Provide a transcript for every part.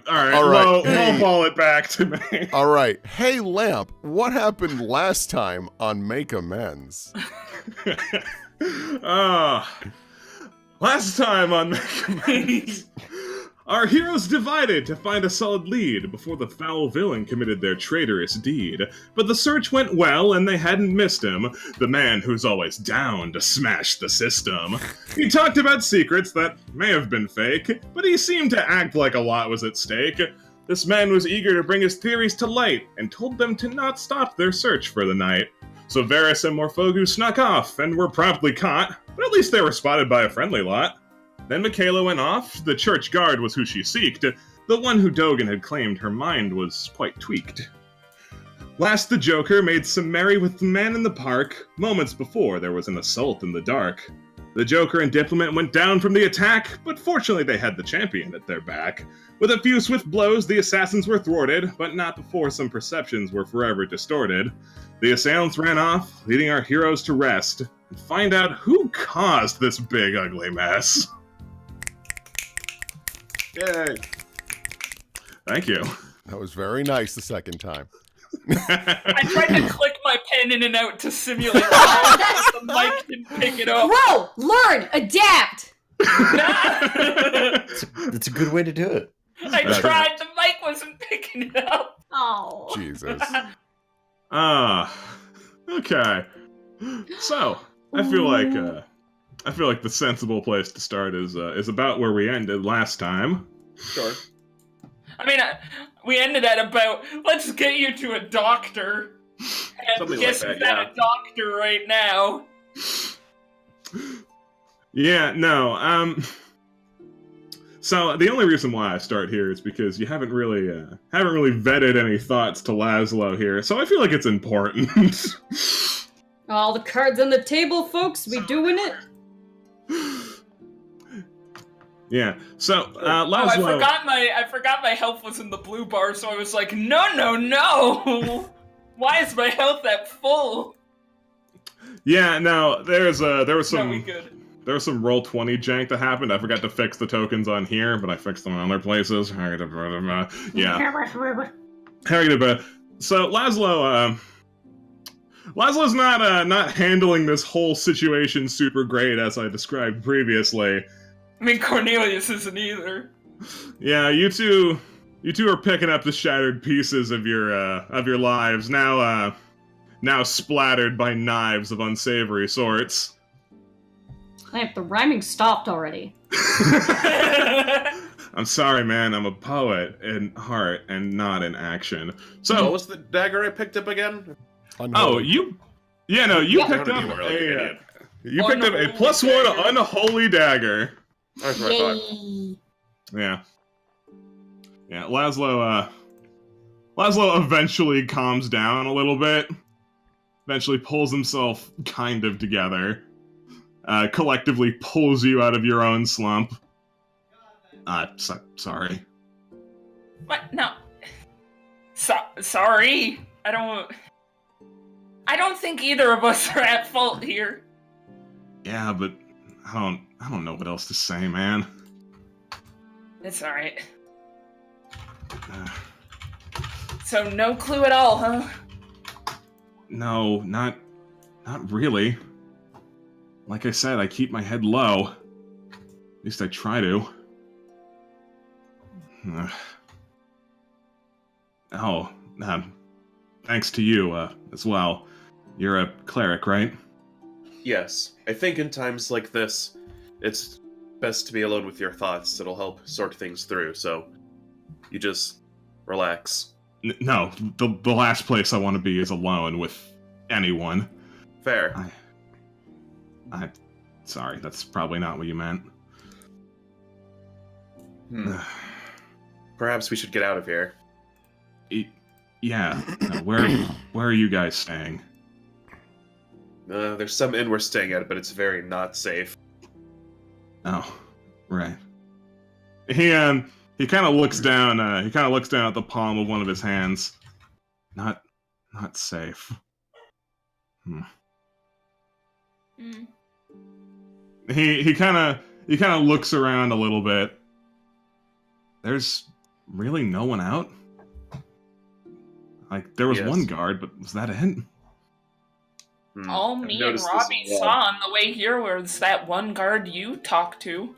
All right. Hey. Ball it back to me. All right. Hey, Lamp, what happened last time on Make Amends? Last time on Make Amends, our heroes divided to find a solid lead before the foul villain committed their traitorous deed. But the search went well and they hadn't missed him, the man who's always down to smash the system. He talked about secrets that may have been fake, but he seemed to act like a lot was at stake. This man was eager to bring his theories to light and told them to not stop their search for the night. So Varys and Morfogu snuck off and were promptly caught, but at least they were spotted by a friendly lot. Then Michaela went off, the church guard was who she seeked, the one who Dogan had claimed her mind was quite tweaked. Last the Joker made some merry with the man in the park, moments before there was an assault in the dark. The Joker and Diplomat went down from the attack, but fortunately they had the champion at their back. With a few swift blows, the assassins were thwarted, but not before some perceptions were forever distorted. The assailants ran off, leading our heroes to rest, and find out who caused this big ugly mess. Yay. Thank you. That was very nice the second time. I tried to click my pen in and out to simulate that, but the mic didn't pick it up. Grow! Learn! Adapt! It's a good way to do it. I tried, the mic wasn't picking it up. Oh. Jesus. Okay. So, I feel like the sensible place to start is about where we ended last time. Sure. I mean, we ended at about, let's get you to a doctor. And Something guess like who's that, at a doctor right now? Yeah, no, so the only reason why I start here is because you haven't really vetted any thoughts to Laszlo here, so I feel like it's important. All the cards on the table, folks. We doing it? Yeah. So, Laszlo... Laszlo... I forgot my health was in the blue bar, so I was like, no! Why is my health at full? Yeah, no, there was some... No, we good. There was some Roll20 jank that happened. I forgot to fix the tokens on here, but I fixed them in other places. Yeah. So, Laszlo's not handling this whole situation super great, as I described previously. I mean, Cornelius isn't either. Yeah, you two are picking up the shattered pieces of your lives, now splattered by knives of unsavory sorts. Lamp, the rhyming stopped already. I'm sorry, man, I'm a poet in heart and not in action. So, what was the dagger I picked up again? Unholy. You picked up a +1 unholy dagger. That's what I thought. Yay. Yeah. Yeah, Laszlo eventually calms down a little bit. Eventually pulls himself kind of together. Collectively pulls you out of your own slump. Sorry. What? No. Sorry. I don't think either of us are at fault here. Yeah, but I don't know what else to say, man. It's alright. So no clue at all, huh? No, not really. Like I said, I keep my head low. At least I try to. Thanks to you, as well. You're a cleric, right? Yes. I think in times like this, it's best to be alone with your thoughts. It'll help sort things through, so you just relax. No, the last place I want to be is alone with anyone. Fair. I'm sorry, that's probably not what you meant. Perhaps we should get out of here. Yeah. No, where are you guys staying? There's some inn we're staying at, but it's very not safe. Oh, right. He kind of looks down. He kind of looks down at the palm of one of his hands. Not safe. He kind of looks around a little bit. There's really no one out? Like, there was Yes. one guard, but was that it? All I've me and noticed this Robbie as well. saw on the way here was that one guard you talked to.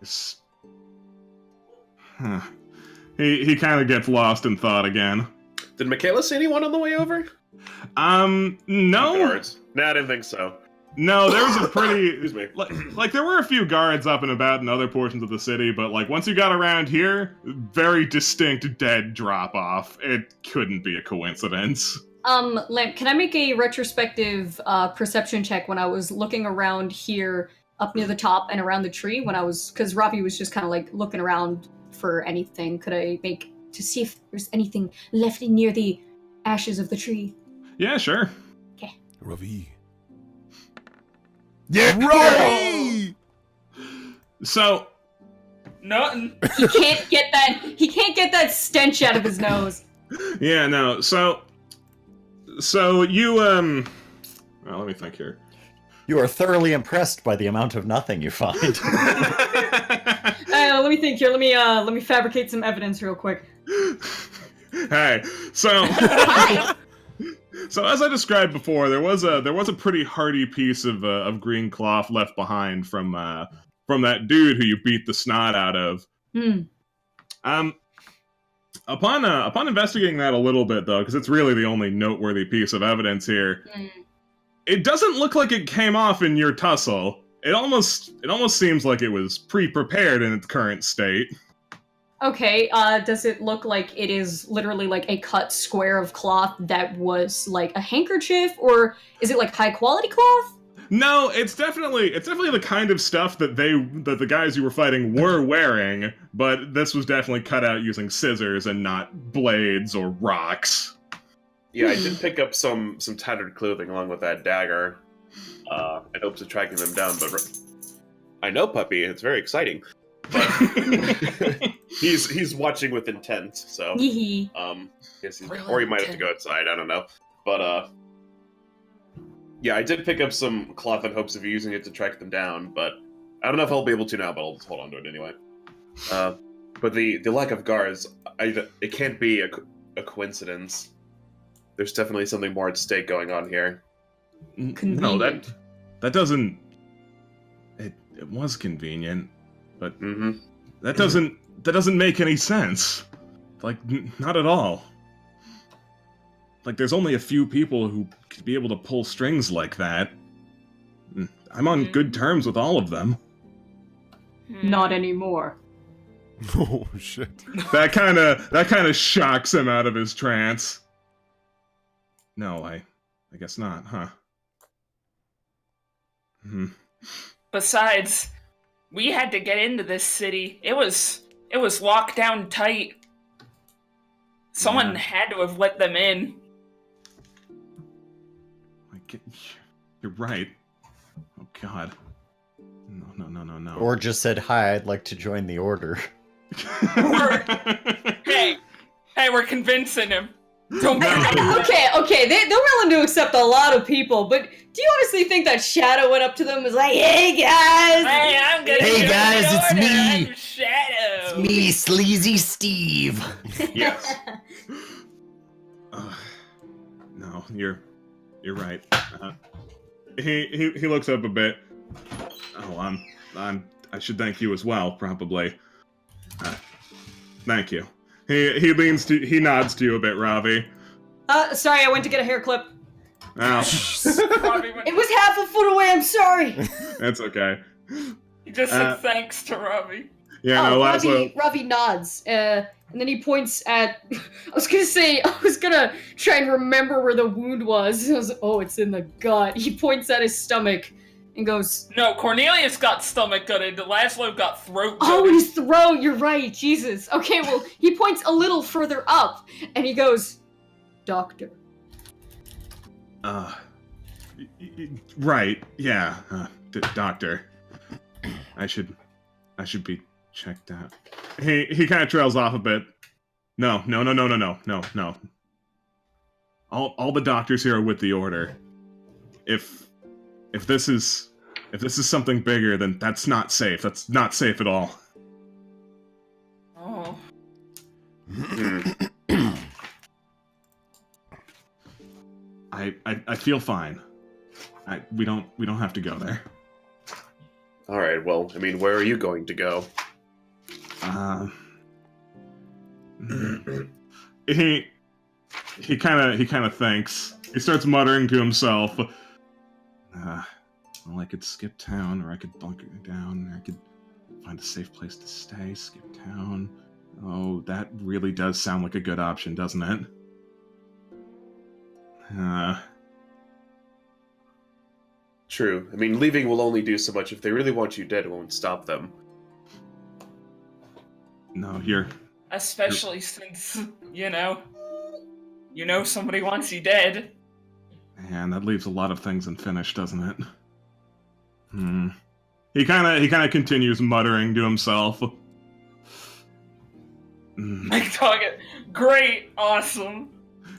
It's... Huh. He kind of gets lost in thought again. Did Michaela see anyone on the way over? No. Guards. Nah, I didn't think so. No, there was a pretty... Excuse me. like, there were a few guards up and about in other portions of the city, but, like, once you got around here, very distinct dead drop-off. It couldn't be a coincidence. Lamp, can I make a retrospective perception check when I was looking around here up near the top and around the tree when I was, because Ravi was just kind of like looking around for anything. Could I make to see if there's anything left near the ashes of the tree? Yeah, sure. Ravi. Yeah, Ravi! So, Nothing. He can't get that. He can't get that stench out of his nose. yeah, no, so you, well, let me think here. You are thoroughly impressed by the amount of nothing you find. Let me think here. Let me fabricate some evidence real quick. Hey, so... So as I described before, there was a pretty hardy piece of green cloth left behind from that dude who you beat the snot out of. Upon investigating that a little bit though, because it's really the only noteworthy piece of evidence here, it doesn't look like it came off in your tussle. It almost seems like it was pre-prepared in its current state. Okay, does it look like it is literally like a cut square of cloth that was like a handkerchief, or is it like high quality cloth? No, it's definitely the kind of stuff that the guys you were fighting were wearing, but this was definitely cut out using scissors and not blades or rocks. Yeah, I did pick up some tattered clothing along with that dagger in hopes of tracking them down, but I know, Puppy, it's very exciting. But he's watching with intent, so yes, or he might have to go outside. I don't know, but yeah, I did pick up some cloth in hopes of using it to track them down, but I don't know if I'll be able to now. But I'll just hold on to it anyway. But the lack of guards, it can't be a coincidence. There's definitely something more at stake going on here. No, that doesn't. It was convenient. But that doesn't make any sense. Like, not at all. Like, there's only a few people who could be able to pull strings like that. I'm on good terms with all of them. Not anymore. Oh, shit. That kind of shocks him out of his trance. No, I guess not, huh? Besides, we had to get into this city. It was locked down tight. Someone had to have let them in. You're right. Oh God. No. Or just said, "Hi, I'd like to join the order." Hey, we're convincing him. Don't Okay, they're willing to accept a lot of people, but do you honestly think that Shadow went up to them and was like, "Hey guys, Hey, I'm gonna Hey, join guys, the it's order. me. I'm Shadow. It's me, Sleazy Steve. Yes. No, you're right. He looks up a bit. Oh, I should thank you as well, probably. Thank you. He nods to you a bit, Ravi. Sorry, I went to get a hair clip. Oh, It was half a foot away, I'm sorry. that's okay. He just said thanks to Robbie. Yeah, no, Laszlo. Ravi nods, and then he points at. I was gonna try and remember where the wound was. It's in the gut. He points at his stomach and goes, No, Cornelius got stomach gutted. Laszlo got throat gutted. "Oh, his throat. You're right. Jesus. Okay, well, he points a little further up, and he goes, Doctor." Right, yeah, doctor. I should be checked out. He kind of trails off a bit. No. All the doctors here are with the order. If this is something bigger, then that's not safe. That's not safe at all. I feel fine. We don't have to go there. All right. Well, I mean, where are you going to go? He kind of thinks. He starts muttering to himself. Well, I could skip town, or I could bunker down, or I could find a safe place to stay. Skip town. Oh, that really does sound like a good option, doesn't it? True. I mean, leaving will only do so much. If they really want you dead, it won't stop them. No, here. Especially since, somebody wants you dead. And that leaves a lot of things unfinished, doesn't it? He kind of continues muttering to himself. McToggett, great, awesome.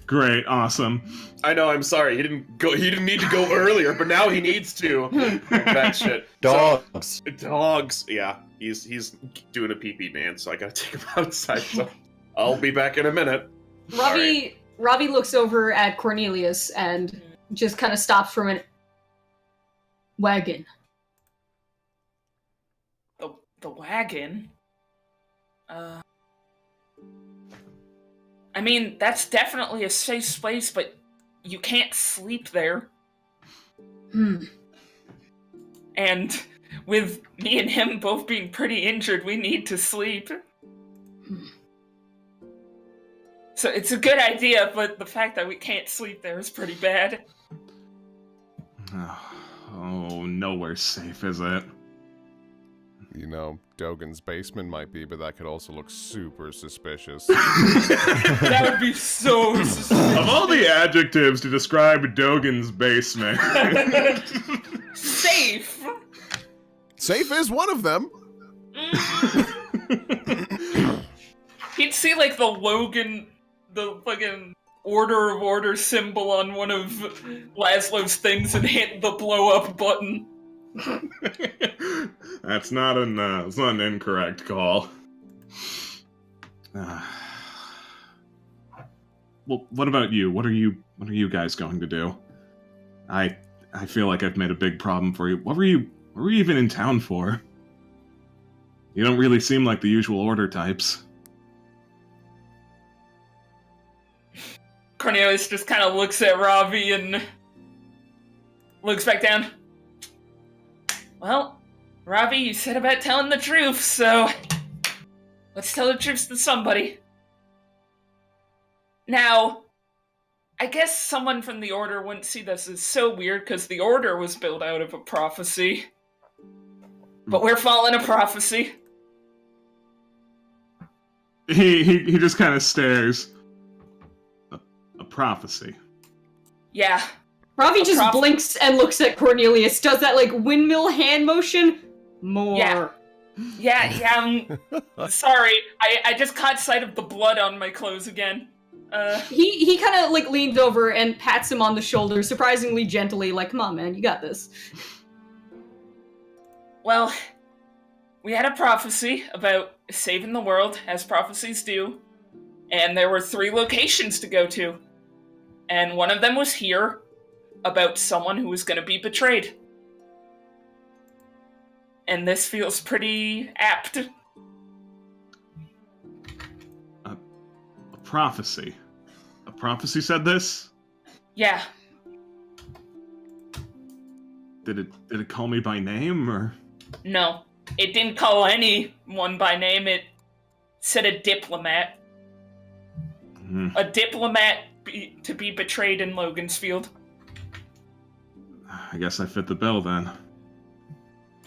Great, awesome. I know. I'm sorry. He didn't need to go earlier, but now he needs to. That shit. Dogs. Dogs. Yeah, he's doing a pee-pee dance, so I gotta take him outside. So I'll be back in a minute. Ravi looks over at Cornelius and just kind of stops for a minute. Wagon. The wagon? I mean, that's definitely a safe place, but you can't sleep there. And with me and him both being pretty injured, we need to sleep. So it's a good idea, but the fact that we can't sleep there is pretty bad. Oh, nowhere's safe, is it? Dogan's basement might be, but that could also look super suspicious. That would be so suspicious. Of all the adjectives to describe Dogan's basement... Safe! Safe is one of them! He'd see, the fucking Order of Order symbol on one of Laszlo's things and hit the blow-up button. That's not an incorrect call. Well, what about you? What are you guys going to do? I feel like I've made a big problem for you. What were you even in town for? You don't really seem like the usual Order types. Cornelius just kind of looks at Ravi and looks back down. Well, Ravi, you said about telling the truth, so let's tell the truth to somebody. Now, I guess someone from the Order wouldn't see this as so weird because the Order was built out of a prophecy. But we're following a prophecy. He just kind of stares. A prophecy. Yeah. Ravi just blinks and looks at Cornelius, does that, windmill hand motion. More. Yeah, sorry. I just caught sight of the blood on my clothes again. He kind of, leans over and pats him on the shoulder, surprisingly gently, come on, man, you got this. Well, we had a prophecy about saving the world, as prophecies do, and there were 3 locations to go to. And one of them was here, about someone who was going to be betrayed. And this feels pretty apt. A prophecy? A prophecy said this? Yeah. Did it call me by name, or? No. It didn't call anyone by name. It said a diplomat. A diplomat to be betrayed in Logansfield. I guess I fit the bill then.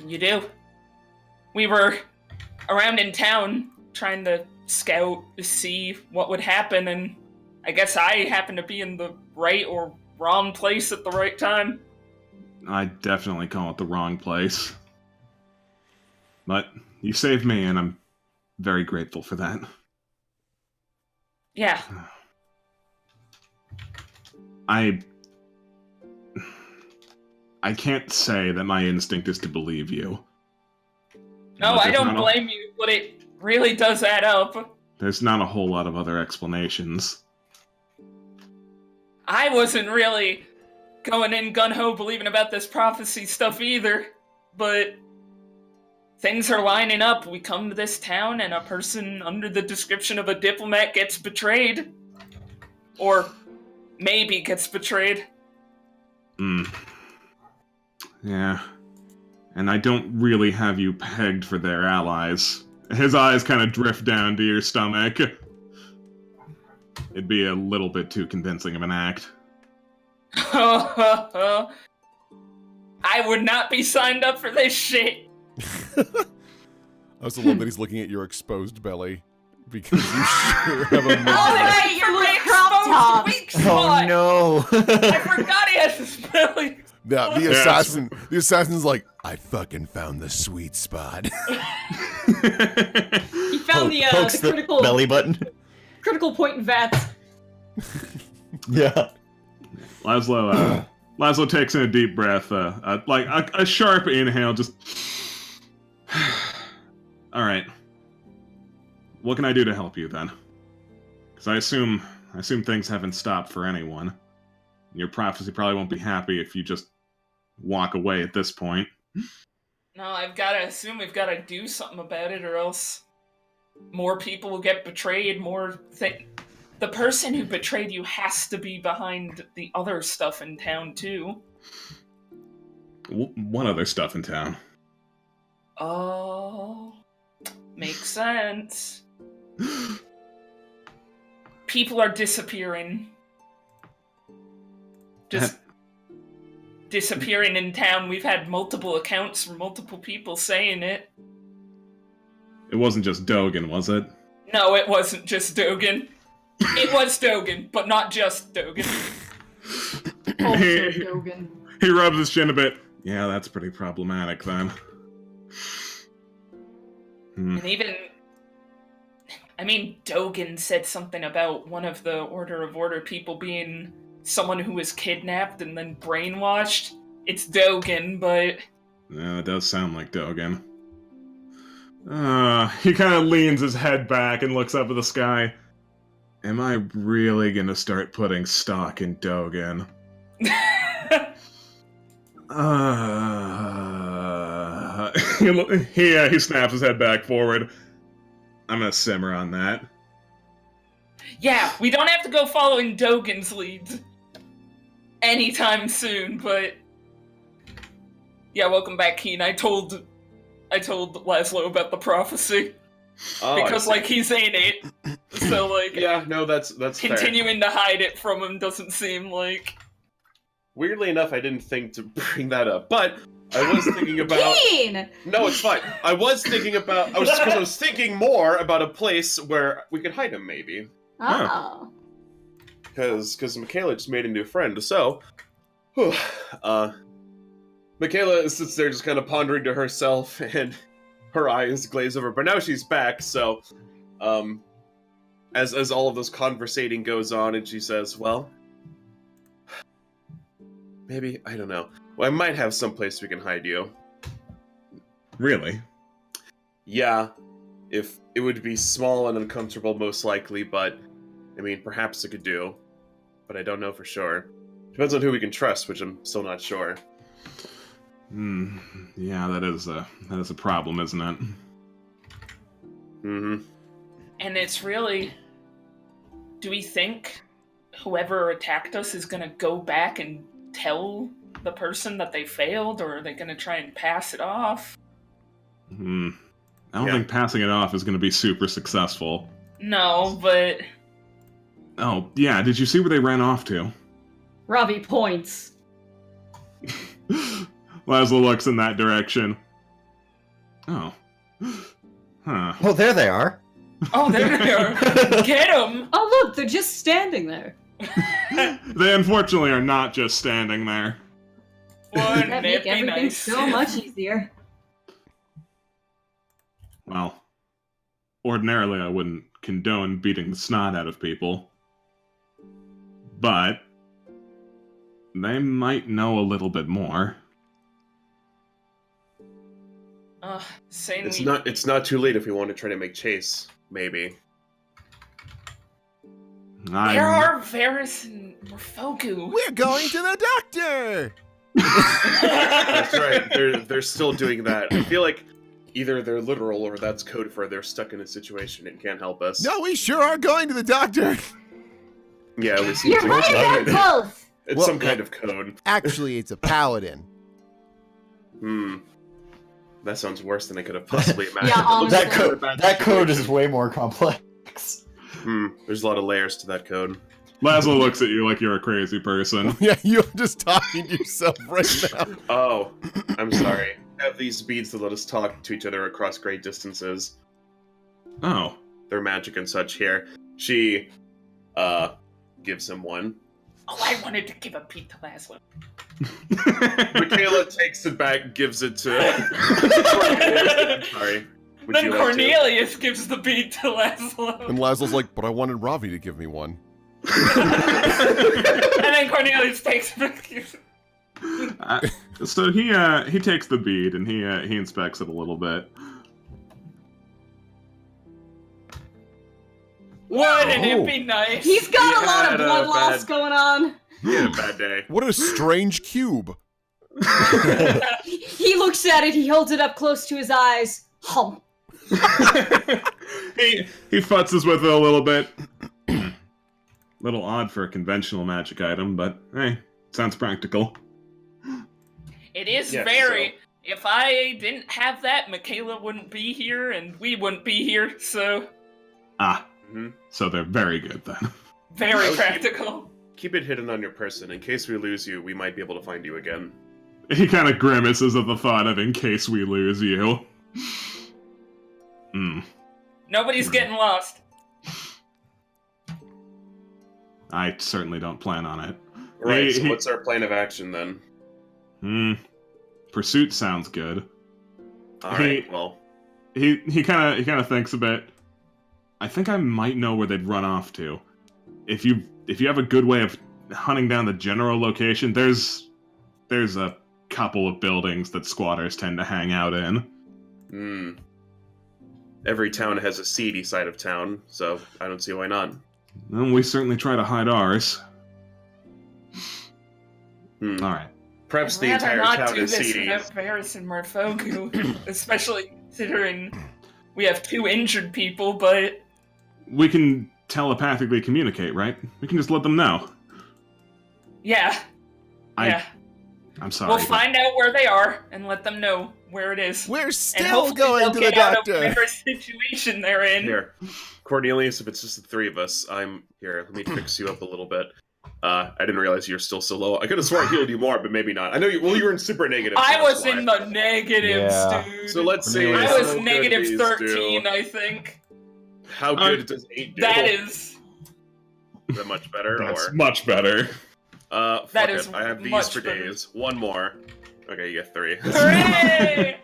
You do. We were around in town trying to scout to see what would happen, and I guess I happened to be in the right or wrong place at the right time. I definitely call it the wrong place. But you saved me, and I'm very grateful for that. Yeah. I can't say that my instinct is to believe you. No, I don't blame you, but it really does add up. There's not a whole lot of other explanations. I wasn't really going in gun-ho believing about this prophecy stuff either, but things are lining up. We come to this town and a person under the description of a diplomat gets betrayed. Or maybe gets betrayed. Yeah. And I don't really have you pegged for their allies. His eyes kind of drift down to your stomach. It'd be a little bit too convincing of an act. I would not be signed up for this shit. I also love that he's looking at your exposed belly. Because you sure have a right, your little crop top. Oh no! I forgot he has his belly. Yeah, the assassin's like, I fucking found the sweet spot. He found the critical belly button. Critical point in VATS. Yeah. Laszlo takes in a deep breath, like a sharp inhale, just... Alright. What can I do to help you, then? Because I assume things haven't stopped for anyone. Your prophecy probably won't be happy if you just walk away at this point. No, I've got to assume we've got to do something about it, or else more people will get betrayed, the person who betrayed you has to be behind the other stuff in town, too. What other stuff in town? Oh, makes sense. People are disappearing. Just disappearing in town. We've had multiple accounts from multiple people saying it. It wasn't just Dogen, was it? No, it wasn't just Dogen. It was Dogen, but not just Dogen. Also Dogen. He rubs his chin a bit. Yeah, that's pretty problematic, then. And even... Dogen said something about one of the Order of Order people being someone who was kidnapped and then brainwashed. It's Dogen, but... Yeah, it does sound like Dogen. He kind of leans his head back and looks up at the sky. Am I really gonna start putting stock in Dogen? He snaps his head back forward. I'm gonna simmer on that. Yeah, we don't have to go following Dogen's leads anytime soon, but... Yeah, welcome back, Keen. I told Laszlo about the prophecy. Because, he's in it. So, Yeah, no, that's continuing to hide it from him doesn't seem like... Weirdly enough, I didn't think to bring that up, but I was thinking about... Keen! No, it's fine. I was thinking more about a place where we could hide him, maybe. Oh. Because Michaela just made a new friend, so... Michaela sits there just kind of pondering to herself, and her eyes glaze over. But now she's back, so... As all of this conversating goes on, and she says, well... Maybe, I don't know. Well, I might have some place we can hide you. Really? Yeah. If it would be small and uncomfortable, most likely, but... perhaps it could do. But I don't know for sure. Depends on who we can trust, which I'm still not sure. Yeah, that is a problem, isn't it? Mm-hmm. And it's really... Do we think whoever attacked us is gonna go back and tell the person that they failed, or are they gonna try and pass it off? I don't think passing it off is gonna be super successful. No, but... Oh, yeah, did you see where they ran off to? Ravi points. Laszlo looks in that direction. Oh. Huh. Oh, there they are. Oh, there they are! Get them! Oh, look, they're just standing there. They unfortunately are not just standing there. Wouldn't That it make be everything nice? so much easier. Well, ordinarily I wouldn't condone beating the snot out of people. But they might know a little bit more. Saying It's not too late if we want to try to make chase, maybe. Where are Varys and Morfogu? We're going to the doctor! That's right. They're still doing that. I feel like either they're literal or that's code for they're stuck in a situation and can't help us. No, we sure are going to the doctor! Yeah, we seem You're to right, be. they're both! It's Well, some kind of code. Actually, it's a paladin. That sounds worse than I could have possibly imagined. Yeah, It looks That like a code, bad that code is situation. way more complex. There's a lot of layers to that code. Laszlo looks at you like you're a crazy person. Yeah, you're just talking to yourself right now. Oh, I'm sorry. I have these beads that let us talk to each other across great distances. Oh. They're magic and such here. She, gives him one. Oh, I wanted to give a beat to Laszlo. Michaela takes it back, gives it to... Sorry. Would Then you like to? Cornelius gives the beat to Laszlo. And Laszlo's like, but I wanted Ravi to give me one. And then Cornelius takes it. So he takes the bead and he inspects it a little bit. Wouldn't it be nice? He's got a lot had of a blood loss bad- going on. He had a bad day. What a strange cube. He looks at it, he holds it up close to his eyes. Hum. he futzes with it a little bit. Little odd for a conventional magic item, but hey, sounds practical. It is Yeah, very. If I didn't have that, Michaela wouldn't be here, and we wouldn't be here. So So they're very good then. very Okay. practical. Keep it hidden on your person. In case we lose you, we might be able to find you again. He kind of grimaces at the thought of in case we lose you. Nobody's getting lost. I certainly don't plan on it. Right, so He- what's our plan of action then? Pursuit sounds good. Alright, well... He kind of thinks a bit. I think I might know where they'd run off to. If you have a good way of hunting down the general location, there's a couple of buildings that squatters tend to hang out in. Every town has a seedy side of town, so I don't see why not. And we certainly try to hide ours. All right. Perhaps the I'd rather entire not town do is this seedy. without Varys and Morfogu, especially considering we have 2 injured people. But We can telepathically communicate, right? We can just let them know. yeah, I'm sorry. we'll but- find out where they are and let them know where it is. We're And still hopefully going they'll to the get out of doctor. whatever situation they're in. Here, Cornelius, if it's just the three of us, I'm here. Let me fix you up a little bit. I didn't realize you were still so low. I could have sworn I healed you more, but maybe not. I know you. Well, you were in super negative. I so was that's in why. the negatives, Yeah. dude. So let's see. Cornelius. I was how good negative these 13, do. I think. How good does 8 do? That is. Is that much better? That's or much better. fuck that it. is I have these much for better. days. One more. Okay, you get 3. Hooray!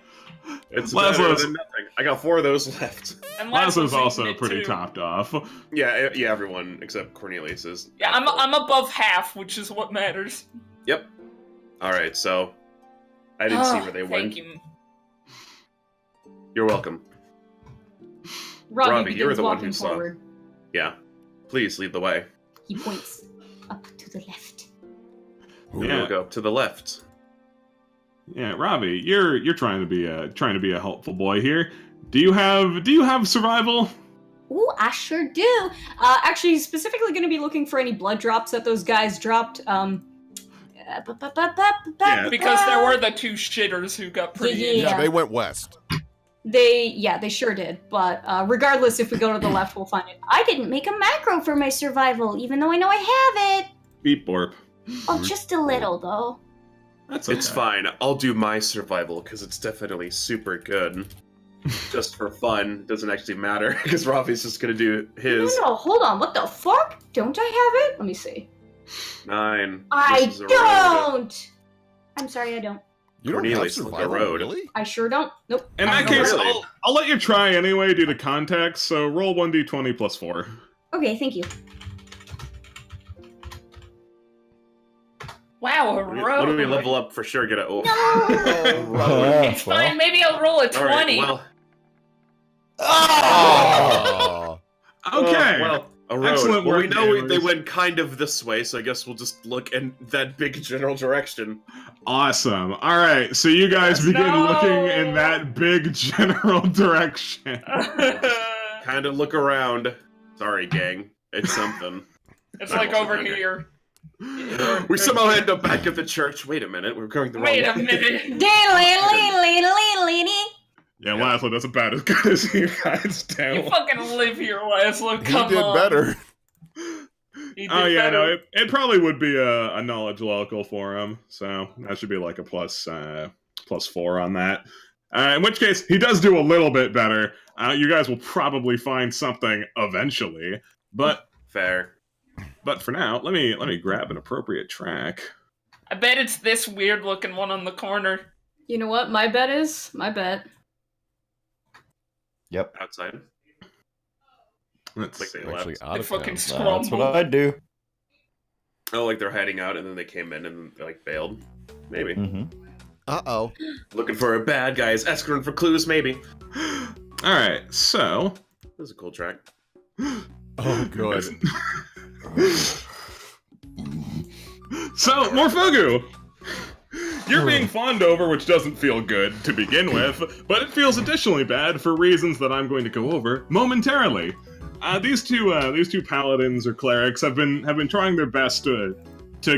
It's Laszlo's- better than nothing. I got 4 of those left. And Laszlo's eating also it pretty too. topped off. Yeah, everyone except Cornelius is. Yeah, I'm above half, which is what matters. Yep. All right, so I didn't see where they went. Thank you. You're welcome. Robbie Robbie, begins you're the one walking who saw. forward. Yeah. Please lead the way. He points up to the left. We Yeah. will go to the left. Yeah, Robbie, you're trying to be a helpful boy here. Do you have survival? Ooh, I sure do. Actually, specifically going to be looking for any blood drops that those guys dropped. Because there were the 2 shitters who got pretty. Yeah. Yeah, they went west. They sure did. But regardless, if we go to the left, we'll find it. I didn't make a macro for my survival, even though I know I have it. Beep borp. Oh, just a little, though. That's okay. It's fine. I'll do my survival because it's definitely super good. Just for fun. Doesn't actually matter because Ravi's just gonna do his. No, hold on. What the fuck? Don't I have it? Let me see. 9. I This is a road. don't! I'm sorry, I don't. You don't have Cornelius, look survival, the road. really? I sure don't. Nope. In I that don't know case, where- Really? I'll let you try anyway due to context, so roll 1d20 plus 4. Okay, thank you. Wow, a What road. do we level up for sure? Get a. Oh. It's fine. Maybe I'll roll a 20. All right, well. Oh. Okay. A road. Excellent Well, work, we know gamers. they went kind of this way, so I guess we'll just look in that big general direction. Awesome. All right, so you guys Yes, begin no! looking in that big general direction. Kind of look around. Sorry, gang. It's something. It's like over here. We somehow end up back at the church. Wait a minute, we're going the wrong way. Wait a minute. Yeah, Laszlo, that's about as good as you guys do. You fucking live here, Laszlo. He Come did on. better. He did Oh yeah, better. no, it probably would be a knowledge local for him, so that should be like a plus 4 on that. In which case, he does do a little bit better. You guys will probably find something eventually, but Fair. for now, let me grab an appropriate track. I bet it's this weird looking one on the corner. You know what my bet is? My bet. Yep. Outside. Let's Like they Actually, left. out The of fucking town. That's what I'd do. Oh, like they're hiding out and then they came in and like bailed. Maybe. Mm-hmm. Uh-oh. Looking for a bad guys, escorting for clues, maybe. All right, so This is a cool track. Oh, good. So, Morfogu! You're being fawned over, which doesn't feel good to begin with, but it feels additionally bad for reasons that I'm going to go over momentarily. These two paladins or clerics have been trying their best to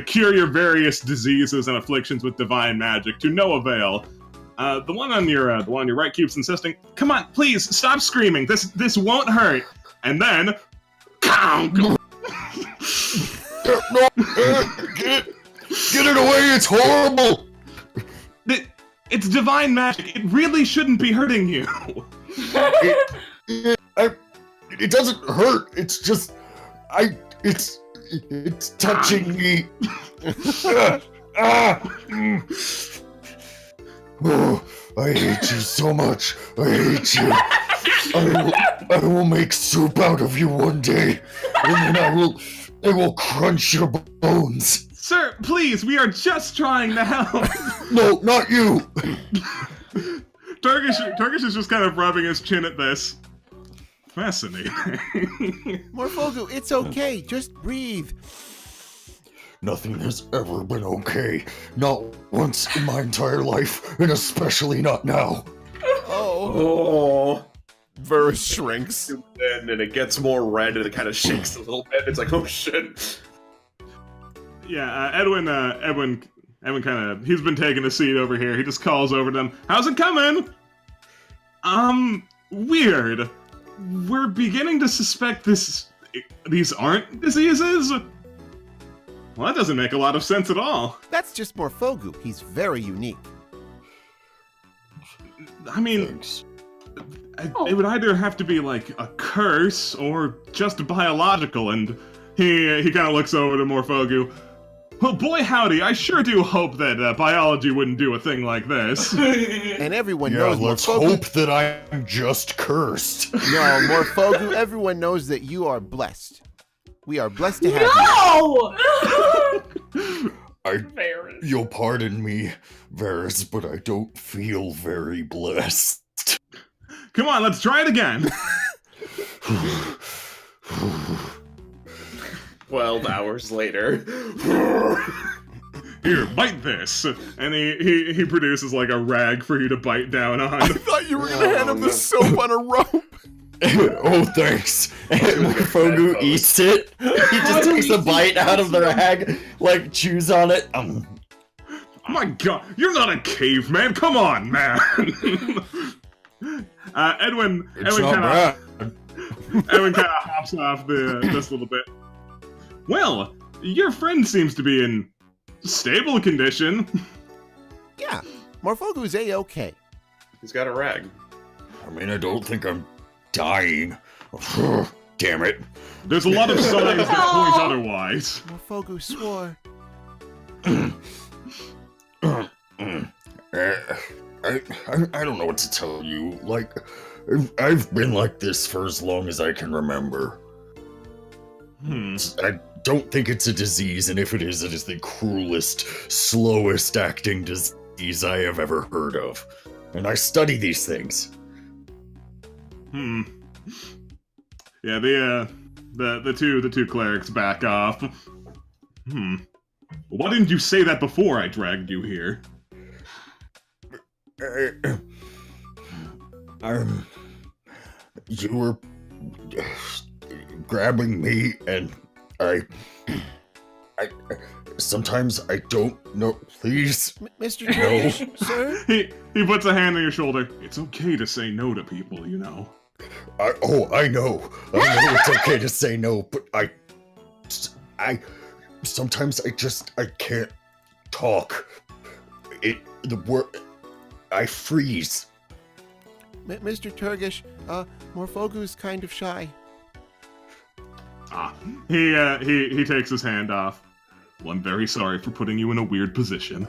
cure your various diseases and afflictions with divine magic to no avail. The one on your right keeps insisting, "Come on, please stop screaming. This won't hurt." And then, No, get it away! It's horrible. it's divine magic. It really shouldn't be hurting you. It doesn't hurt. It's just, it's touching me. Oh, I hate you so much. I hate you. I will make soup out of you one day, and then I will crunch your bones. Sir, please, we are just trying to help. No, not you. Turkish is just kind of rubbing his chin at this. Fascinating. Morfogu, it's okay. Just breathe. Nothing has ever been okay. Not once in my entire life, and especially not now. Oh. Oh. Verus shrinks. And then it gets more red and it kind of shakes a little bit. It's like, oh shit. Yeah, Edwin kind of, he's been taking a seat over here. He just calls over to them. "How's it coming?" Weird. We're beginning to suspect these aren't diseases. Well, that doesn't make a lot of sense at all. That's just Morfogu. He's very unique. I mean, Thanks. it would either have to be like a curse or just biological, and he kind of looks over to Morfogu. "Well, boy howdy, I sure do hope that biology wouldn't do a thing like this." And everyone Yeah, knows let's Morfogu. hope that I'm just cursed. No, Morfogu, everyone knows that you are blessed. We are blessed to have No! Varys. You'll pardon me, Varys, but I don't feel very blessed. Come on, let's try it again. 12 hours later. Here, bite this. And he produces like a rag for you to bite down on. I thought you were going to hand him the soap on a rope. Oh, thanks. And Morfogu eats it. He just takes a bite out of the rag, like chews on it. Oh my god, you're not a caveman. Come on, man. Edwin It's kind not of hops off this little bit. "Well, your friend seems to be in stable condition." Yeah, Morfogu's A-okay. He's got a rag. I mean, I don't think I'm dying. Damn it. There's a lot of signs that point otherwise. Morfogu swore. I don't know what to tell you. Like, I've been like this for as long as I can remember. I don't think it's a disease, and if it is the cruelest, slowest acting disease I have ever heard of. And I study these things. Yeah, The two clerics back off. Why didn't you say that before I dragged you here? You were grabbing me, and I sometimes I don't know. Please, Mr. Turkish, sir? He puts a hand on your shoulder. It's okay to say no to people, you know. I know it's okay to say no, but I sometimes I can't talk. I freeze. Mr. Turkish, Morfogu's kind of shy. He takes his hand off. Well, I'm very sorry for putting you in a weird position.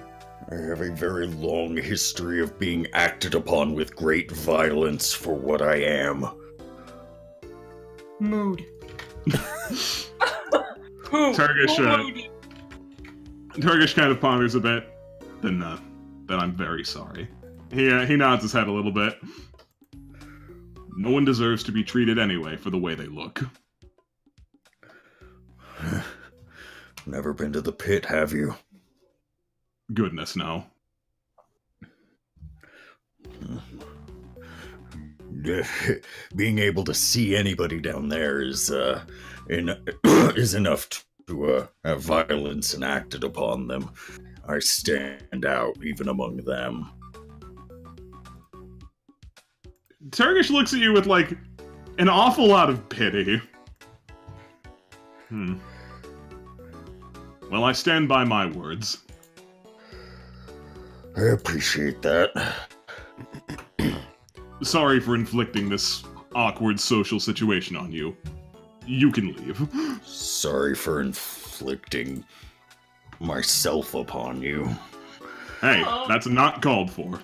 I have a very long history of being acted upon with great violence for what I am. Mood. Turkish kind of ponders a bit. Then I'm very sorry. He nods his head a little bit. No one deserves to be treated anyway for the way they look. Never been to the pit, have you? Goodness, no. Being able to see anybody down there is enough to have violence enacted upon them. I stand out even among them. Turkish looks at you with, like, an awful lot of pity. Well, I stand by my words. I appreciate that. Sorry for inflicting this awkward social situation on you. You can leave. Sorry for inflicting myself upon you. Hey, that's not called for.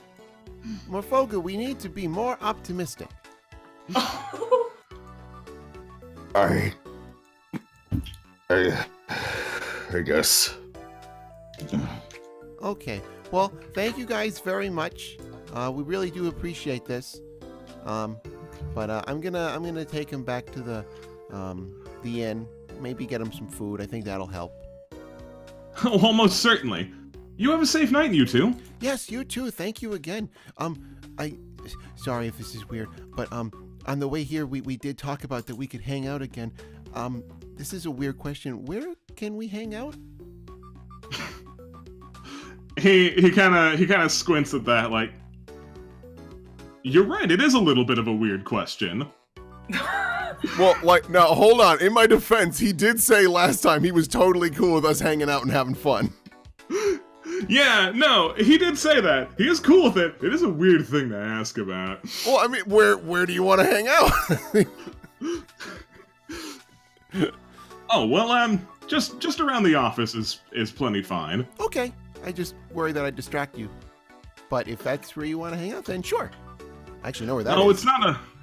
Morfogu, we need to be more optimistic. I guess. Okay. Well, thank you guys very much. We really do appreciate this. But I'm gonna take him back to the inn. Maybe get him some food. I think that'll help. Almost certainly. You have a safe night, you two. Yes, you too. Thank you again. Sorry if this is weird, but on the way here we did talk about that we could hang out again. This is a weird question. Where can we hang out? He kind of squints at that, like, you're right, it is a little bit of a weird question. Well, like, now, hold on. In my defense, he did say last time he was totally cool with us hanging out and having fun. Yeah, no, he did say that. He is cool with it. It is a weird thing to ask about. Well, I mean, where do you want to hang out? Oh, well, just around the office is plenty fine. Okay. I just worry that I distract you. But if that's where you want to hang out, then sure. I actually know where that is. No,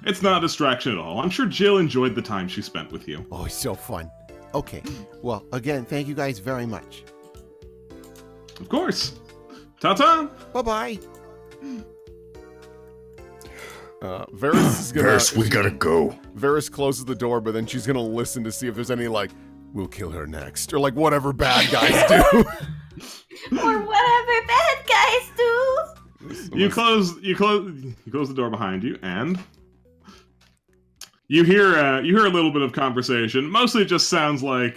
it's not a distraction at all. I'm sure Jill enjoyed the time she spent with you. Oh, it's so fun. Okay. Well, again, thank you guys very much. Of course. Ta-ta! Bye-bye. Varys is gonna... Varys, we gotta go. Varys closes the door, but then she's gonna listen to see if there's any, like, we'll kill her next, or, like, whatever bad guys do. Or whatever bad guys do. You close the door behind you, and you hear a little bit of conversation. Mostly it just sounds like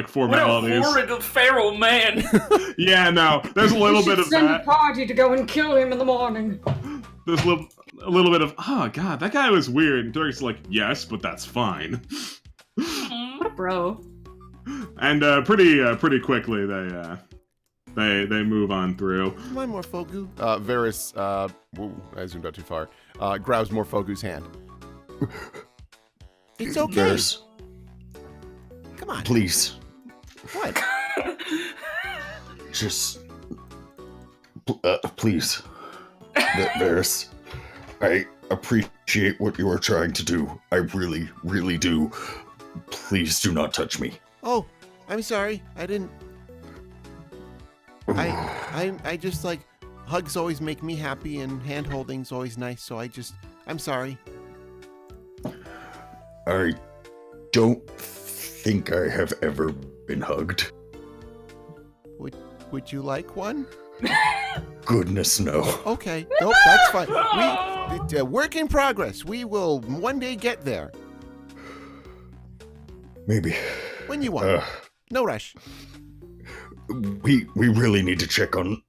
formalities. What a horrid feral man. Yeah, no, there's a little bit of send that. a party to go and kill him in the morning. There's a little bit of, oh god, that guy was weird. And Dirk's like, yes, but that's fine. What a bro. And pretty quickly they move on through. Come on, Morfogu. Varys, I zoomed out too far. Grabs Morfogu's hand. It's okay. Varys, Come on. please, What? just please, Varys. I appreciate what you are trying to do. I really, really do. Please do not touch me. Oh, I'm sorry. I didn't. I just, like, hugs always make me happy and hand holding's always nice, so I'm sorry. don't think I have ever been hugged. Would you like one? Goodness, no. Okay. Nope, that's fine. Work in progress. We will one day get there. Maybe. When you want. No rush. We really need to check on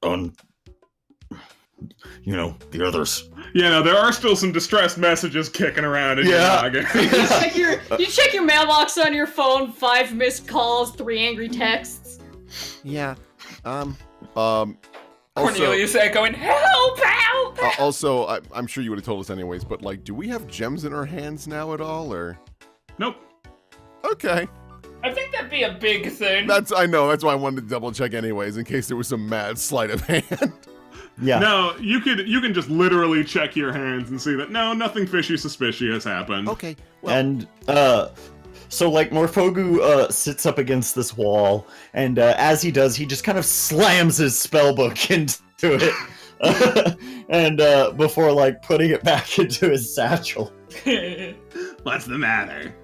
the others. Yeah, no, there are still some distressed messages kicking around in your noggin. You check your mailbox on your phone, 5 missed calls, 3 angry texts. Yeah. Cornelius going, help, help! Also, I'm sure you would have told us anyways, but like, do we have gems in our hands now at all, or? Nope. Okay. I think that'd be a big thing. I know, that's why I wanted to double check anyways, in case there was some mad sleight of hand. Yeah. No, you can just literally check your hands and see that no, nothing fishy suspicious has happened. Okay. Well, And so like Morphogu sits up against this wall, and as he does, he just kind of slams his spellbook into it, and before like putting it back into his satchel. What's the matter?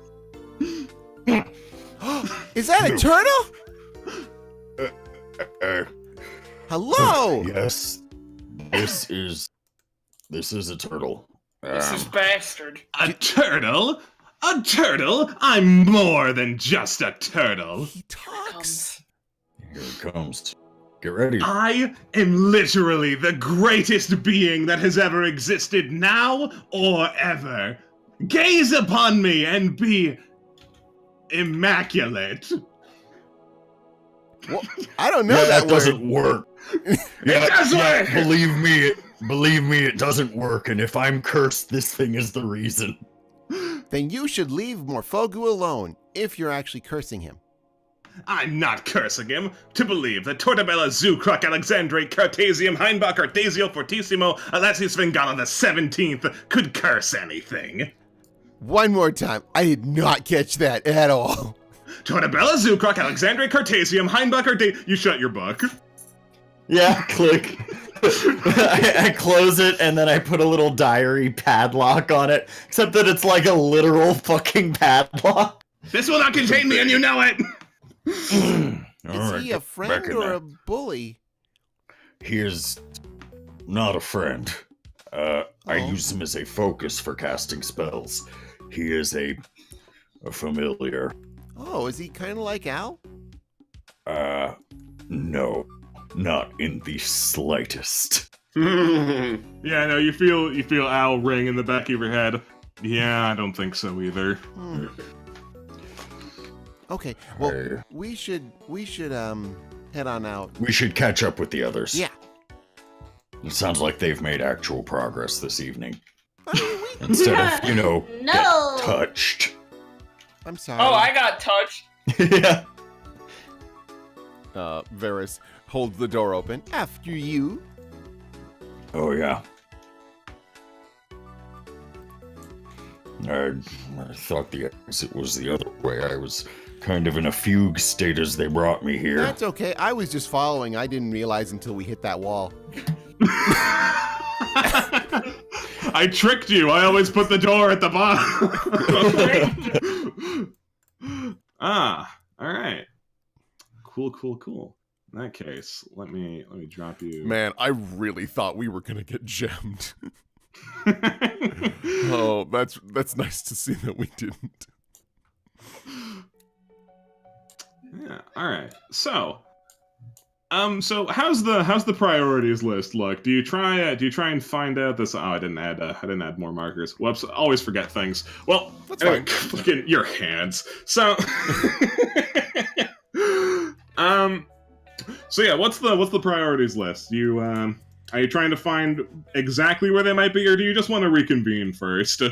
is that a turtle? Hello. Yes. This is a turtle. This is bastard. A turtle? A turtle? I'm more than just a turtle. He talks. Here it comes. Get ready. I am literally the greatest being that has ever existed now or ever. Gaze upon me and be immaculate. Well, I don't know that word. doesn't work. It does work! Believe me, it doesn't work. And if I'm cursed, this thing is the reason. Then you should leave Morphogu alone, if you're actually cursing him. I'm not cursing him. To believe that Tortabella Zucroc Alexandre Cartesium Heinbach Artesio Fortissimo Alessius Vengala the 17th could curse anything. One more time. I did not catch that at all. Tortabella Zucroc Alexandre Cartesium Heinbach Artesio... You shut your book. Yeah, click. I close it, and then I put a little diary padlock on it, except that it's like a literal fucking padlock. This will not contain me, and you know it! Is he a friend or a bully? He is not a friend. I use him as a focus for casting spells. He is a familiar. Oh, is he kind of like Al? No. Not in the slightest. Yeah, no, you feel Al ring in the back of your head. Yeah, I don't think so either. Okay, well, we should head on out. We should catch up with the others. Yeah. It sounds like they've made actual progress this evening. I mean, Instead of, No. get touched. I'm sorry. Oh, I got touched. Yeah. Varys holds the door open. After you. Oh, yeah. I thought the exit was the other way. I was kind of in a fugue state as they brought me here. That's okay. I was just following. I didn't realize until we hit that wall. I tricked you. I always put the door at the bottom. All right. Cool. In that case, let me drop you. Man, I really thought we were gonna get gemmed. Oh, that's nice to see that we didn't. Yeah. All right. So how's the priorities list look? Do you try and find out this? Oh, I didn't add more markers. Whoops! I always forget things. Well, That's fine. Fucking your hands. So, so yeah, what's the priorities list? Are you trying to find exactly where they might be, or do you just want to reconvene first?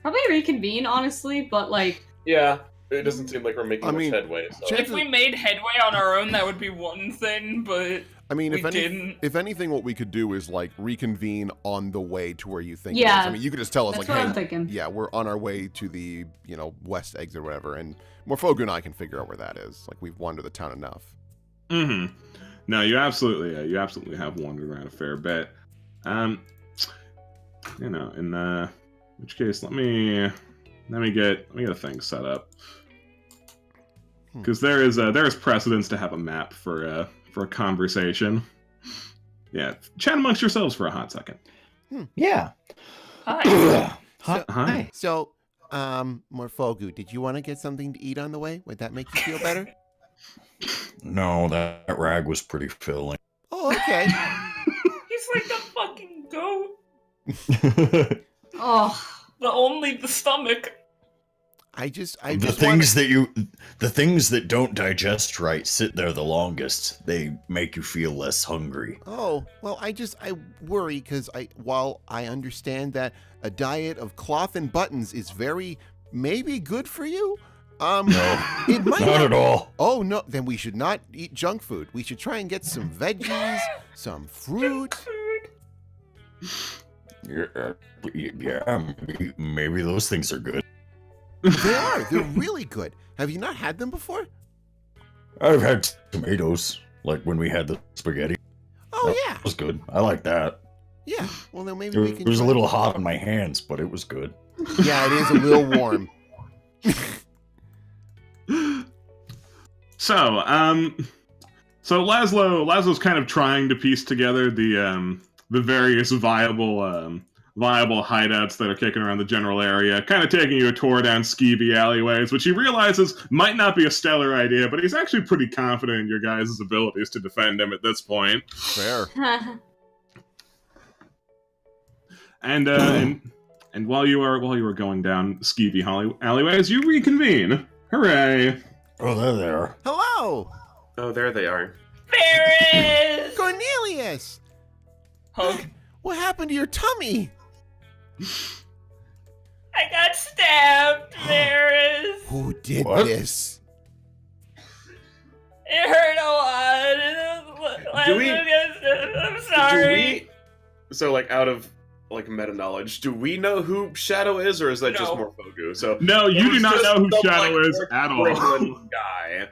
Probably reconvene, honestly, but like... Yeah, it doesn't seem like we're making much mean, headway. So. If we made headway on our own, that would be one thing, but I mean, we didn't. if anything, what we could do is like reconvene on the way to where you think. Yeah. It is. I mean, you could just tell us That's like, what hey, I'm thinking. yeah, we're on our way to the west exit or whatever, and Morphogu and I can figure out where that is. Like we've wandered the town enough. Mm-hmm. No, you absolutely have wandered around a fair bit. In which case, let me let me get a thing set up. Because there is precedence to have a map for a conversation. Yeah, chat amongst yourselves for a hot second. Yeah. Hi. Hi. So, Morphogu, did you want to get something to eat on the way? Would that make you feel better? No, that rag was pretty filling. Oh, okay. He's like a fucking goat. Oh, Only the stomach. The things that don't digest right sit there the longest. They make you feel less hungry. Oh, well, I worry because while I understand that a diet of cloth and buttons is maybe good for you, No, it might not at all. Oh, no, then we should not eat junk food. We should try and get some veggies, some fruit. Yeah, maybe those things are good. They are. They're really good. Have you not had them before? I've had tomatoes, like when we had the spaghetti. Oh, That yeah. was good. I like that. Yeah. Well, then maybe we can It was a try- little hot on my hands, but it was good. Yeah, it is a little warm. So Laszlo's kind of trying to piece together the various viable hideouts that are kicking around the general area, kind of taking you a tour down skeevy alleyways, which he realizes might not be a stellar idea, but he's actually pretty confident in your guys' abilities to defend him at this point. Fair. And while you were going down skeevy alleyways, you reconvene. Hooray! Oh, there they are. Hello, Oh, there they are. Ferris! Cornelius. Hug. What happened to your tummy? I got stabbed, Ferris. Who did What? this? It hurt a lot. Do we- I'm sorry. So, like, out of meta knowledge, do we know who Shadow is, or is that just No. Morphogu? So No, you do not know who some, Shadow like, is orc at all. gremlin guy,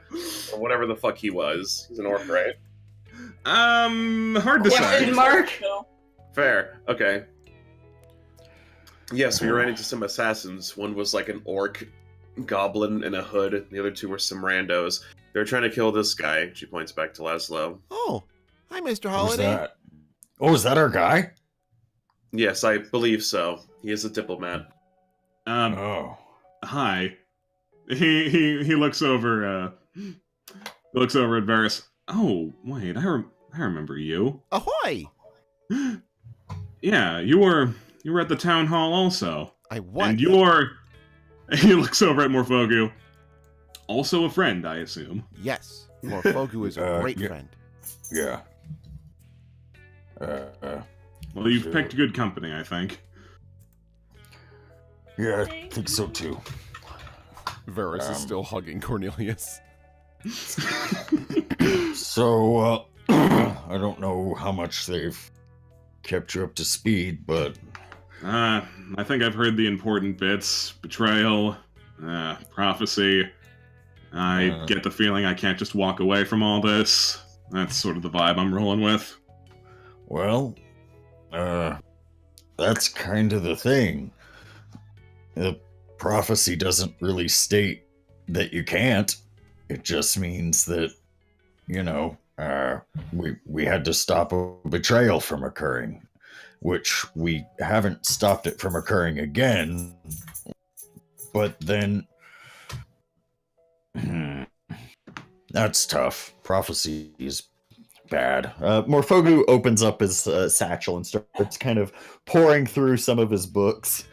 or whatever the fuck he was. He's an orc, right? Hard to Question say. mark? Fair. Okay. Yes, we ran into some assassins. One was like an orc goblin in a hood. The other two were some randos. They were trying to kill this guy. She points back to Laszlo. Oh, hi, Mr. Who's Holiday. that? Oh, is that our guy? Yes, I believe so. He is a diplomat. Oh. Hi. He looks over. Looks over at Varys. Oh wait, I remember you. Ahoy! Yeah, you were at the town hall also. I what? And you're. He looks over at Morphogu. Also a friend, I assume. Yes, Morphogu is a great yeah. friend. Yeah. Well, you've Sure. picked good company, I think. Yeah, I think so too. Varys is still hugging Cornelius. So, I don't know how much they've kept you up to speed, but I think I've heard the important bits. Betrayal, prophecy. I get the feeling I can't just walk away from all this. That's sort of the vibe I'm rolling with. well, that's kind of the thing. The prophecy doesn't really state that you can't. It just means that, you know, we had to stop a betrayal from occurring, which we haven't stopped it from occurring again. But then, that's tough. Prophecy is bad. Morphogu opens up his satchel and starts kind of pouring through some of his books.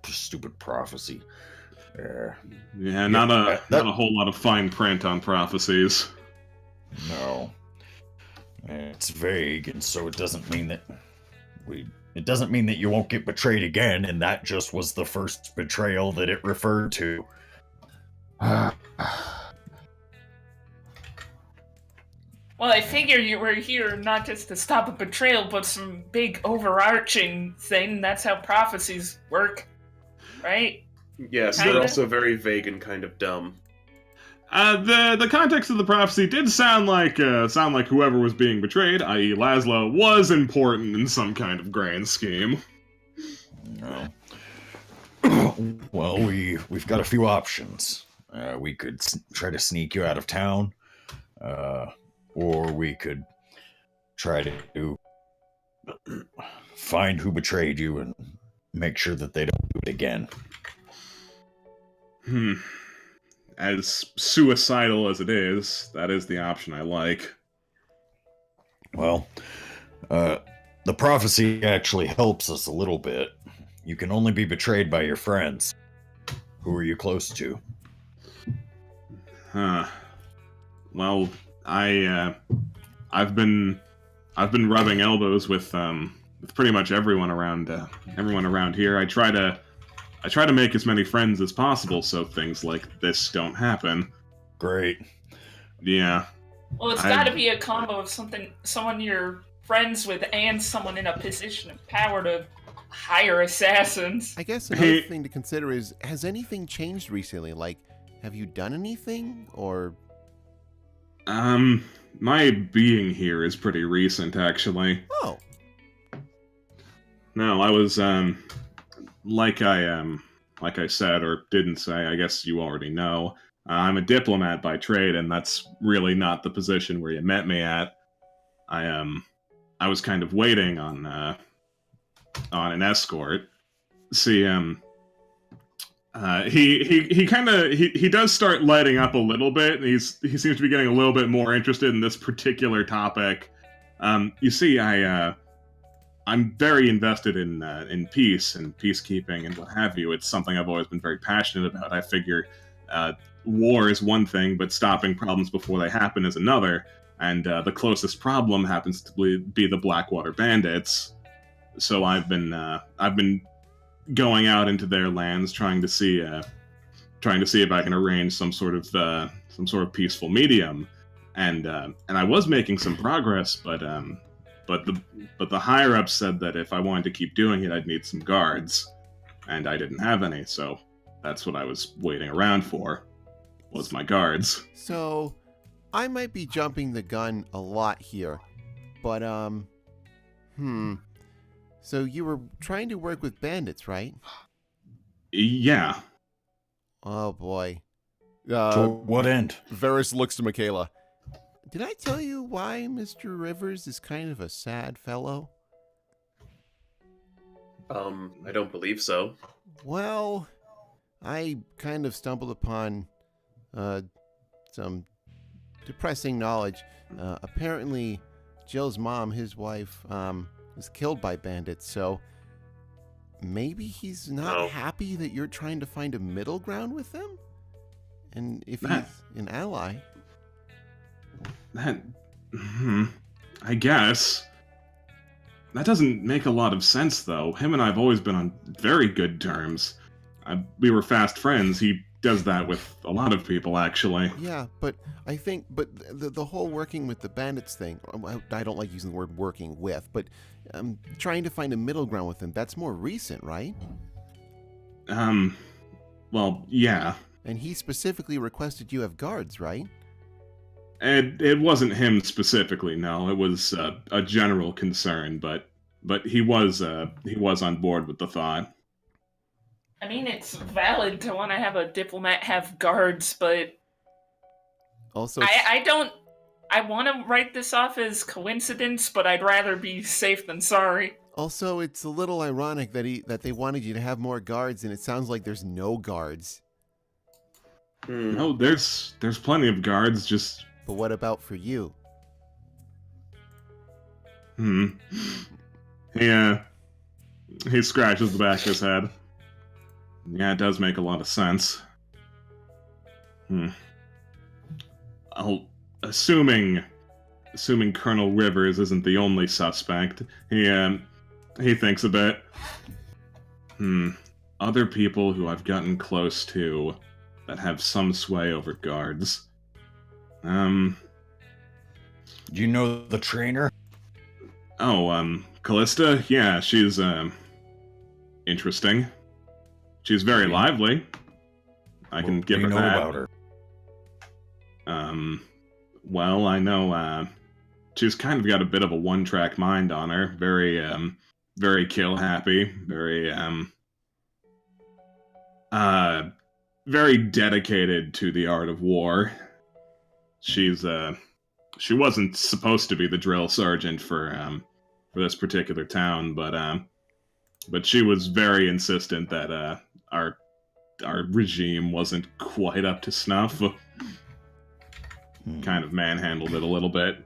Stupid prophecy. Yeah, not a whole lot of fine print on prophecies. No. It's vague, and so it doesn't mean that it doesn't mean that you won't get betrayed again, and that just was the first betrayal that it referred to. Well, I figure you were here not just to stop a betrayal, but some big overarching thing. That's how prophecies work, right? Yes, Kinda. they're also very vague and kind of dumb. The context of the prophecy did sound like whoever was being betrayed, i.e. Laszlo, was important in some kind of grand scheme. No. Well, we've got a few options. We could try to sneak you out of town, or we could try to find who betrayed you and make sure that they don't do it again. As suicidal as it is, that is the option I like. Well, the prophecy actually helps us a little bit. You can only be betrayed by your friends. Who are you close to? Well, I've been rubbing elbows with pretty much everyone around here. I try to make as many friends as possible so things like this don't happen. Great. Yeah. Well, it's got to be a combo of someone you're friends with and someone in a position of power to hire assassins. I guess another thing to consider is, has anything changed recently? Like, have you done anything, or... My being here is pretty recent, actually. Oh. No, I was, like I said, or didn't say, I guess you already know, I'm a diplomat by trade, and that's really not the position where you met me at. I was kind of waiting on an escort. See, he does start lighting up a little bit, and he seems to be getting a little bit more interested in this particular topic. You see, I'm very invested in peace and peacekeeping and what have you. It's something I've always been very passionate about. I figure war is one thing, but stopping problems before they happen is another. And the closest problem happens to be the Blackwater Bandits. So I've been going out into their lands, trying to see if I can arrange some sort of peaceful medium. And I was making some progress, but the higher ups said that if I wanted to keep doing it, I'd need some guards, and I didn't have any. So that's what I was waiting around for, was my guards. So I might be jumping the gun a lot here, but so you were trying to work with bandits, right? Yeah. Oh boy. To what end? Varys looks to Michaela. Did I tell you why Mr. Rivers is kind of a sad fellow? I don't believe so. Well, I kind of stumbled upon some depressing knowledge. Apparently, Jill's mom, his wife, was killed by bandits, so maybe he's not happy that you're trying to find a middle ground with them? And if he's an ally... I guess. That doesn't make a lot of sense, though. Him and I have always been on very good terms. We were fast friends. He does that with a lot of people, actually. Yeah, but I think, the whole working with the bandits thing, I don't like using the word working with, but trying to find a middle ground with them, that's more recent, right? Well, yeah. And he specifically requested you have guards, right? It wasn't him specifically, no. It was a general concern, but he was on board with the thought. I mean, it's valid to want to have a diplomat have guards, but also I want to write this off as coincidence, but I'd rather be safe than sorry. Also, it's a little ironic that they wanted you to have more guards, and it sounds like there's no guards. No, there's plenty of guards, just... But what about for you? He scratches the back of his head. Yeah, it does make a lot of sense. Assuming Colonel Rivers isn't the only suspect, he thinks a bit. Other people who I've gotten close to that have some sway over guards. Do you know the trainer? Oh, Callista? Yeah, she's, interesting. She's very lively. I can give her that. What do you know about her? Well, I know, she's kind of got a bit of a one-track mind on her. Very very kill happy, very dedicated to the art of war. She wasn't supposed to be the drill sergeant for this particular town, but she was very insistent that our regime wasn't quite up to snuff. Kind of manhandled it a little bit,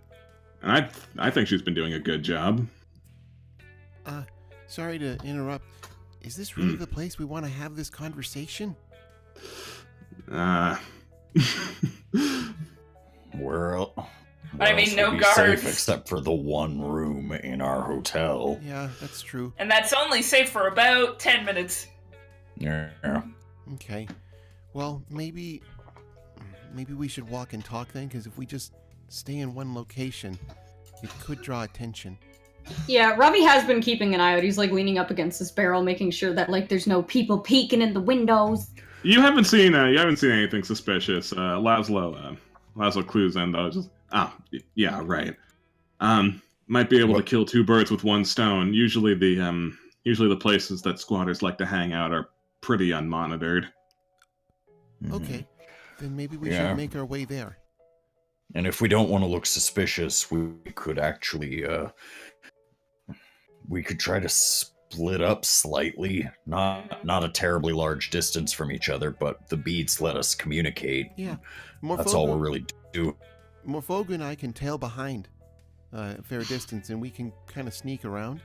and I think she's been doing a good job. Sorry to interrupt. Is this really the place we want to have this conversation? Well, I mean, no guards. guards. Safe except for the one room in our hotel. Yeah, that's true. And that's only safe for about 10 minutes. Yeah. Okay. Well, maybe we should walk and talk then, because if we just stay in one location, it could draw attention. Yeah, Ravi has been keeping an eye out. He's like leaning up against this barrel, making sure that like there's no people peeking in the windows. You haven't seen anything suspicious. Laszlo Cluzen though. Yeah, right. Might be able to kill two birds with one stone. Usually the places that squatters like to hang out are pretty unmonitored. Okay, then maybe we should make our way there. And if we don't want to look suspicious, we could actually, we could try to split up slightly. Not a terribly large distance from each other, but the beads let us communicate. Yeah. That's all we're really doing. Morfogu and I can tail behind a fair distance, and we can kind of sneak around.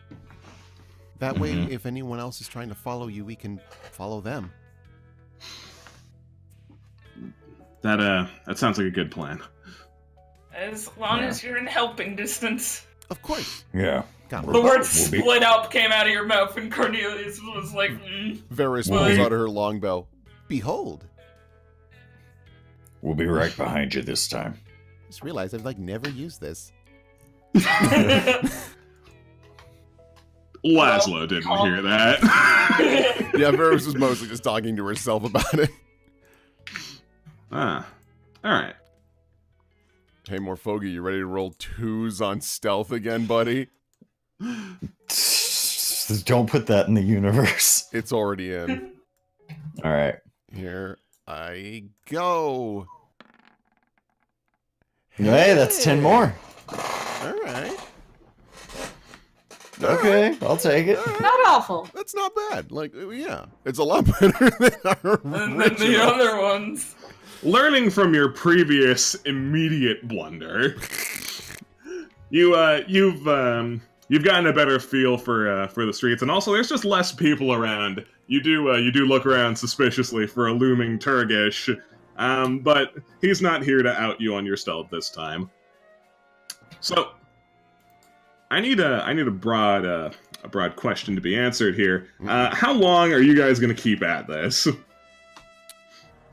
That way, if anyone else is trying to follow you, we can follow them. That sounds like a good plan. As long as you're in helping distance. Of course. Yeah. The word split up came out of your mouth, and Cornelius was like, Varys pulls out her longbow. Behold. We'll be right behind you this time. Just realized I've never used this. Laszlo didn't hear that. Yeah, Varys was mostly just talking to herself about it. All right. Hey, Morfogu, you ready to roll 2s on stealth again, buddy? Don't put that in the universe. It's already in. All right. Here I go. Hey, that's 10 more. All right. Okay, I'll take it. Not awful. That's not bad. Yeah, it's a lot better than our and then the other ones. Learning from your previous immediate blunder, you've gotten a better feel for the streets, and also there's just less people around. You do look around suspiciously for a looming Turgish, but he's not here to out you on your stealth this time. So I need a broad question to be answered here. How long are you guys going to keep at this?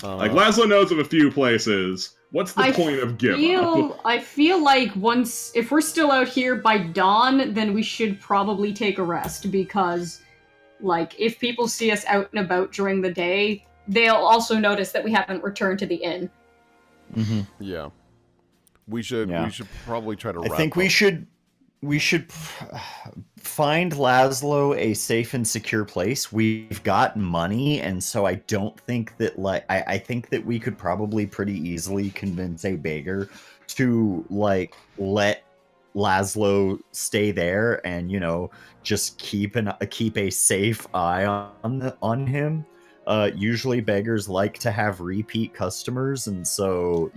Laszlo knows of a few places. What's the point of giving up? I feel like if we're still out here by dawn, then we should probably take a rest, because, if people see us out and about during the day, they'll also notice that we haven't returned to the inn. Mm-hmm. Yeah. We should probably try to wrap I think up. we should find Laszlo a safe and secure place. We've got money, and so I don't think that I think that we could probably pretty easily convince a beggar to let Laszlo stay there and just keep a safe eye on him. Usually beggars like to have repeat customers, and so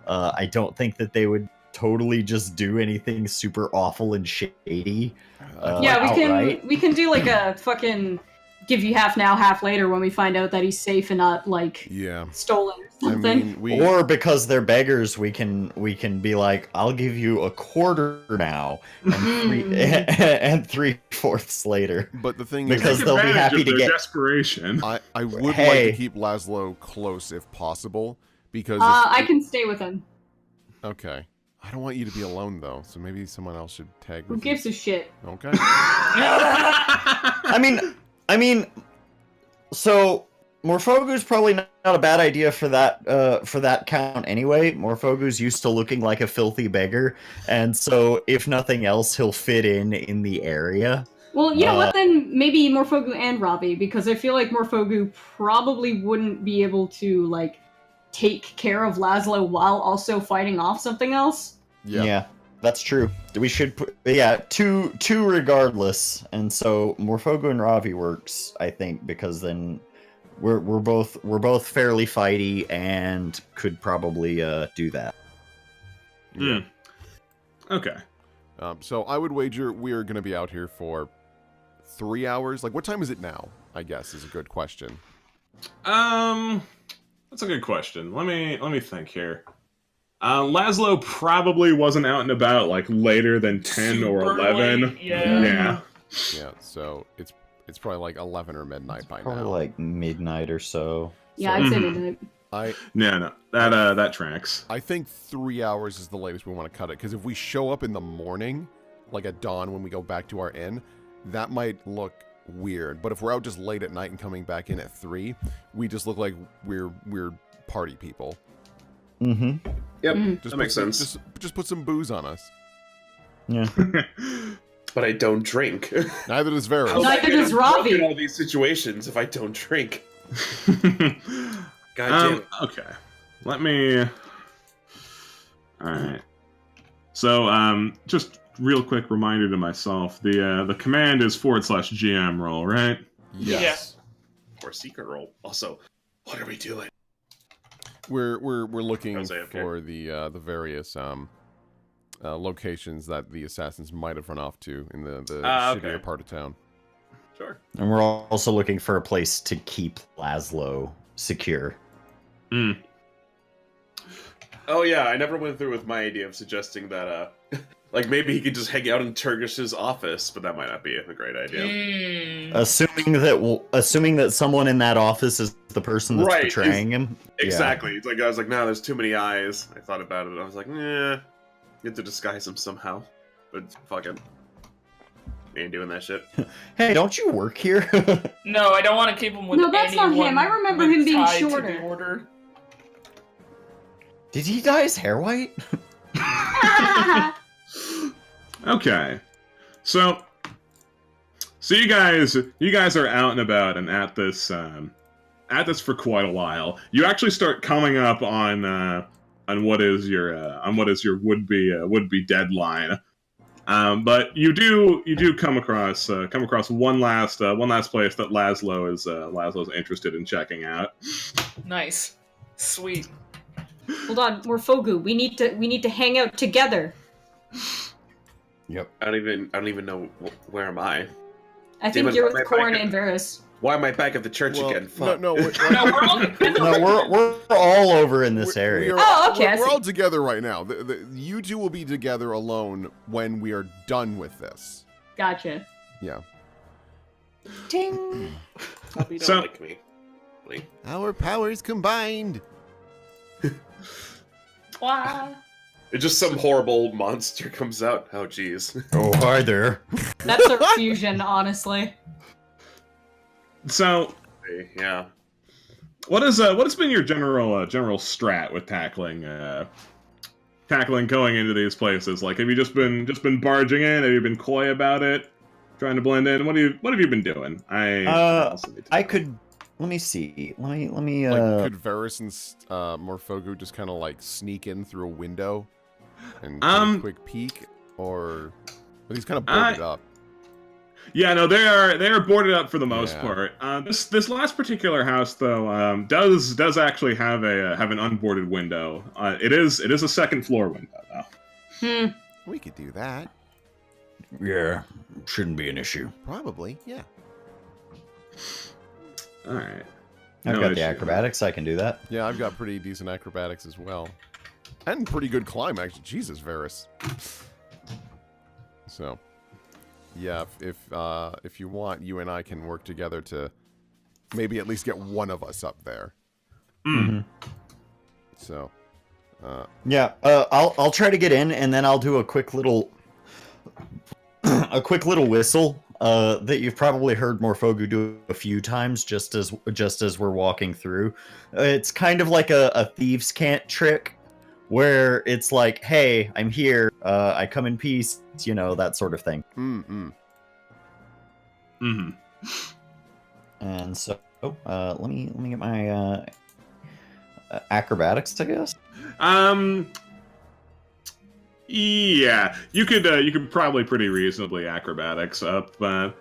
I don't think that they would totally just do anything super awful and shady. We can do a fucking give you half now, half later when we find out that he's safe and not stolen or something. Or because they're beggars, we can be like, I'll give you a quarter now and 3/4 later. But the thing because is, they'll be happy to get desperation. I would like to keep Laszlo close if possible, because I can stay with him. Okay. I don't want you to be alone, though, so maybe someone else should tag with Who gives a shit? Okay. I mean, so Morfogu's probably not a bad idea for that count anyway. Morfogu's used to looking like a filthy beggar, and so if nothing else, he'll fit in the area. Well, you know what then? Maybe Morphogu and Ravi, because I feel like Morphogu probably wouldn't be able to, like, take care of Laszlo while also fighting off something else. Yeah, that's true. We should put, two regardless, and so Morphogu and Ravi works, I think, because then we're both fairly fighty and could probably do that. Yeah. Okay. So I would wager we are going to be out here for 3 hours. Like, what time is it now? I guess is a good question. That's a good question. Let me think here. Laszlo probably wasn't out and about like later than 10 or Super 11. late, yeah. Yeah. Yeah, so it's probably like 11 or midnight by Probably now. like midnight or so. Yeah, I'd say midnight. No, that tracks. I think 3 hours is the latest we want to cut it, because if we show up in the morning, like at dawn when we go back to our inn, that might look weird. But if we're out just late at night and coming back in at 3, we just look like we're party people. Mm-hmm. Yep, Just that makes sense. Just put some booze on us. Yeah. But I don't drink. Neither does Vera. How am I Neither gonna does drunk Ravi. in all these situations if I don't drink. God damn it. Okay. Let me. All right. So, just real quick reminder to myself: the command is /GM roll, right? Yes. Or secret roll. Also, what are we doing? We're looking Jose, okay. for the various locations that the assassins might have run off to in the shittier okay. part of town. Sure. And we're also looking for a place to keep Laszlo secure. Oh yeah, I never went through with my idea of suggesting that like maybe he could just hang out in Turgish's office, but that might not be a great idea. Assuming that someone in that office is the person that's Right, betraying him. Exactly. It's like I was like, no, there's too many eyes. I thought about it. I was like, nah, you have to disguise him somehow. But fuck it. We ain't doing that shit. Hey, don't you work here? No, I don't want to keep him with No, that's not anyone him. I remember with him being tied to shorter. the order. Did he dye his hair white? Okay. So you guys are out and about and at this for quite a while. You actually start coming up on what is your would be deadline. But you do come across one last place that Laszlo's interested in checking out. Nice. Sweet. Hold on, Morphogu. We need to hang out together. Yep. I don't even know where am I. I think Damon, you're why am with I Corn back and Varys. Why am I back at the church Well, again? Fuck. no, No, we're all No, we're all over in this area. Oh, okay, I We're see. all together right now. You two will be together alone when we are done with this. Gotcha. Yeah. Ding. Probably don't So- like me. Really. Our powers combined. Wah. It's just some horrible monster comes out. Oh jeez. Oh, hi there. That's a fusion, honestly. So Yeah. what has been your general strat with tackling going into these places? Like, have you just been barging in? Have you been coy about it, trying to blend in? What have you been doing? I could. Let me see. Let me. Like, could Varys and Morphogu just kind of like sneak in through a window and take a quick peek, or are these kind of boarded up? Yeah, no, they are boarded up for the most Yeah. part. This last particular house though does actually have an unboarded window. It is a second floor window though. We could do that. Yeah, shouldn't be an issue. Probably, yeah. All right. I've No got issue. the acrobatics. I can do that. Yeah, I've got pretty decent acrobatics as well, and pretty good climb actually. Jesus, Varys. So, yeah, if you want, you and I can work together to maybe at least get one of us up there. Mm-hmm. So, Yeah, I'll try to get in, and then I'll do a quick little whistle that you've probably heard Morphogu do a few times, just as we're walking through. It's kind of like a thieves' cant trick, where it's like, "Hey, I'm here. I come in peace," that sort of thing. Mm-hmm. And so, let me get my acrobatics, I guess. Yeah, you could probably pretty reasonably acrobatics up.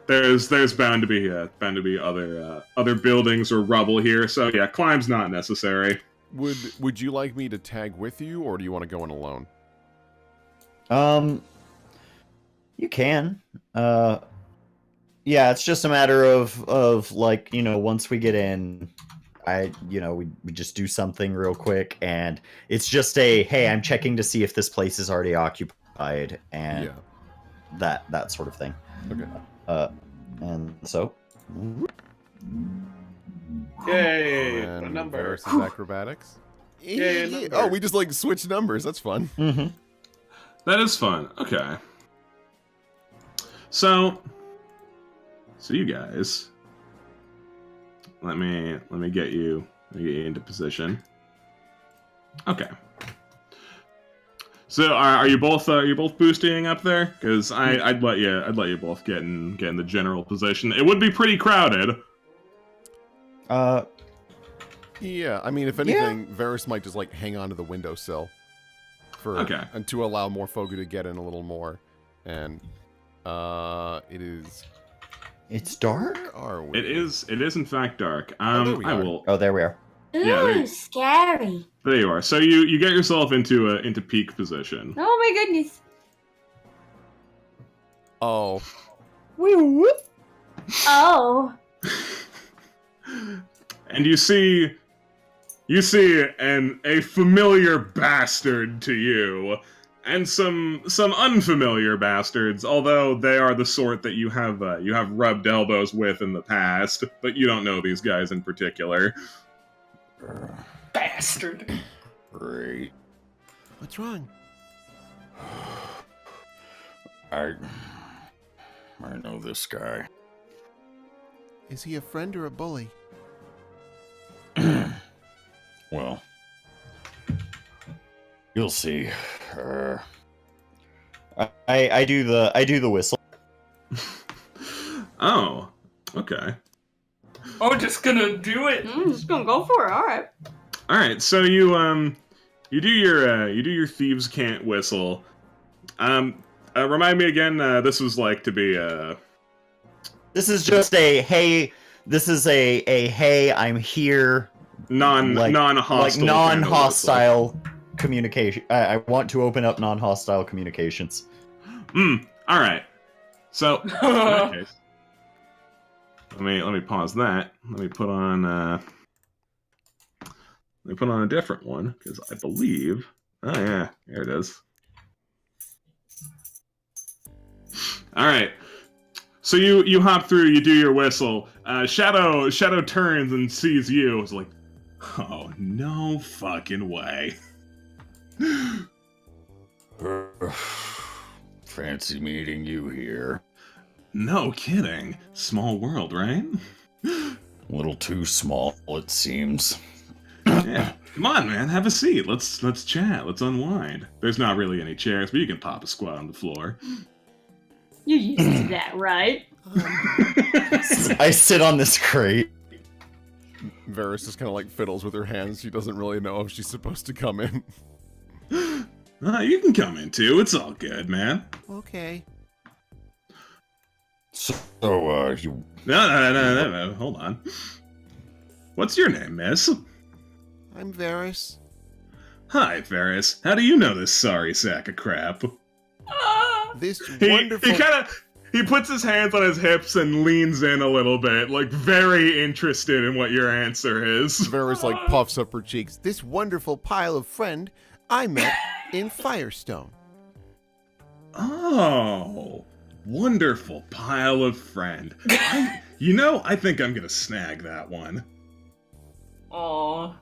There's bound to be other buildings or rubble here, so yeah, climb's not necessary. Would you like me to tag with you, or do you want to go in alone? You can. Yeah, it's just a matter of like, once we get in, we just do something real quick, and it's just hey, I'm checking to see if this place is already occupied, and that sort of thing. Okay. And so. Yay! And A number. versus acrobatics. Yay, Oh, we just like switch numbers. That's fun. Mm-hmm. That is fun. Okay. So you guys, let me get you into position. Okay. So are you both boosting up there? Because I'd let you both get in the general position. It would be pretty crowded. Yeah, I mean, if anything, Varys might just like hang on to the windowsill and to allow more Fogu to get in a little more. And it's dark? Are we? It is in fact dark. there we I are. will. Oh, there we are. Ooh, Yeah, scary. There you are. So you get yourself into peak position. Oh my goodness. Oh. Oh. And you see a familiar bastard to you, and some unfamiliar bastards, although they are the sort that you have rubbed elbows with in the past, but you don't know these guys in particular. Bastard. Great. What's wrong? I know this guy. Is he a friend or a bully? Well, you'll see. I do the whistle. Oh, okay. Oh, just gonna do it. Just gonna go for it. All right. All right. So you do your thieves can't whistle. Remind me again. This was like to be This is just a hey. This is a hey. I'm here. non-hostile non-hostile communication. I want to open up non-hostile communications. All right. So in that case, let me pause that. Let me put on a different one because I believe. Oh yeah, here it is. All right. So you hop through. You do your whistle. Shadow turns and sees you. It's like, oh no fucking way. Fancy meeting you here. No kidding. Small world, right? A little too small, it seems. Yeah. Come on, man. Have a seat. Let's chat. Let's unwind. There's not really any chairs, but you can pop a squat on the floor. You're used to that, right? I sit on this crate. Varys just kind of like fiddles with her hands. She doesn't really know if she's supposed to come in. You can come in too. It's all good, man. Okay. So, you... No. Hold on. What's your name, miss? I'm Varys. Hi, Varys. How do you know this sorry sack of crap? This wonderful... He puts his hands on his hips and leans in a little bit, like very interested in what your answer is. Varys like puffs up her cheeks. This wonderful pile of friend I met in Firestone. Oh, wonderful pile of friend. I think I'm gonna snag that one. Aw.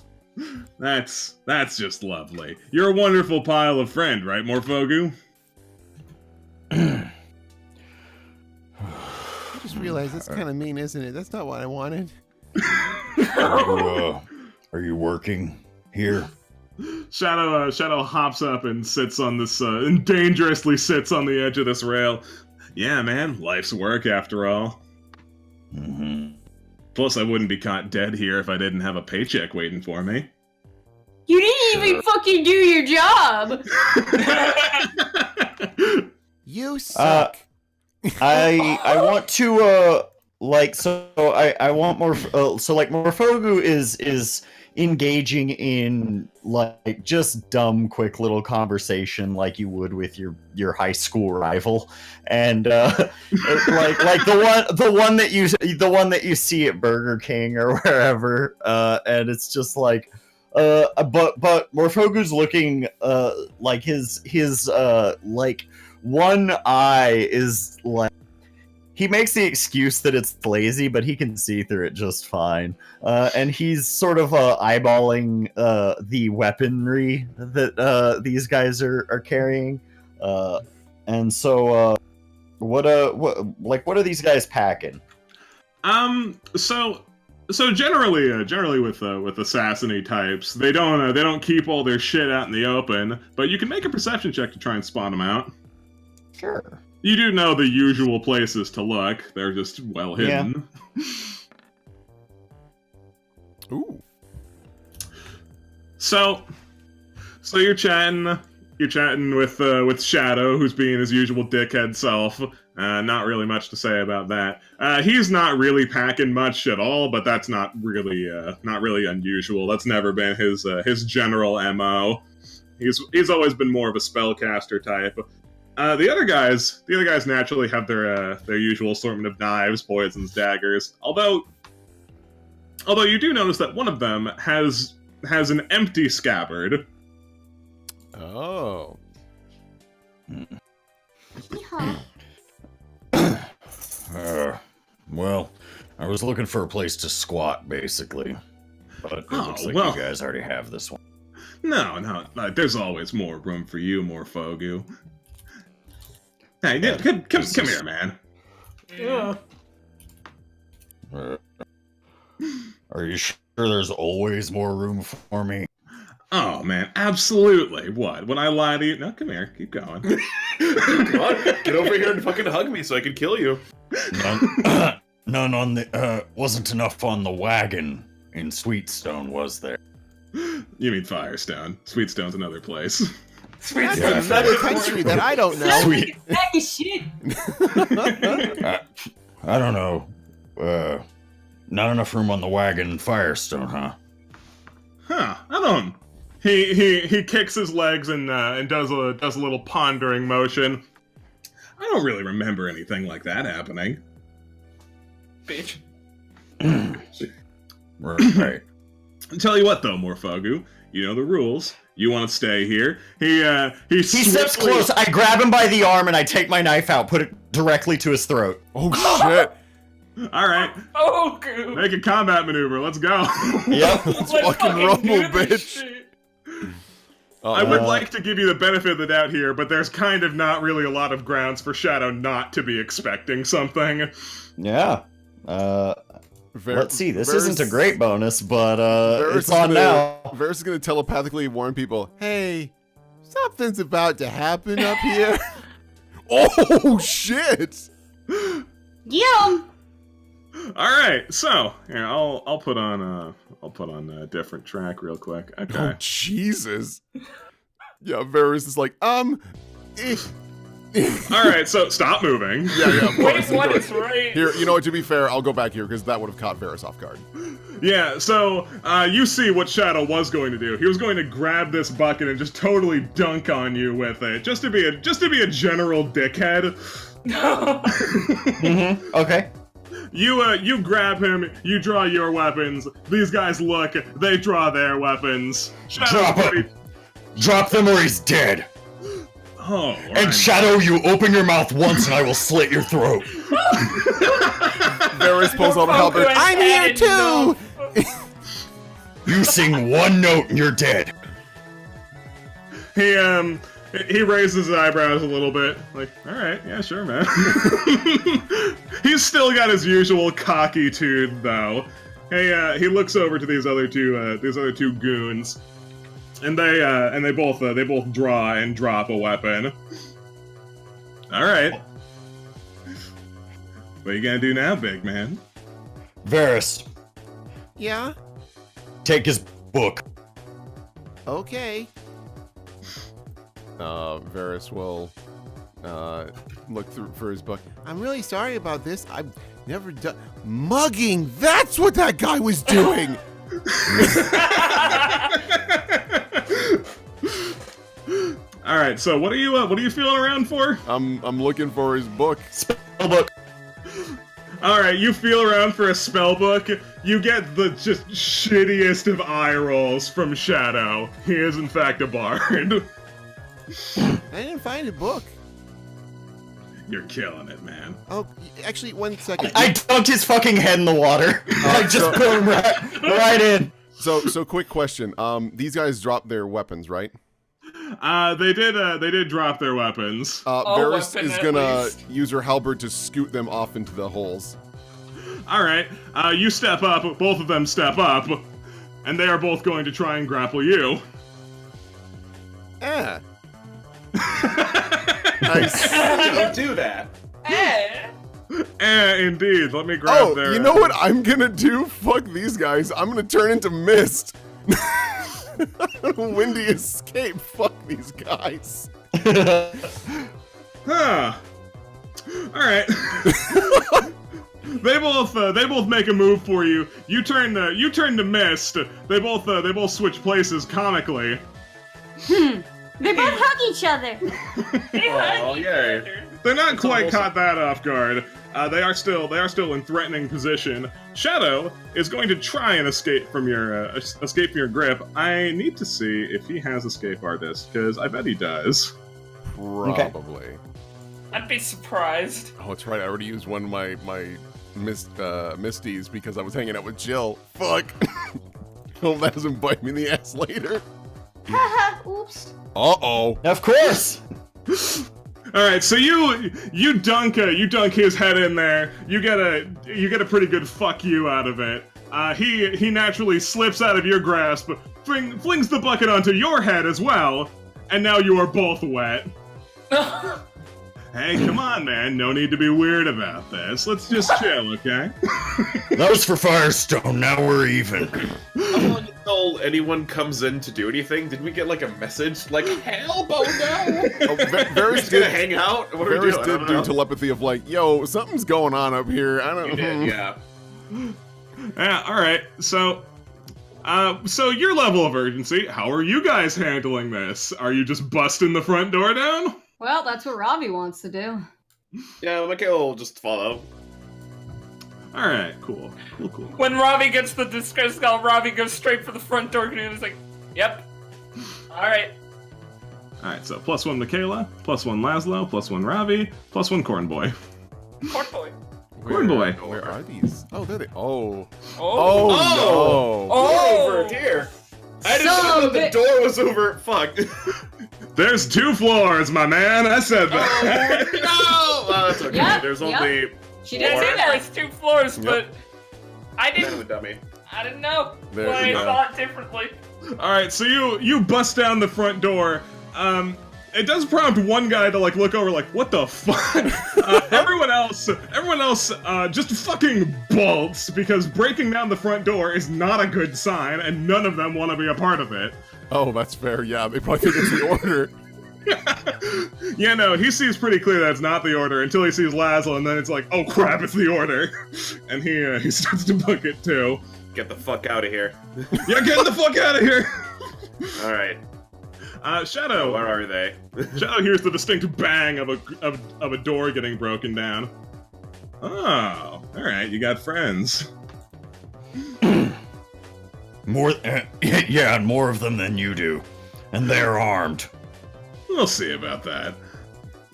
That's just lovely. You're a wonderful pile of friend, right, Morfogu? I just realized that's kind of mean, isn't it? That's not what I wanted. Are you working here? Shadow hops up and sits on this, and dangerously sits on the edge of this rail. Yeah, man, life's work after all. Mm-hmm. Plus, I wouldn't be caught dead here if I didn't have a paycheck waiting for me. You didn't even fucking do your job! You suck. I want to I want more Morphogu is engaging in like just dumb quick little conversation like you would with your high school rival, and like the one that you see at Burger King or wherever, and it's just like but Morphogu's looking like his like one eye is like, he makes the excuse that it's lazy, but he can see through it just fine. And he's sort of eyeballing the weaponry that these guys are carrying. And so, what are these guys packing? So generally with assassin-y types, they don't keep all their shit out in the open, but you can make a perception check to try and spot them out. Sure. You do know the usual places to look. They're just well hidden. Yeah. Ooh. So you're chatting with Shadow, who's being his usual dickhead self. Not really much to say about that. He's not really packing much at all, but that's not really unusual. That's never been his general MO. He's always been more of a spellcaster type. The other guys naturally have their usual assortment of knives, poisons, daggers. Although you do notice that one of them has an empty scabbard. Oh. Well, I was looking for a place to squat, basically. But it looks like you guys already have this one. No, there's always more room for you, Morphogu. Hey, come here, man. Yeah. Are you sure there's always more room for me? Oh, man, absolutely. What? When I lie to you? No, come here. Keep going. Come on, get over here and fucking hug me so I can kill you. None on the, wasn't enough on the wagon in Sweetstone, was there? You mean Firestone. Sweetstone's another place. That's another country that I don't know. Sweet. Bag of shit. I don't know. Not enough room on the wagon in Firestone, huh? Huh, I don't... He kicks his legs and does a little pondering motion. I don't really remember anything like that happening. Bitch. Right. Tell you what, though, Morphogu, you know the rules. You want to stay here. He steps close. I grab him by the arm and I take my knife out, put it directly to his throat. Oh shit! All right. Oh, good. Make a combat maneuver. Let's go. Yep. Let's fucking rumble, bitch. I would like to give you the benefit of the doubt here, but there's kind of not really a lot of grounds for Shadow not to be expecting something. Yeah. Let's see. This isn't a great bonus, but Varys it's on now. Varys is gonna telepathically warn people. Hey, something's about to happen up here. Oh shit! Yum! All right, so here I'll put on a different track real quick. Okay. Oh Jesus! Yeah, Varys is like, All right, so stop moving. Yeah, of course. Wait, what is right? Here, you know what? To be fair, I'll go back here because that would have caught Varys off guard. Yeah, so you see what Shadow was going to do. He was going to grab this bucket and just totally dunk on you with it, just to be a general dickhead. Mm-hmm. Okay. You grab him, you draw your weapons. These guys look, they draw their weapons. Drop them or he's dead. Oh, And Shadow, you open your mouth once and I will slit your throat. Varys pulls out a halberd. I'm here too! You sing one note and you're dead. He raises his eyebrows a little bit, like, all right, yeah, sure, man. He's still got his usual cocky tune, though. He looks over to these other two goons, and they both draw and drop a weapon. All right, what are you gonna do now, big man? Varys, Yeah? take his book. Okay. Varys will look through for his book. I'm really sorry about this. I've never done mugging. That's what that guy was doing. All right. So what are you feeling around for? I'm looking for his book. Spellbook. All right. You feel around for a spell book. You get the just shittiest of eye rolls from Shadow. He is in fact a bard. I didn't find a book. You're killing it, man. Oh, actually, 1 second. I dunked his fucking head in the water. I just put him right in. So quick question. These guys dropped their weapons, right? They did drop their weapons. Varys weapon is at gonna least. use her halberd to scoot them off into the holes. All right. You step up. Both of them step up, and they are both going to try and grapple you. Nice. Don't do that. Indeed. Let me grab their. You know what I'm gonna do? Fuck these guys. I'm gonna turn into mist. Windy escape. Fuck these guys. Huh. All right. They both make a move for you. You turn to mist. They both switch places comically. They both hug each other. Oh, yay. They're not quite almost- caught that off guard. They are still in threatening position. Shadow is going to try and escape from your grip. I need to see if he has escape artist because I bet he does. Probably. I'd be surprised. Oh, that's right. I already used one of my Misties because I was hanging out with Jill. Fuck. Hope that doesn't bite me in the ass later. Haha, oops. Uh-oh. Of course. All right, so you dunk his head in there. You get a pretty good fuck you out of it. He naturally slips out of your grasp, flings the bucket onto your head as well, and now you are both wet. Hey, come on, man. No need to be weird about this. Let's just chill, okay? That was for Firestone, now we're even. How long until anyone comes in to do anything? Did we get like a message? Like, help, oh no! Oh, Varys He's gonna did, hang out? What are we Varys doing? I did don't do know. telepathy of like, yo, something's going on up here. I don't You did, yeah. Yeah, all right. So your level of urgency. How are you guys handling this? Are you just busting the front door down? Well, that's what Ravi wants to do. Yeah, Mikhail will just follow. All right, cool. When Ravi gets the disgrace call, Ravi goes straight for the front door and he's like, "Yep, all right." All right, so +1 Michaela, +1 Laszlo, +1 Ravi, +1 Corn Boy. Corn boy. Corn Boy. Where are these? Oh, there they. Oh. Oh. Oh, no. Oh. Over here. I didn't Son know of that a- the door was over. Fuck. There's 2 floors, my man. I said that. No! Oh, that's okay. Yep, There's yep. only She Yeah, did I say say that. there's 2 floors, but I man of a didn't. dummy. I didn't know. There But you I go. thought differently. All right, so you bust down the front door. It does prompt one guy to like look over, like, what the fuck? Everyone else just fucking bolts because breaking down the front door is not a good sign, and none of them want to be a part of it. Oh, that's fair. Yeah, they probably think it's the order. Yeah, no, he sees pretty clear that it's not the order until he sees Laszlo, and then it's like, oh crap, it's the order, and he starts to book it too. Get the fuck out of here. Yeah, get the fuck out of here. All right. Shadow. Where are they? Shadow hears the distinct bang of a door getting broken down. Oh, all right, you got friends. Yeah, and more of them than you do. And they're armed. We'll see about that.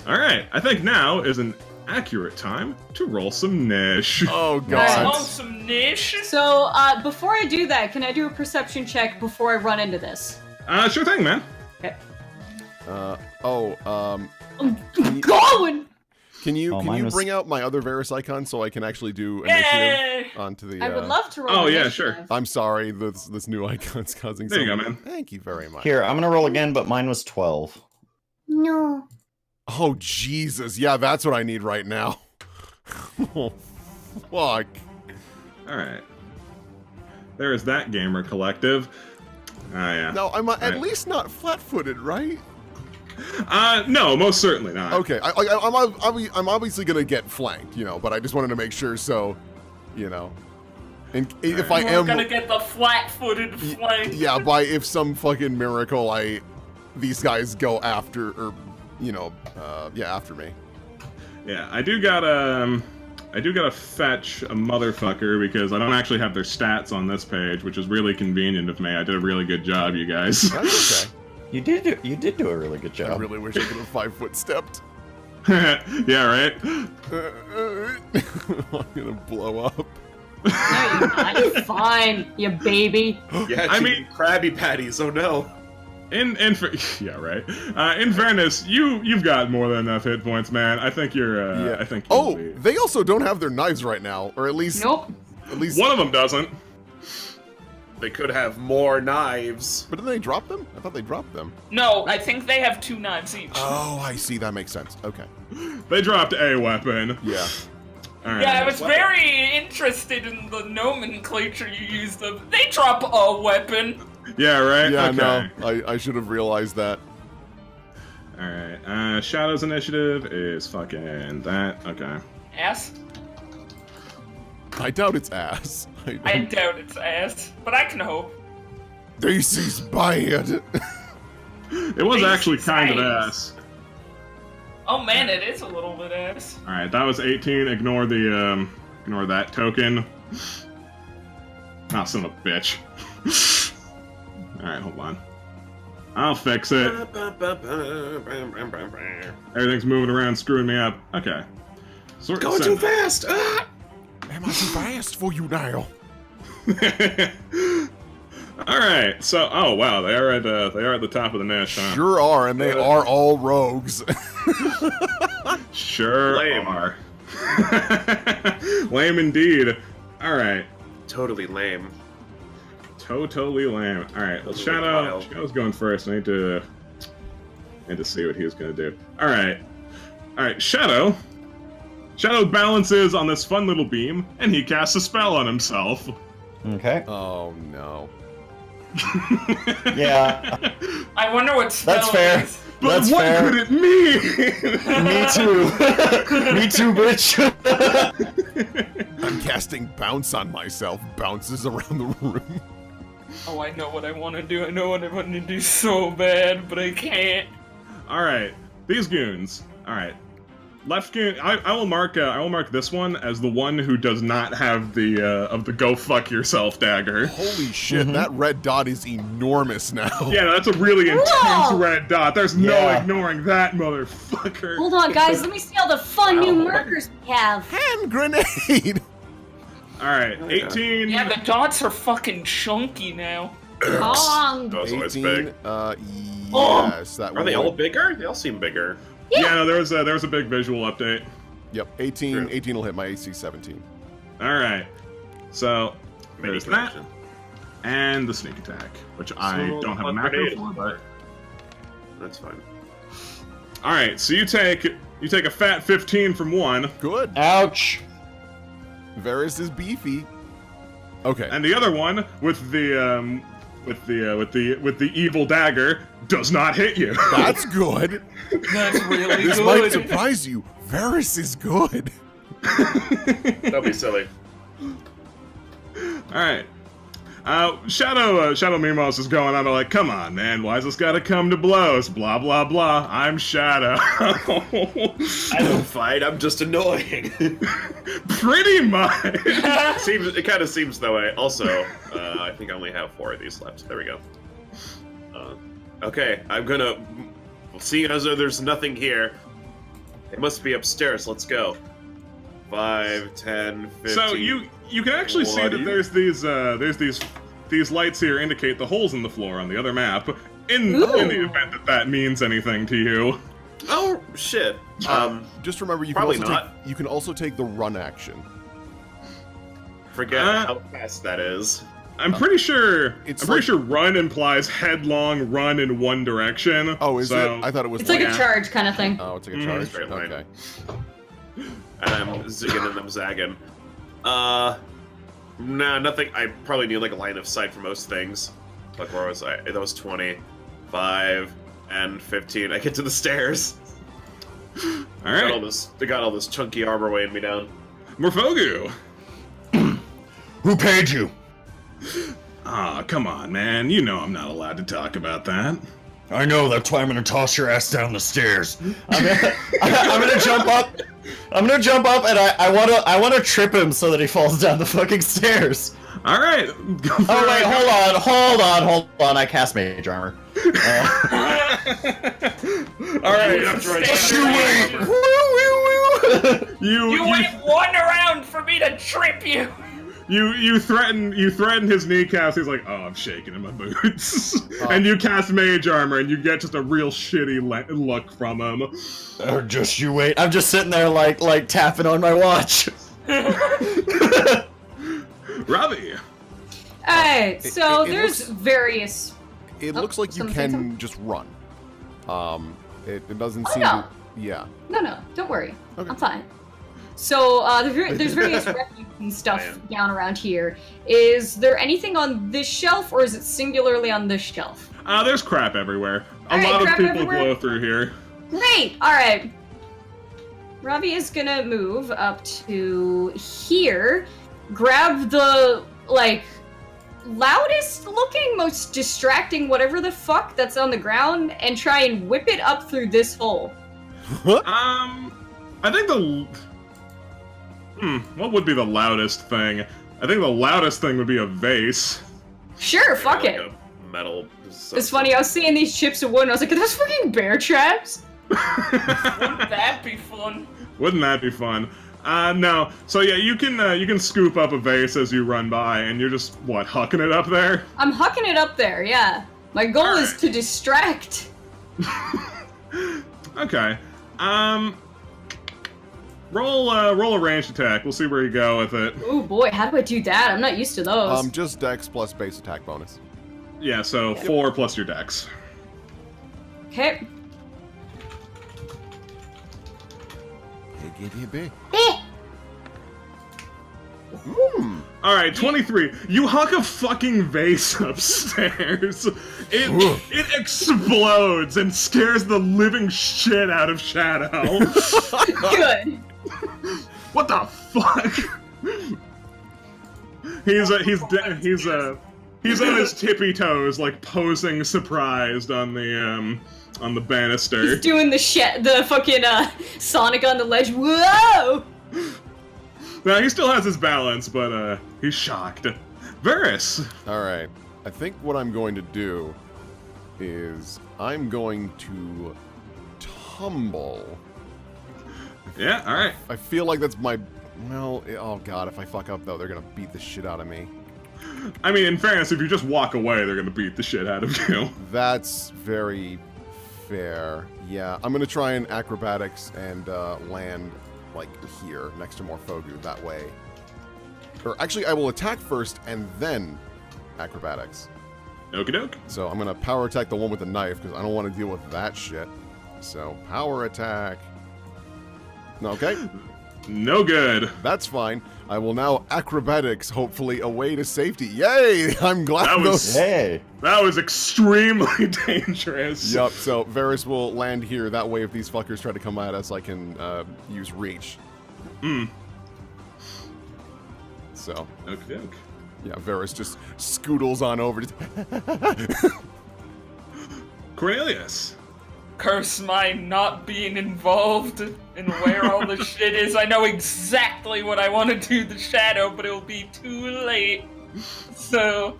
All right, I think now is an accurate time to roll some niche. Oh, I God. want some niche. So, before I do that, can I do a perception check before I run into this? Sure thing, man. Okay. I'm going! Can you Oh, mine was- bring out my other Varys icon so I can actually do initiative Yay! onto the? I would love to roll Oh, yeah, initiative. sure. I'm sorry, this new icon's causing. There you some- go, man. Thank you very much. Here, I'm gonna roll again, but mine was 12. No. Oh Jesus, yeah, that's what I need right now. Oh, fuck. All right. There is that gamer collective. Oh, yeah. Now, I'm at least not flat-footed, right? No, most certainly not. Okay, I'm obviously gonna get flanked, you know, but I just wanted to make sure, so, you know, and if I am gonna get the flat-footed flank. yeah, by if some fucking miracle these guys go after, or, you know, yeah, after me. Yeah, I do gotta fetch a motherfucker because I don't actually have their stats on this page, which is really convenient of me. I did a really good job, you guys. That's okay. You did do a really good job. I really wish I could have 5-foot stepped. Yeah, right? I'm gonna blow up. No, you're not. You're fine, you baby. Yeah, I mean, Krabby Patties. Oh no. Yeah, right. In fairness, you've got more than enough hit points, man. I think you're. Yeah. I think. Oh, they also don't have their knives right now, or at least. Nope. At least one of them doesn't. They could have more knives. But didn't they drop them? I thought they dropped them. No, I think they have 2 knives each. Oh, I see. That makes sense. Okay. They dropped a weapon. Yeah. All right. Yeah, I was very interested in the nomenclature you used of. They drop a weapon. Yeah, right? Yeah, okay. no. I should have realized that. Alright, Shadow's initiative is fucking that. Okay. Ass? I doubt it's ass. I doubt it's ass, but I can hope. This is bad. It was actually kind of ass. Oh man, it is a little bit ass. Alright, that was 18. Ignore that token. Ah, son of a bitch. Alright, hold on. I'll fix it. Everything's moving around, screwing me up. Okay. Going too fast! Ah! Am I too fast for you now? Alright, so oh wow, they are at the top of the nest, huh? Sure are, and they are all rogues. Sure Lame. are. Lame indeed. Alright. Totally lame. Totally lame. Alright, well, Shadow's going first. I need to see what he's gonna do. Alright. Alright, Shadow balances on this fun little beam, and he casts a spell on himself. Okay. Oh no. Yeah. I wonder what spell That's fair. it is. But That's what fair. could it mean? Me too. Me too, bitch. I'm casting bounce on myself. Bounces around the room. Oh, I know what I want to do. I know what I want to do so bad, but I can't. Alright, these goons. Alright. Left goon, I will mark this one as the one who does not have the go fuck yourself dagger. Holy shit, that red dot is enormous now. Yeah, that's a really intense Whoa! red dot. There's no Yeah. ignoring that motherfucker. Hold on, guys. Let me see all the fun new markers we have. Hand grenade! Alright, 18. Yeah, the dots are fucking chunky now. Long. Those always 18, big. yes, that Are they one. all bigger? They all seem bigger. Yeah, no, there was a big visual update. Yep, 18 True. 18 will hit my AC 17. Alright. So, Mini there's that. connection. And the sneak attack, which I don't have a macro for, but... That's fine. Alright, so you take a fat 15 from one, Good. Ouch. Varys is beefy. Okay. and the other one with the evil dagger does not hit you. That's good. That's really This might good. surprise you. Varys is good. Don't be silly. Alright. Shadow Mimos is going on to like, come on, man, why's this gotta come to blows? Blah, blah, blah. I'm Shadow. I don't fight. I'm just annoying. Pretty much. It kind of seems that way. Also, I think I only have 4 of these left. There we go. Okay, I'm gonna. Seeing as though there's nothing here, it must be upstairs. Let's go. 5, 10, 15. So you can actually see that there's these lights here indicate the holes in the floor on the other map. In the event that means anything to you. Oh shit. Just remember, you Probably can also take the run action. Forget how fast that is. I'm pretty sure. it's I'm pretty like- sure run implies headlong run in one direction. Oh, is so, it? I thought it was It's like Yeah. a charge kind of thing. Oh, it's like a Mhm. charge. Straight line. Okay. And I'm zigging and I'm zagging. Nah, nothing. I probably need like a line of sight for most things. Like where was I? That was 20, 5, and 15. I get to the stairs. All right. They got all this chunky armor weighing me down. Morfogu. Who paid you? Ah, come on, man. You know I'm not allowed to talk about that. I know, that's why I'm gonna toss your ass down the stairs. I'm gonna jump up. I'm gonna jump up, and I wanna trip him so that he falls down the fucking stairs. All right. Oh wait, hold on. I cast mage armor. All right. You wait 1 round for me to trip you. You threaten his kneecaps. He's like, oh, I'm shaking in my boots. And you cast mage armor, and you get just a real shitty look from him. Or just you wait. I'm just sitting there like tapping on my watch. Robbie. Alright, so it there's various. It looks like you can just run. It doesn't seem. No. Yeah. No, don't worry. Okay. I'm fine. So there's various refuse and stuff down around here. Is there anything on this shelf, or is it singularly on this shelf? There's crap everywhere. A Alright, lot of crap people everywhere? blow through here. Great. All right. Robbie is gonna move up to here, grab the loudest looking, most distracting whatever the fuck that's on the ground, and try and whip it up through this hole. I think what would be the loudest thing? I think the loudest thing would be a vase. Sure, fuck like it. A metal. It's funny, I was seeing these chips of wood and I was like, are those fucking bear traps? Wouldn't that be fun? Wouldn't that be fun? No. So yeah, you can scoop up a vase as you run by, and you're just hucking it up there. I'm hucking it up there, yeah. My goal is to distract. Okay. Roll a ranged attack. We'll see where you go with it. Oh boy, how do I do that? I'm not used to those. Just dex plus base attack bonus. Yeah, so 4 plus your dex. Okay. Alright, 23. You huck a fucking vase upstairs. It explodes and scares the living shit out of Shadow. Good. What the fuck? He's on his tippy toes, posing surprised on the banister. He's doing the fucking Sonic on the ledge. Whoa! Now he still has his balance, but he's shocked. Varys. All right. I think what I'm going to do is I'm going to tumble. Yeah. All right. I feel like that's my. Well, oh god, if I fuck up though, they're gonna beat the shit out of me. I mean, in fairness, if you just walk away, they're gonna beat the shit out of you. That's very fair. Yeah, I'm gonna try and acrobatics and land here next to Morfogu. That way, or actually, I will attack first and then acrobatics. Okie doke. So I'm gonna power attack the one with the knife because I don't want to deal with that shit. So power attack. Okay. No good. That's fine. I will now acrobatics, hopefully, away to safety. Yay! I'm glad That was extremely dangerous. Yup, so Varys will land here. That way, if these fuckers try to come at us, I can use reach. So. Okay. Yeah, Varys just scoodles on over. Cornelius. Curse my not being involved in where all the shit is. I know exactly what I want to do to Shadow, but it'll be too late. So,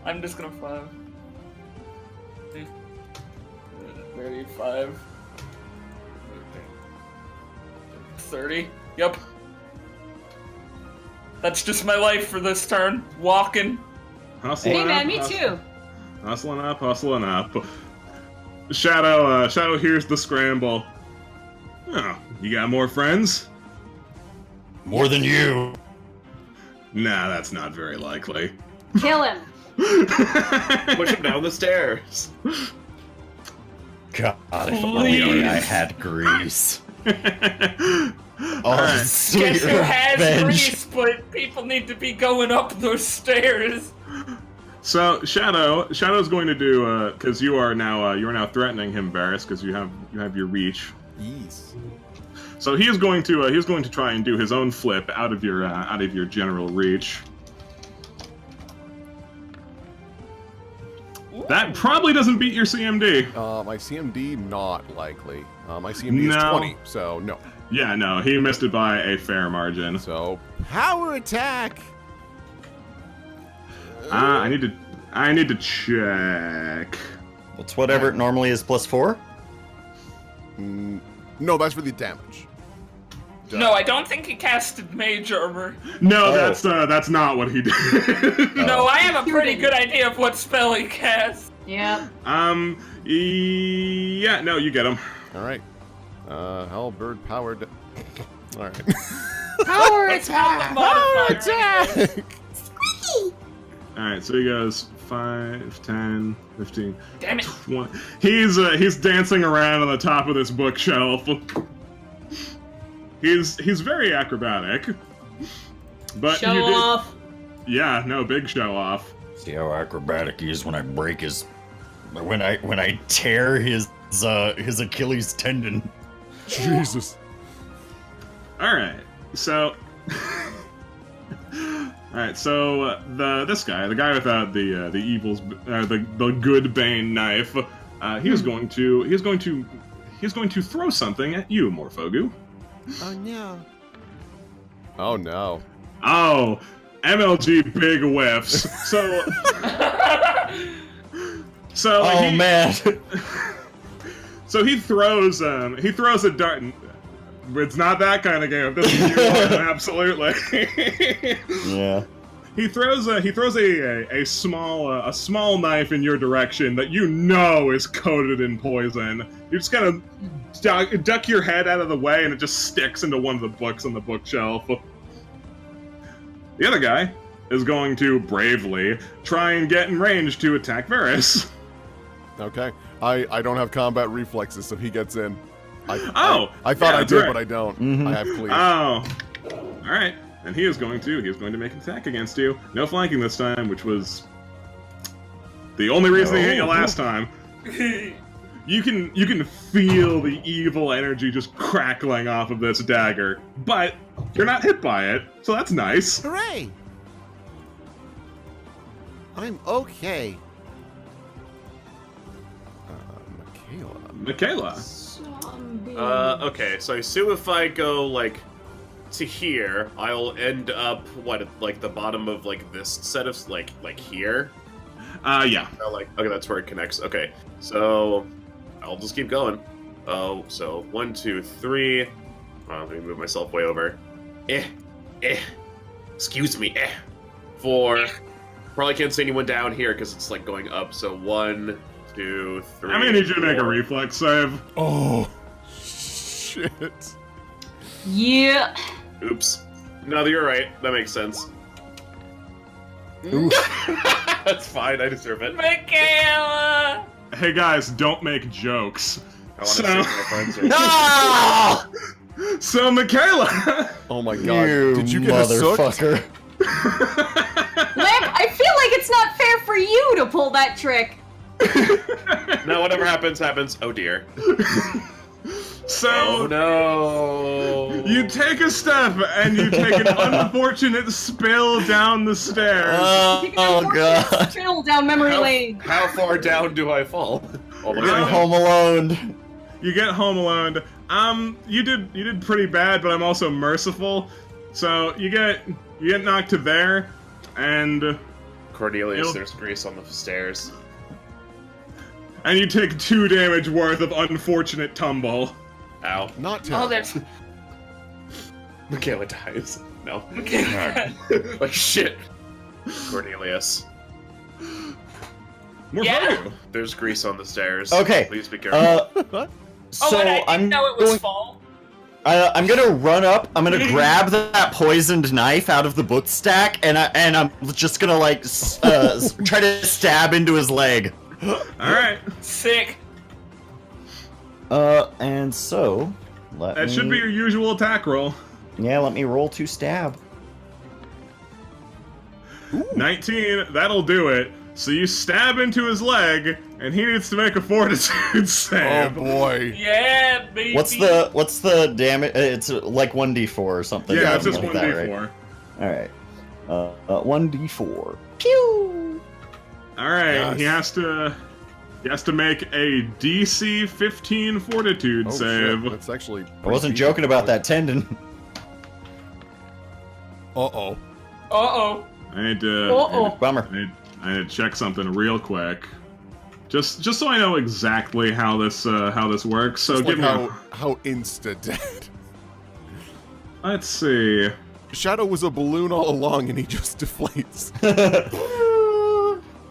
I'm just gonna 35. 30. Yep. That's just my life for this turn. Walking. Hustling Hey man, up, me too. Hustling up. Shadow hears the scramble. Oh, you got more friends? More than you. Nah, that's not very likely. Kill him. Push him down the stairs. God, if only I had grease. Oh, Alright. sweet Guess who has revenge. grease, but people need to be going up those stairs. So Shadow's going to do because you are now threatening him, Varys, because you have your reach. Yes. So he is going to try and do his own flip out of your general reach. That probably doesn't beat your CMD. My CMD not likely. My CMD is No. 20, so no. Yeah, no, he missed it by a fair margin. So Power attack. I need to check. It's whatever it normally is +4. no, that's for the damage. No, I don't think he casted mage armor. No, Oh. that's not what he did. No, I have a pretty good idea of what spell he cast. Yeah. Yeah, no, you get him. All right. Halberd powered. All right. Power That's how the attack. modifier is. Alright, so he goes 5, 10, 15, Damn it. 20. He's dancing around on the top of this bookshelf. He's very acrobatic. But Show you did, off. Yeah, no, big show off. See how acrobatic he is when I break his, when I tear his Achilles tendon. Jesus. Alright, so Alright, so this guy, the guy without the evil's the good Bane knife, he's going to throw something at you, Morphogu. Oh no. Oh no. Oh, MLG big whiffs. So Oh man. So he throws a dart. It's not that kind of game. This is you, absolutely. Yeah. He throws a small knife in your direction that you know is coated in poison. You just kind of duck your head out of the way, and it just sticks into one of the books on the bookshelf. The other guy is going to bravely try and get in range to attack Varys. Okay. I don't have combat reflexes, so he gets in. I thought yeah, I that's did, right. but I don't. Mhm. I have cleave. Oh, all right. And he is going to make an attack against you. No flanking this time, which was the only reason he hit you last time. You can feel the evil energy just crackling off of this dagger, but you're not hit by it, so that's nice. Hooray! I'm okay. Michaela. Zombie. Okay, so I assume if I go, like, to here, I'll end up, like, the bottom of, like, this set of, like here? Yeah. Okay, that's where it connects. Okay, so I'll just keep going. Oh, so 1, 2, 3. Let me move myself way over. Excuse me. 4. Probably can't see anyone down here because it's, like, going up. So 1, 2, 3. I'm gonna need you to make a 4. reflex save. Oh, shit. Yeah. Oops. No, you're right. That makes sense. That's fine. I deserve it. Michaela! Hey guys, don't make jokes. I want to save my friends. No! So Michaela. Oh my god. You Did you get a sook? motherfucker. Lamp, I feel like it's not fair for you to pull that trick. No, whatever happens, happens. Oh dear. So Oh no. you take a step and you take an unfortunate spill down the stairs. You can Oh unfortunately god. spill down memory lane. How far down do I fall? Almost Yeah. down. Home Alone. You get home alone. You did pretty bad, but I'm also merciful. So you get knocked to there, and Cornelius, Ew. there's grease on the stairs. you take 2 damage worth of unfortunate tumble. Ow. Not terrible. Oh, there's Michaela dies. No. Michaela. Like shit. Cornelius. More Yeah. for you. There's grease on the stairs. Okay. Please be careful. So and I didn't I'm know it was going. fall. I'm gonna run up. I'm gonna grab that poisoned knife out of the book stack, and I'm just gonna like try to stab into his leg. All right. Sick. And so That should be your usual attack roll. Yeah, let me roll to stab. Ooh. 19, that'll do it. So you stab into his leg, and he needs to make a fortitude Oh save. boy. Yeah, baby. What's the damage? It's like 1d4 or something. Yeah, it's just like 1d4. That, right? All right. 1d4. Pew! Alright, Yes. he has to make a DC 15 fortitude Oh save. shit, that's actually. I wasn't joking about that tendon. Uh-oh. Uh-oh. I need to Bummer. I need to check something real quick. Just so I know exactly how this works. So Just give like me how insta dead. let's see. Shadow was a balloon all along, and he just deflates.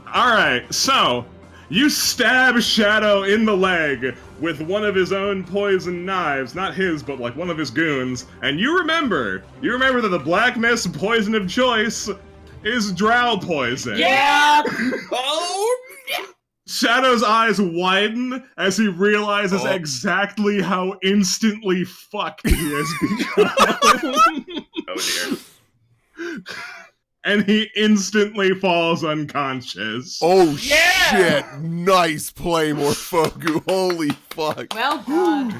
Alright, so you stab Shadow in the leg with one of his own poison knives, not his, but like one of his goons, and you remember that the Black Mist poison of choice is drow poison. Yeah! Shadow's eyes widen as he realizes Oh. exactly how instantly fucked he has become. Oh dear. And he instantly falls unconscious. Oh Yeah! shit! Nice play, Morphogu. Holy fuck. Well done.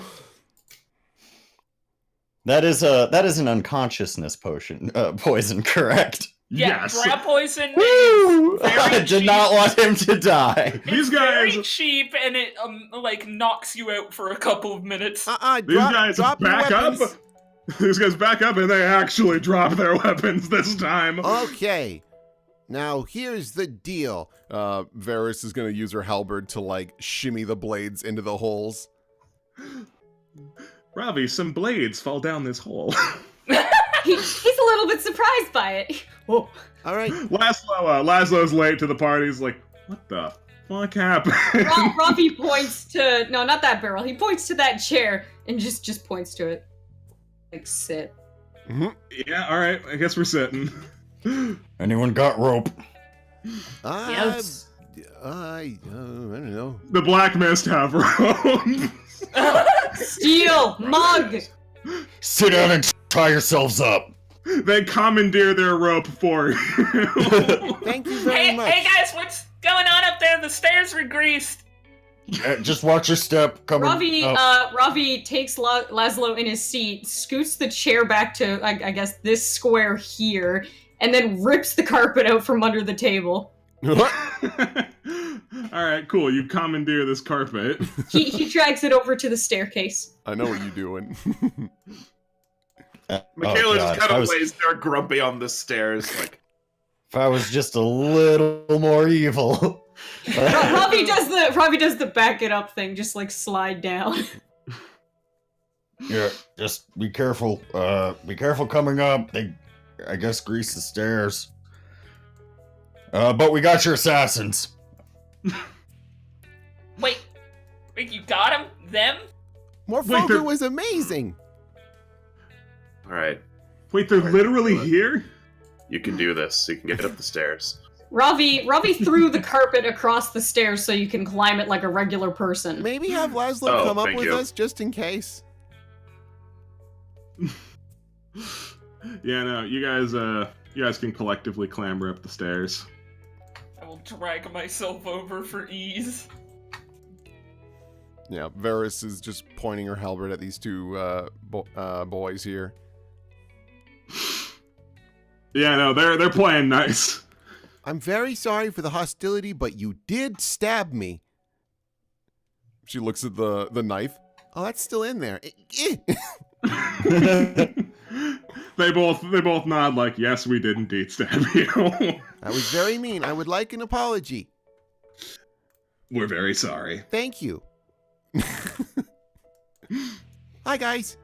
That is an unconsciousness poison, correct? Yeah, Yes. drow poison Woo! Very I did cheap. not want him to die. These is very guys, cheap, and it like knocks you out for a couple of minutes. these guys drop your back up. weapons. These guys back up, and they actually drop their weapons this time. Okay. Now, here's the deal. Varys is gonna use her halberd to like shimmy the blades into the holes. Ravi, some blades fall down this hole. He's a little bit surprised by it. Oh. All right. Laszlo's late to the party. He's like, what the fuck happened? Ravi points to not that barrel. He points to that chair and just points to it. Like sit. Yeah, all right. I guess we're sitting. Anyone got rope? Yes. I don't know. The Black Mist have rope. Steel mug. Sit down and tie yourselves up. They commandeer their rope for you. Thank you very much. Hey guys, what's going on up there? The stairs were greased. Just watch your step. Coming. Ravi takes Laszlo in his seat, scoots the chair back to I guess this square here, and then rips the carpet out from under the table. Alright, cool. You commandeer this carpet. He drags it over to the staircase. I know what you're doing. Michaela just kind of was, lays there grumpy on the stairs, like, if I was just a little more evil. Ravi does the back it up thing, just like slide down. Yeah, just be careful. Be careful coming up. They, I guess, grease the stairs. But we got your assassins. Wait, you got him? Them? Morphogu they're- was amazing. alright, Wait, they're literally here? you can do this. You can get up the stairs. Ravi threw the carpet across the stairs so you can climb it like a regular person. Maybe have Laszlo Oh, come up thank with you. us just in case. Yeah, no, you guys can collectively clamber up the stairs. I will drag myself over for ease. Yeah, Varys is just pointing her halberd at these two boys here. Yeah, no, they're playing nice. I'm very sorry for the hostility, but you did stab me. She looks at the knife. Oh, that's still in there. They both nod like, yes, we did indeed stab you. That was very mean. I would like an apology. We're very sorry. Thank you. Hi, guys.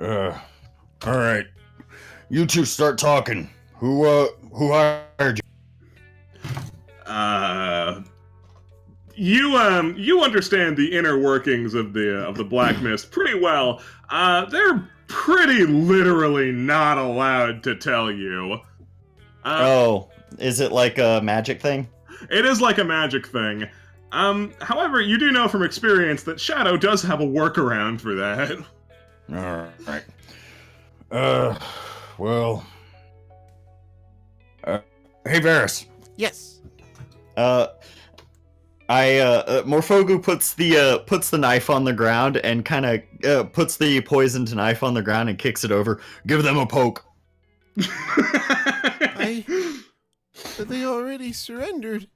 All right. You two start talking. Who hired you? You understand the inner workings of the Black Mist pretty well. They're pretty literally not allowed to tell you. Oh, is it like a magic thing? It is like a magic thing. However, you do know from experience that Shadow does have a workaround for that. Alright. Well. Hey, Varys. Yes. Morphogu puts the knife on the ground and kind of puts the poisoned knife on the ground and kicks it over. Give them a poke. But they already surrendered.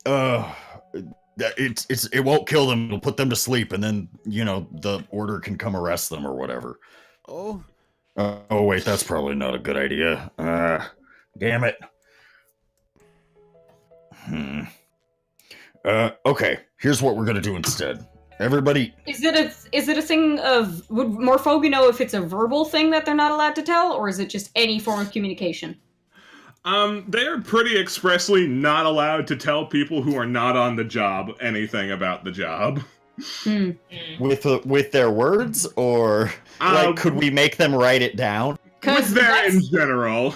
It won't kill them. It'll put them to sleep, and then the order can come arrest them or whatever. Oh. Oh wait, that's probably not a good idea. Damn it. Okay. Here's what we're gonna do instead. Everybody. Is it a thing of, would Morphogu know if it's a verbal thing that they're not allowed to tell, or is it just any form of communication? They are pretty expressly not allowed to tell people who are not on the job anything about the job. With their words, or could we make them write it down? With their in general.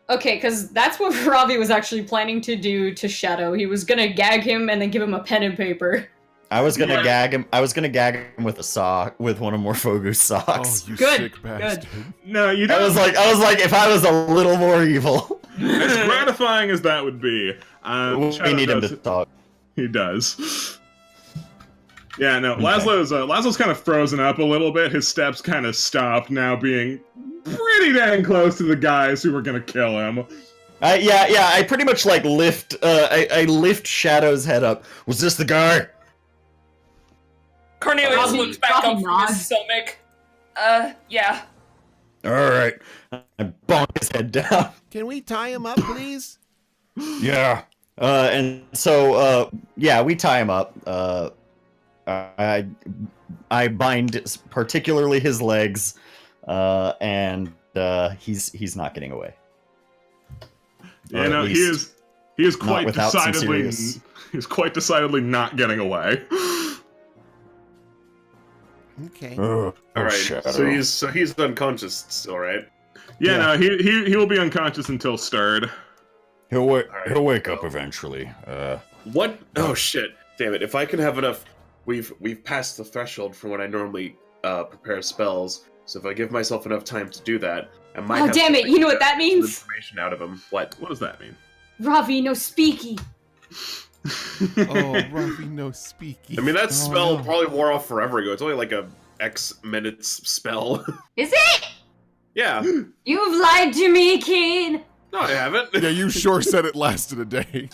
Okay, because that's what Ravi was actually planning to do to Shadow. He was gonna gag him and then give him a pen and paper. I was gonna gag him. I was gonna gag him with a sock, with one of Morphogu's socks. Oh, you Good, sick bastard. No, you don't. I was like, if I was a little more evil. As gratifying as that would be, we need him to talk. He does. Yeah, no, Laszlo's kind of frozen up a little bit. His steps kind of stopped, now being pretty dang close to the guys who were gonna kill him. I pretty much lift. I lift Shadow's head up. Was this the guy? Cornelius looks back up from his stomach. Yeah. All right. I bonk his head down. Can we tie him up, please? Yeah. And so, we tie him up. I bind particularly his legs, and he's not getting away. Yeah, no, he is quite decidedly not getting away. Okay. All right. So he's unconscious still, right? Yeah, no, he will be unconscious until stirred. He'll wake up eventually. What? Oh shit! Damn it! If I can have enough, we've passed the threshold for when I normally prepare spells. So if I give myself enough time to do that, I might. Oh damn it! You know what that means? Information out of him. What does that mean? Ravi no speaky. Oh, Ravi no speaky. I mean, that spell probably wore off forever ago. It's only like a X minutes spell. Is it? Yeah. You've lied to me, Keen. No, I haven't. Yeah, you sure said it lasted a day.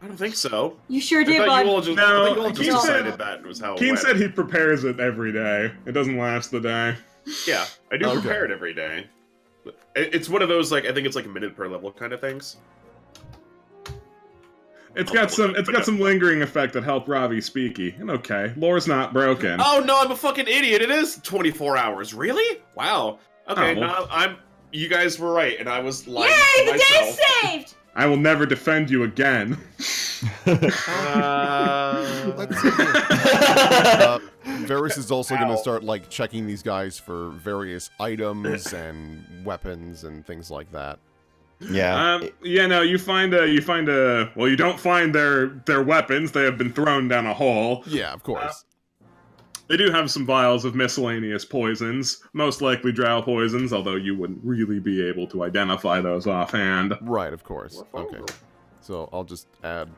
I don't think so. You sure did, bud. I thought you all just decided that was how it Keen went. said he prepares it every day. It doesn't last the day. Yeah, I do prepare it every day. It's one of those, I think it's a minute per level kind of things. It's got some lingering effect that help Ravi speaky. And okay, lore's not broken. Oh no, I'm a fucking idiot. It is 24 hours. Really? Wow. Okay, no, you guys were right, and I was lying to myself. Yay, the day's saved! I will never defend you again. Let's see here. Varys is also going to start checking these guys for various items and weapons and things like that. Yeah. No, you don't find their weapons. They have been thrown down a hole. Yeah, of course. They do have some vials of miscellaneous poisons, most likely drow poisons, although you wouldn't really be able to identify those offhand. Right, of course. Okay. So I'll just add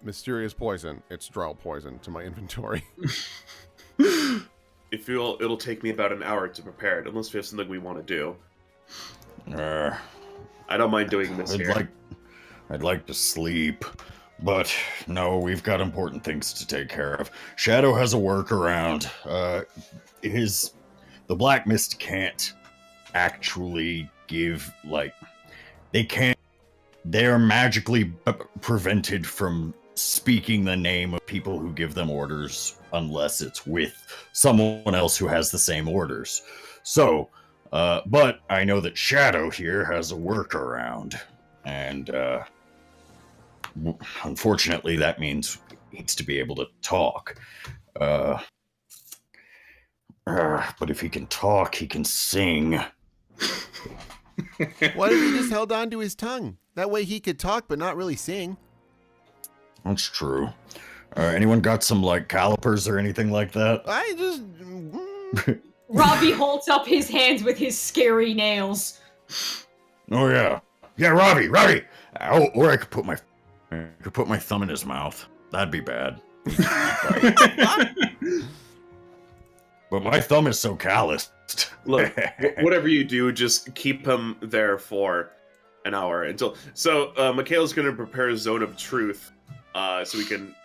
mysterious poison, it's drow poison, to my inventory. It'll take me about an hour to prepare it, unless we have something we want to do. I don't mind doing this here. I'd like to sleep. But no, we've got important things to take care of. Shadow has a workaround. The Black Mist can't actually give, they're magically prevented from speaking the name of people who give them orders unless it's with someone else who has the same orders. So, but I know that Shadow here has a workaround, and, unfortunately, that means he needs to be able to talk. But if he can talk, he can sing. What if he just held on to his tongue? That way he could talk but not really sing. That's true. Anyone got some, like, calipers or anything like that? I just. Robbie holds up his hands with his scary nails. Oh, yeah. Yeah, Robbie! Oh, or I could put my thumb in his mouth. That'd be bad. But my thumb is so calloused. Look, whatever you do, just keep him there for an hour until. So, Mikhail's gonna prepare a zone of truth, so we can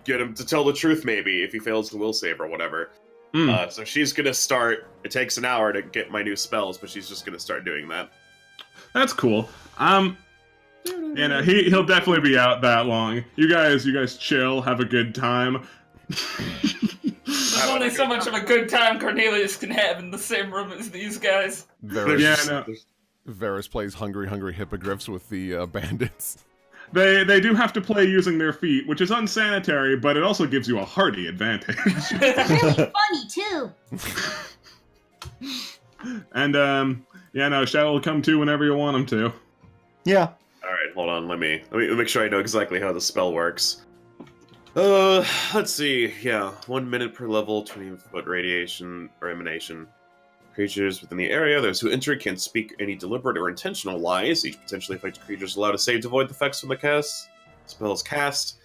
get him to tell the truth. Maybe if he fails the will save or whatever. So she's gonna start. It takes an hour to get my new spells, but she's just gonna start doing that. That's cool. He'll definitely be out that long. You guys chill, have a good time. There's only so much of a good time Cornelius can have in the same room as these guys. Varys plays Hungry Hippogriffs with the bandits. They do have to play using their feet, which is unsanitary, but it also gives you a hearty advantage. It's really funny, too. And, Shadow will come too whenever you want him to. Yeah. Alright, hold on, let me make sure I know exactly how the spell works. Let's see, 1 minute per level, 20-foot radiation or emanation. Creatures within the area, those who enter can't speak any deliberate or intentional lies. Each potentially affected creature is allowed to save to avoid the effects from the cast. Spell is cast.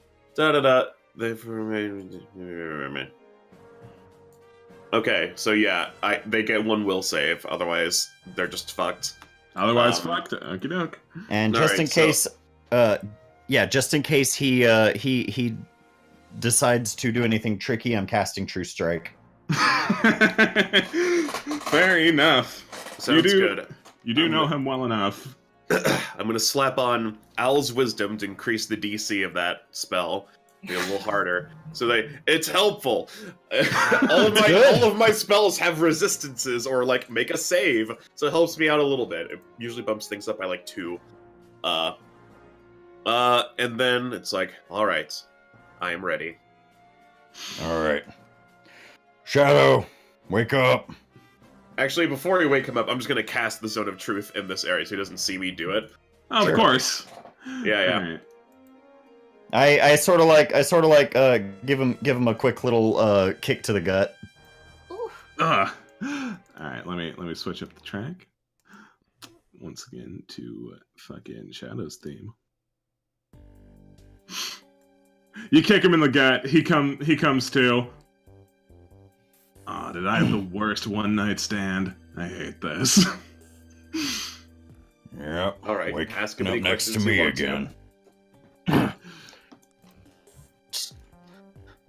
Okay, so they get 1 will save, otherwise they're just fucked. Fucked. Okie doke. And just in case, just in case he decides to do anything tricky, I'm casting True Strike. Fair enough. Sounds good. You do know him well enough. I'm gonna slap on Owl's Wisdom to increase the DC of that spell. Be a little harder. So it's helpful. all of my spells have resistances or like make a save, so it helps me out a little bit. It usually bumps things up by like 2. And then it's like, all right, I am ready. All right, Shadow, wake up. Actually, before we wake him up, I'm just gonna cast the Zone of Truth in this area so he doesn't see me do it. Oh, of course. Yeah. Right. I sort of like give him a quick little kick to the gut. All right, let me switch up the track once again to fucking Shadow's theme. You kick him in the gut. He comes to. Oh, did I have the worst one night stand? I hate this. Yep. All right. Ask him up next to me again.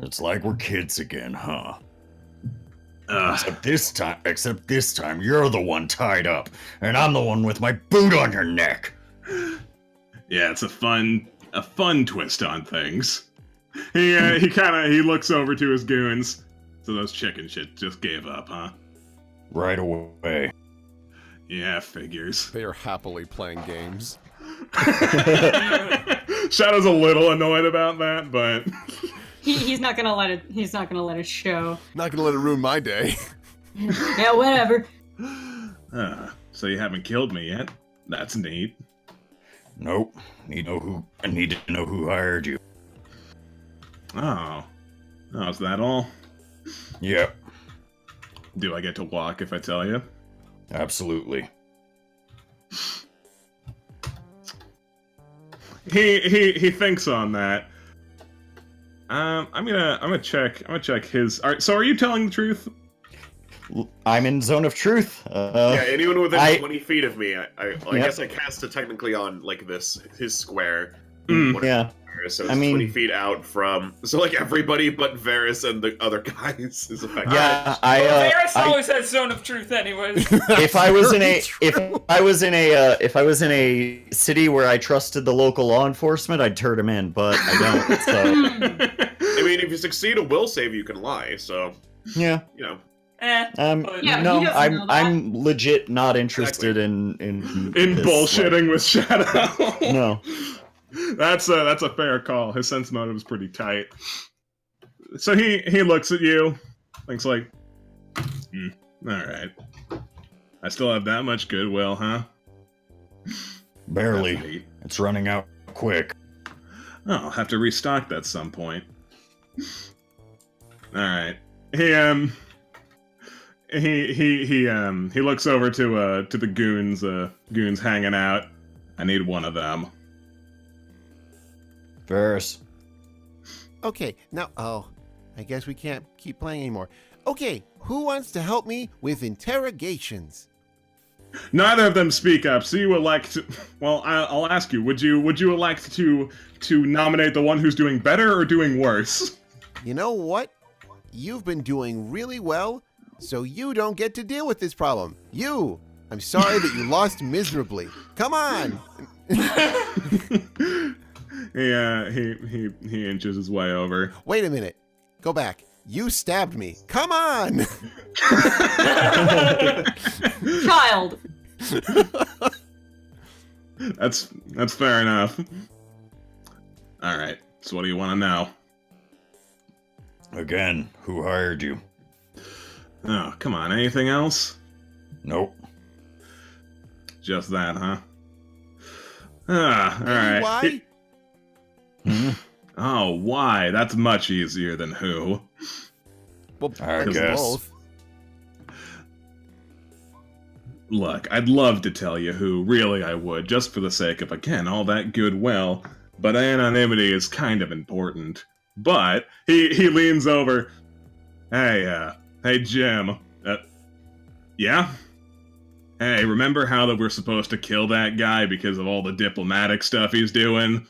It's like we're kids again, huh? Except this time, you're the one tied up, and I'm the one with my boot on your neck. Yeah, it's a fun twist on things. He looks over to his goons. So those chicken shit just gave up, huh? Right away. Yeah, figures. They are happily playing games. Shadow's a little annoyed about that, but he's not gonna let it. He's not gonna let it show. Not gonna let it ruin my day. Yeah, whatever. So you haven't killed me yet? That's neat. Nope. I need to know who hired you. Oh, is that all? Yep. Do I get to walk if I tell you? Absolutely. He thinks on that. I'm gonna check his. All right, so are you telling the truth? I'm in Zone of Truth. Anyone within 20 feet of me, I guess I cast it technically on like his square. Yeah. So it's 20 feet out from, so like everybody but Varys and the other guys is affected. Yeah, Varys always has Zone of Truth, anyways. If I was in a city where I trusted the local law enforcement, I'd turn him in, but I don't. So I mean, if you succeed a will save, you can lie. So yeah, I'm legit not interested in bullshitting with Shadow. No. That's a fair call. His sense motive is pretty tight. So he looks at you, thinks like, all right. I still have that much goodwill, huh? Barely. It's running out quick. Oh, I'll have to restock that some point. All right. He looks over to the goons hanging out. I need one of them. Ferris. Okay, now, I guess we can't keep playing anymore. Okay, who wants to help me with interrogations? Neither of them speak up, so you would like to... Well, I'll ask you, would you elect to nominate the one who's doing better or doing worse? You know what? You've been doing really well, so you don't get to deal with this problem. I'm sorry that you lost miserably. Come on! He inches his way over. Wait a minute. Go back. You stabbed me. Come on! Child. That's fair enough. All right. So what do you want to know? Again, who hired you? Oh, come on. Anything else? Nope. Just that, huh? All right. Why? Oh, why? That's much easier than who. Well, I because guess. both. Look, I'd love to tell you who, really I would, just for the sake of, again, all that goodwill, but anonymity is kind of important. But, he leans over. Hey, Jim. Yeah? Hey, remember how that we're supposed to kill that guy because of all the diplomatic stuff he's doing?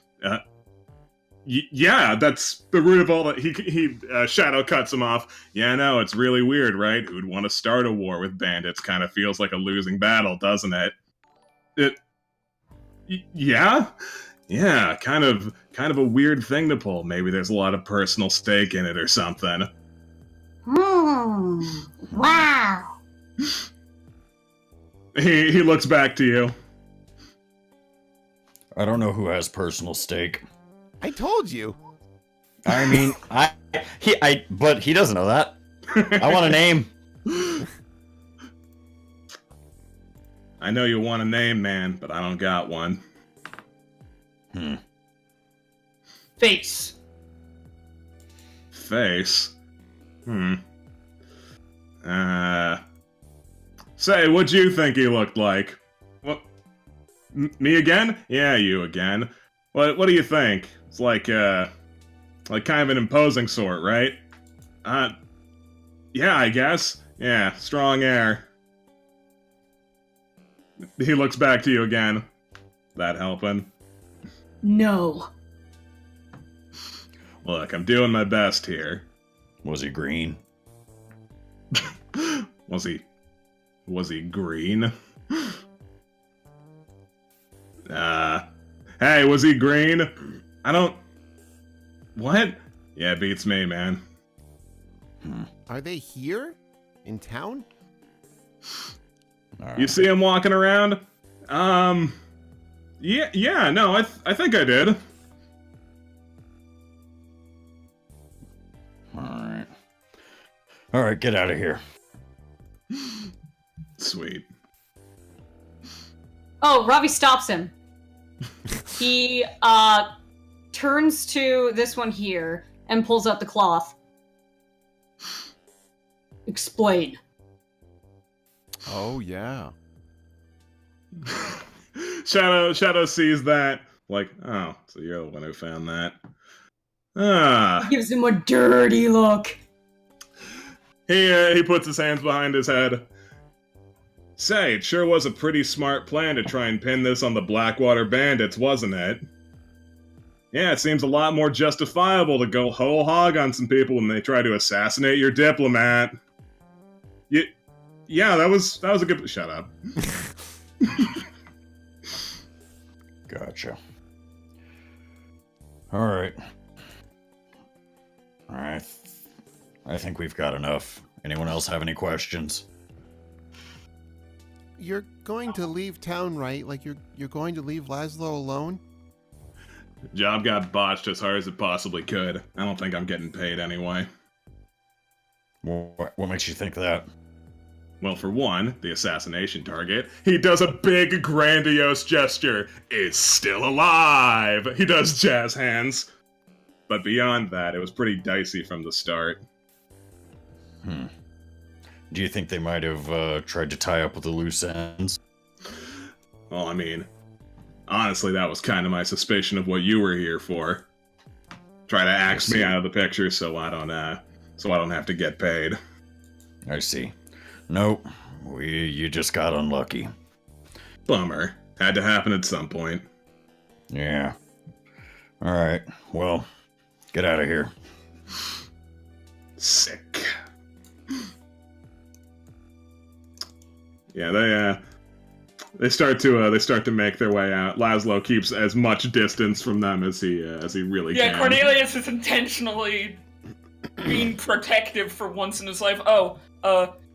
Yeah, that's the root of all that. He Shadow cuts him off. Yeah, no, it's really weird, right? Who'd want to start a war with bandits? Kind of feels like a losing battle, doesn't it? Yeah, kind of a weird thing to pull. Maybe there's a lot of personal stake in it or something. Wow. He looks back to you. I don't know who has personal stake. I told you. I mean, but he doesn't know that. I want a name. I know you want a name, man, but I don't got one. Face. Face? Say, what'd you think he looked like? What? Me again? Yeah, you again. What do you think? It's like kind of an imposing sort, right? Yeah, I guess. Yeah, strong air. He looks back to you again. That helping? No. Look, I'm doing my best here. Was he green? Was he green? Hey, was he green? What? Yeah, beats me, man. Are they here? In town? You see him walking around? Yeah, no, I think I did. Alright, get out of here. Sweet. Oh, Ravi stops him. He turns to this one here and pulls out the cloth. Explain. Oh, yeah. Shadow sees that, like, oh, so you're the one who found that. Gives him a dirty look. He puts his hands behind his head. Say, it sure was a pretty smart plan to try and pin this on the Blackwater Bandits, wasn't it? Yeah, it seems a lot more justifiable to go whole hog on some people when they try to assassinate your diplomat. Yeah, that was a good... Shut up. Gotcha. Alright. I think we've got enough. Anyone else have any questions? You're going to leave town, right? Like you're going to leave Laszlo alone? Job got botched as hard as it possibly could. I don't think I'm getting paid anyway. What makes you think that? Well, for one, the assassination target, he does a big, grandiose gesture. Is still alive! He does jazz hands. But beyond that, it was pretty dicey from the start. Do you think they might have tried to tie up with the loose ends? Well, I mean, honestly, that was kind of my suspicion of what you were here for. Try to axe me out of the picture so I don't have to get paid. I see. Nope. You just got unlucky. Bummer. Had to happen at some point. Yeah. Alright, well, get out of here. Sick. Yeah, they start to make their way out. Laszlo keeps as much distance from them as he really can. Yeah, Cornelius is intentionally being protective for once in his life. Oh,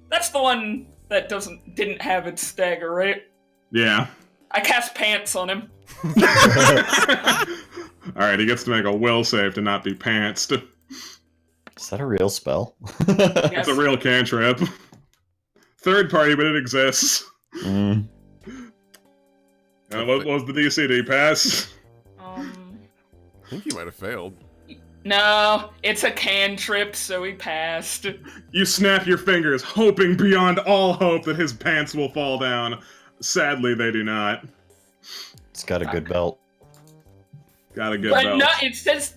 that's the one that didn't have its stagger, right? Yeah. I cast pants on him. Alright, he gets to make a will save to not be pantsed. Is that a real spell? Yes. It's a real cantrip. Third party, but it exists. Mm. What was the DC? Did he pass? I think he might have failed. No, it's a cantrip, so he passed. You snap your fingers, hoping beyond all hope that his pants will fall down. Sadly, they do not. It's got a good belt. Got a good But belt. no, it says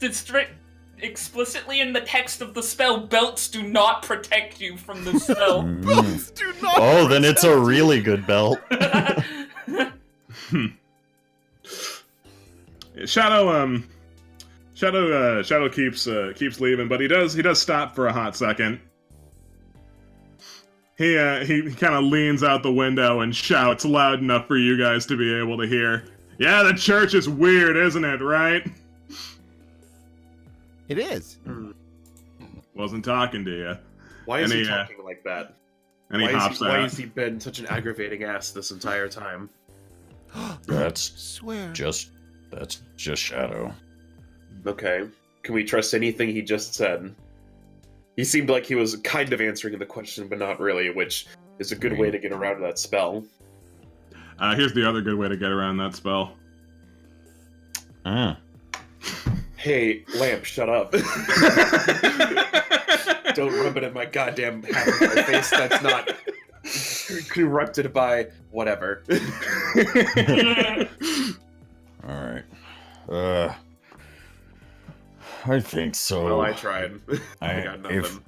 explicitly in the text of the spell, belts do not protect you from the spell. Belts do not. Oh, then it's a really good belt. Shadow keeps leaving, but he does stop for a hot second. He kind of leans out the window and shouts loud enough for you guys to be able to hear. Yeah, the church is weird, isn't it, right? It is. Wasn't talking to you. Why is And he he, talking like that? And he hops Why out. has he been such an aggravating ass this entire time? That's Swear. just Shadow. Okay. Can we trust anything he just said? He seemed like he was kind of answering the question, but not really, which is a good way to get around that spell. Here's the other good way to get around that spell. Hey, Lamp, shut up. Don't rub it in my goddamn half of my face. That's not corrupted by whatever. Alright. I think so. Well, I tried. I got nothing.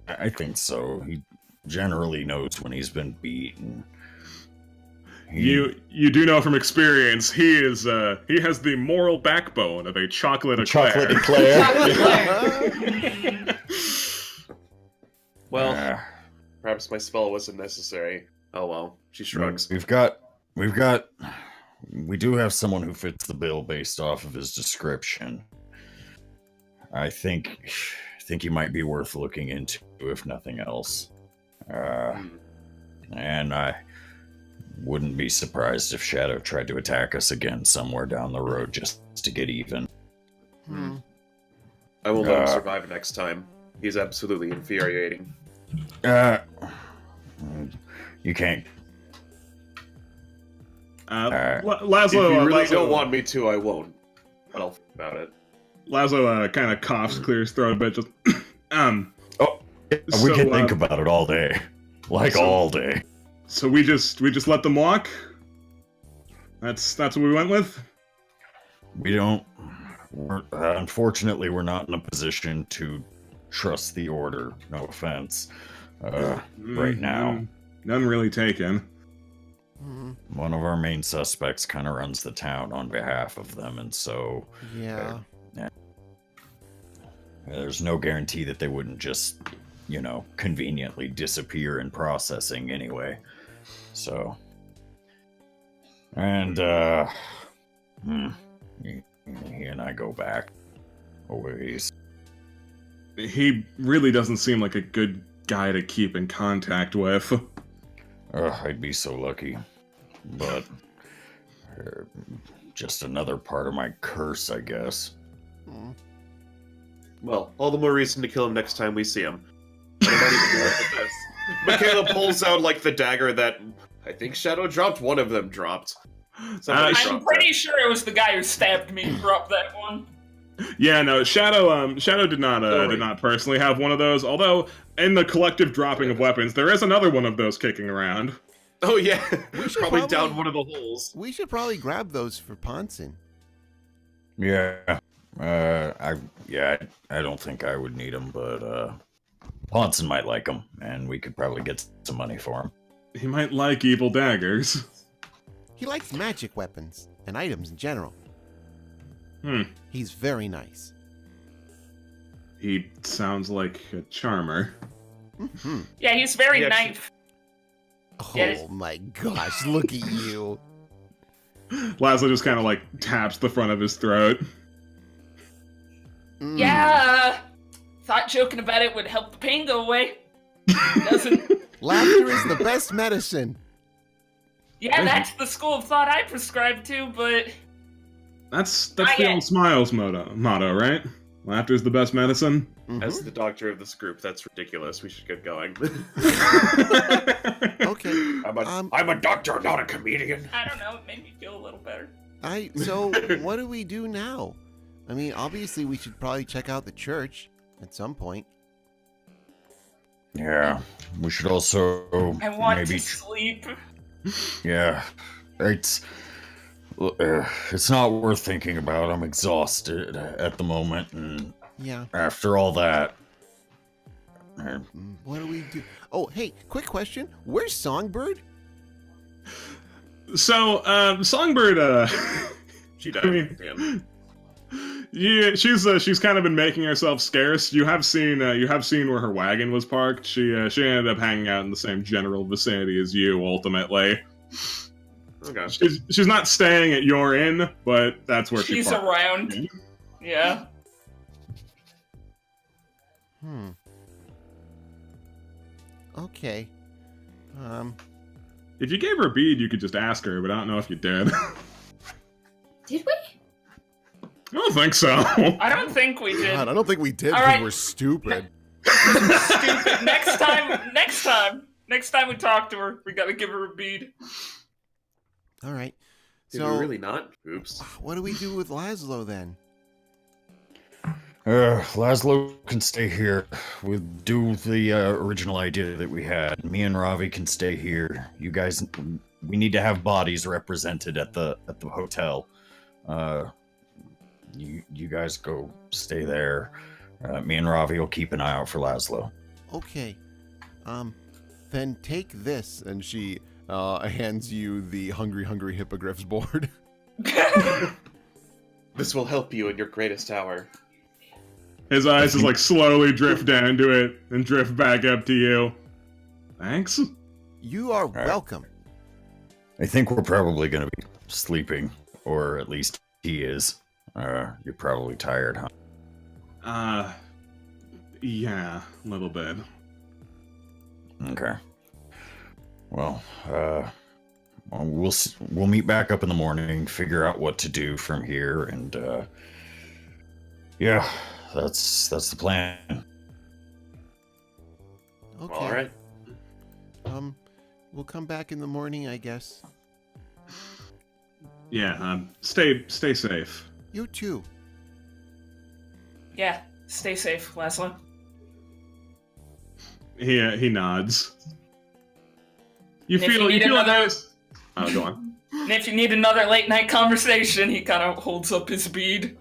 I think so. He generally knows when he's been beaten. You do know from experience, he has the moral backbone of a chocolate eclair. Chocolate eclair. Well, perhaps my spell wasn't necessary. Oh well, she shrugs. We do have someone who fits the bill based off of his description. I think he might be worth looking into, if nothing else. And I wouldn't be surprised if Shadow tried to attack us again somewhere down the road just to get even. I will let him survive next time. He's absolutely infuriating. You can't. Laszlo, If you really Laszlo, don't want me to, I won't. But I'll think about it. Laszlo kind of coughs, clears throat a bit. Just We So, can think about it all day, all day. So we just let them walk. That's what we went with. We don't. Unfortunately, we're not in a position to trust the order. No offense. Right now, none really taken. one of our main suspects kind of runs the town on behalf of them, and so Yeah. there's no guarantee that they wouldn't just, conveniently disappear in processing anyway. So, and he and I go back a ways. He really doesn't seem like a good guy to keep in contact with. I'd be so lucky, but just another part of my curse, I guess. Well, all the more reason to kill him next time we see him. But I might even go with this. Michaela pulls out like the dagger that I think Shadow dropped. One of them dropped. Somebody I'm dropped pretty it. sure it was the guy who stabbed me who dropped that one. Yeah, no, Shadow did not personally have one of those. Although in the collective dropping of weapons, there is another one of those kicking around. Oh yeah, We should probably down one of the holes. We should probably grab those for Ponson. Yeah. I don't think I would need them, but Ponson might like them, and we could probably get some money for them. He might like evil daggers. He likes magic weapons and items in general. He's very nice. He sounds like a charmer. Yeah, he's very Yeah, nice. Oh my gosh, look at you. Laszlo just kind of like taps the front of his throat. Yeah, thought joking about it would help the pain go away. Doesn't. Laughter is the best medicine. Yeah, that's the school of thought I prescribe to, but That's Not the yet. old Smiles motto, right? Laughter's the best medicine. As the doctor of this group, that's ridiculous. We should get going. Okay. I'm a doctor, not a comedian. I don't know, it made me feel a little better. So what do we do now? I mean, obviously we should probably check out the church at some point. Yeah, we should also I want maybe. to sleep. Yeah, it's not worth thinking about. I'm exhausted at the moment, and Yeah. after all that, What do we do? Oh, hey, quick question. Where's Songbird? So, Songbird, She died. I mean- Damn. yeah, she's kind of been making herself scarce. You have seen where her wagon was parked. She ended up hanging out in the same general vicinity as you. Ultimately, Oh gosh. she's not staying at your inn, but that's where She's she parked. around. Yeah. Okay. If you gave her a bead, you could just ask her, but I don't know if you did. Did we? I don't think so. I don't think we did. God, I don't think we did All because right. we're stupid. Stupid. Next time we talk to her, we gotta give her a bead. All right. Did So we really not? Oops. what do we do with Laszlo then? Laszlo can stay here. We'll do the original idea that we had. Me and Ravi can stay here. You guys, we need to have bodies represented at the hotel. You guys go stay there. Me and Ravi will keep an eye out for Laszlo. Okay. Then take this. And she hands you the Hungry Hippogriffs board. This will help you in your greatest hour. His eyes just like slowly drift down to it and drift back up to you. Thanks. You are right. welcome. I think we're probably going to be sleeping, or at least he is. You're probably tired, huh? Yeah, a little bit. Okay. Well, we'll meet back up in the morning, figure out what to do from here, and yeah, that's the plan. Okay. All right. We'll come back in the morning, I guess. Yeah, stay safe. You too. Yeah, stay safe, Laszlo. He nods. You And if feel you need like another- those? Oh, go on. And if you need another late night conversation, he kind of holds up his bead.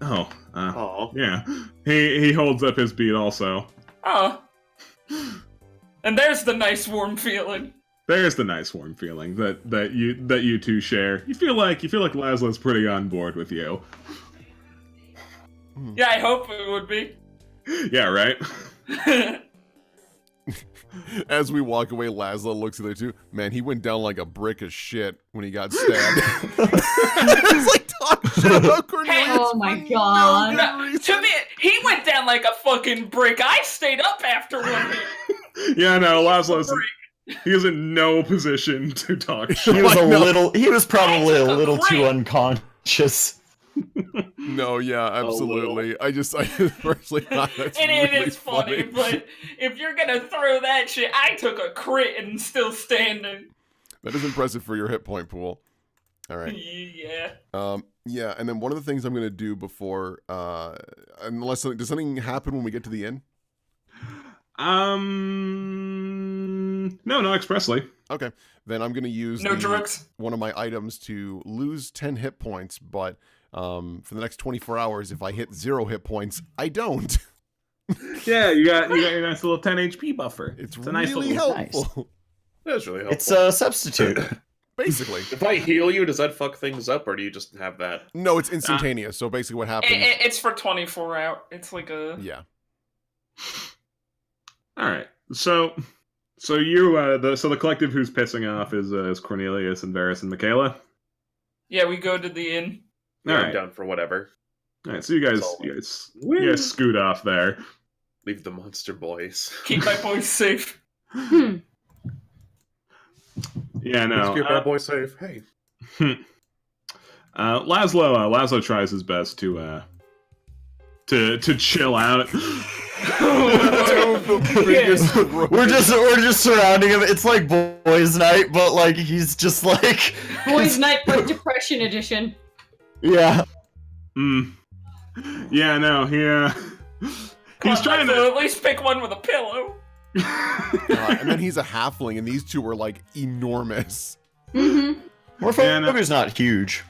Oh, Oh. yeah. He holds up his bead also. Oh. And there's the nice warm feeling. There's the nice warm feeling that you two share. You feel like Laszlo's pretty on board with you. Yeah, I hope it would be. Yeah, right. As we walk away, Laszlo looks at the two. Man, he went down like a brick of shit when he got stabbed. It's like talk shit about Cornelius. Oh my for God. No good reason. To me, he went down like a fucking brick. I stayed up after one. Yeah, no, Laszlo's he is in no position to talk He shit. was I know. he was probably a took a little too break. unconscious. No, yeah, absolutely. I personally thought that's It really is funny, but if you're gonna throw that shit, I took a crit and still standing. That is impressive for your hit point pool. All right. Yeah. Yeah, and then one of the things I'm gonna do before, unless does something happen when we get to the inn? No, not expressly. Okay, then I'm gonna use No drugs. one of my items to lose 10 hit points, but for the next 24 hours, if I hit 0 hit points, I don't. Yeah, you got your nice little 10 HP buffer. It's a nice really little helpful. That's really helpful. It's a substitute. Basically. If I heal you, does that fuck things up, or do you just have that? No, it's instantaneous. So basically, what happens? It's for 24 hours. It's like a Yeah. All right. So you the collective who's pissing off is Cornelius and Varys and Michaela. Yeah, we go to the inn. Yeah, All I'm right. down for whatever. All right. So you guys scoot off there. Leave the monster boys. Keep my boys safe. Yeah, no. Keep our boys safe. Hey. Laszlo tries his best to chill out. We're just surrounding him. It's like boys' night, but like he's just like Boys' night, but depression edition. yeah. Yeah, no, he's trying to at least pick one with a pillow. And then he's a halfling, and these two are like enormous. Mm-hmm. Morphogo's not huge.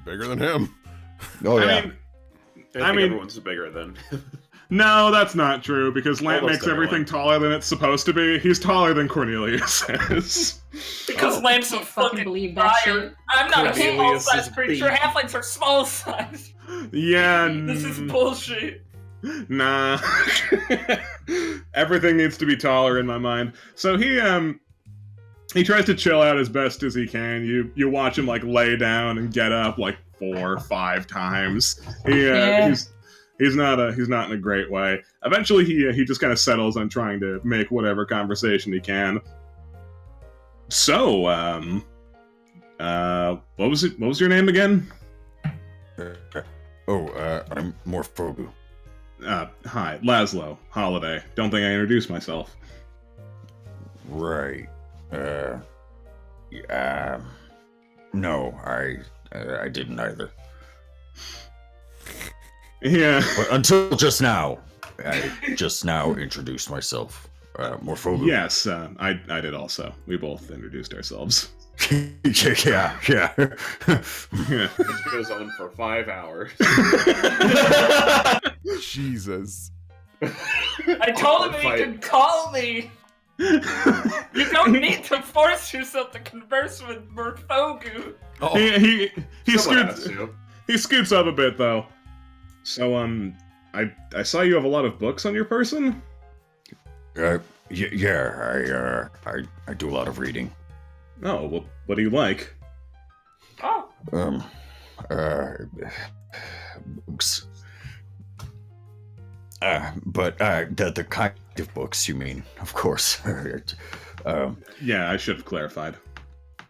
Bigger than him. Oh yeah. I mean, everyone's bigger than. no, that's not true, because Lant Almost makes everything taller than it's supposed to be. He's taller than Cornelius is. Because Lamp's a Can't fucking fucking believe that liar. shit. I'm not a small Cornelius size is creature. big. Halflings are small size. Yeah. This is bullshit. Nah. Everything needs to be taller in my mind. So he tries to chill out as best as he can. You watch him like lay down and get up like 4 or 5 times. He's not in a great way. Eventually he just kind of settles on trying to make whatever conversation he can. So, what was your name again? I'm Morphogu. Hi, Laszlo, Holiday. Don't think I introduced myself. Right. No, I didn't either. Yeah. But until just now, I just now introduced myself. Morphogu. Yes, I did also. We both introduced ourselves. yeah. Yeah. This goes on for 5 hours. Jesus. I told him he could call me. You don't need to force yourself to converse with Morphogu. Oh, He scoots up a bit though. So I saw you have a lot of books on your person. I do a lot of reading. Oh, well, what do you like? Oh, Books. But the kind of books you mean, of course. Yeah, I should have clarified.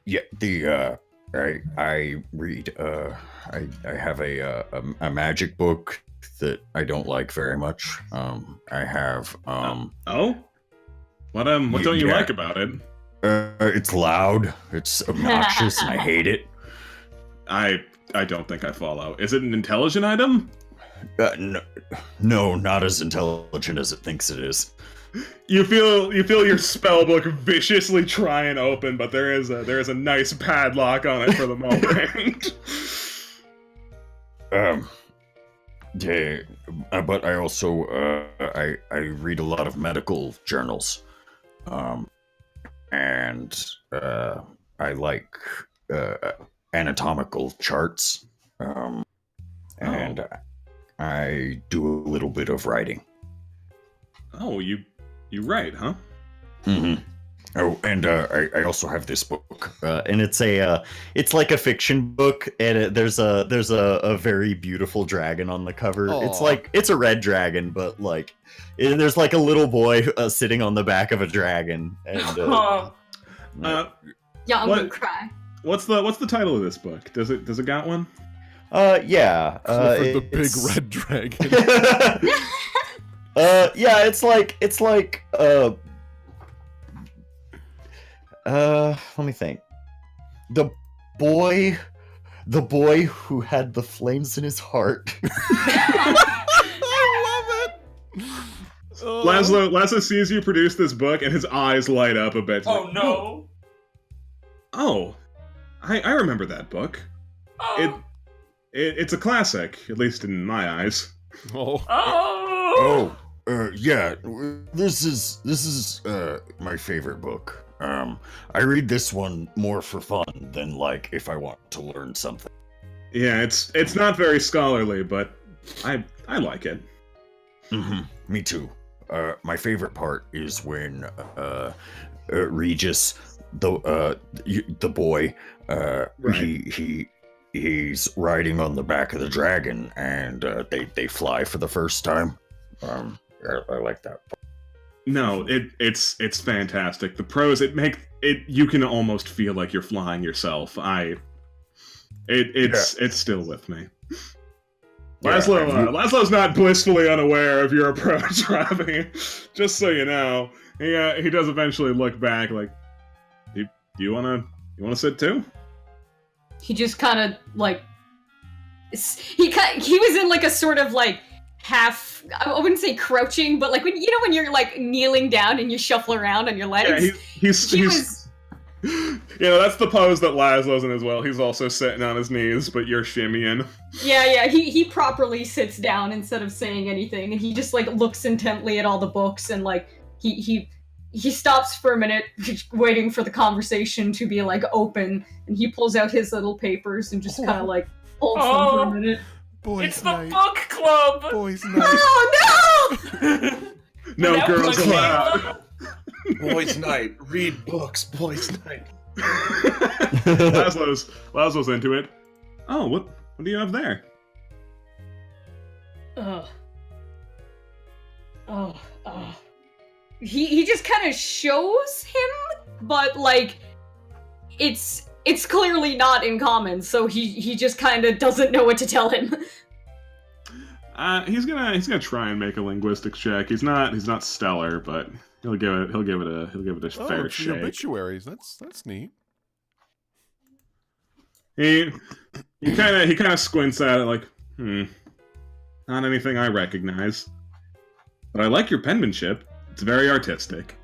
Yeah, I read. I have a magic book that I don't like very much. I have. Oh, what don't you yeah. like about it? It's loud. It's obnoxious, and I hate it. I don't think I follow. Is it an intelligent item? No, not as intelligent as it thinks it is. You feel your spell book viciously try and open, but there is a nice padlock on it for the moment. Yeah, but I also I read a lot of medical journals, and I like anatomical charts, and I do a little bit of writing. Oh, you write, huh? Mm-hmm. Oh, and I also have this book, and it's like a fiction book, and there's a very beautiful dragon on the cover. Aw. It's a red dragon, but like there's like a little boy sitting on the back of a dragon, and Yeah, I'm What? gonna cry. What's the title of this book? Does it got one? Yeah. Clifford the big it's- red dragon. Yeah, it's like let me think. The boy who had the flames in his heart. I love it. Laszlo sees you produce this book, and his eyes light up a bit. He's Oh like, no! Oh, I remember that book. Oh! It's a classic, at least in my eyes. Oh. Oh! Yeah, this is my favorite book. I read this one more for fun than like if I want to learn something. Yeah, it's not very scholarly, but I like it. Me too. My favorite part is when Regis, the boy, Right. he's riding on the back of the dragon, and they fly for the first time. I like that. No, it's fantastic. The prose you can almost feel like you're flying yourself. It's still with me. Laszlo's not blissfully unaware of your approach, Robbie. Just so you know, he does eventually look back. Like, do you wanna sit too? He just kind of like he was in like a sort of like half, I wouldn't say crouching, but like when you're like kneeling down and you shuffle around on your legs. Yeah, he's that's the pose that Laszlo's in as well. He's also sitting on his knees, but you're shimmying. Yeah, he properly sits down instead of saying anything, and he just like looks intently at all the books, and like he stops for a minute, waiting for the conversation to be like open, and he pulls out his little papers and just kind of like holds them for a minute. Boys It's the night. book club! Boys night. Oh no! No That girls was allowed. Boys' night. Read books. Boys' night. Laszlo's into it. Oh, what do you have there? He just kind of shows him, but like it's clearly not in common, so he just kind of doesn't know what to tell him. He's gonna try and make a linguistics check. He's not stellar, but he'll give it a Oh, fair it's the shake. obituaries. That's neat. He kind of squints at it like, not anything I recognize. But I like your penmanship. It's very artistic.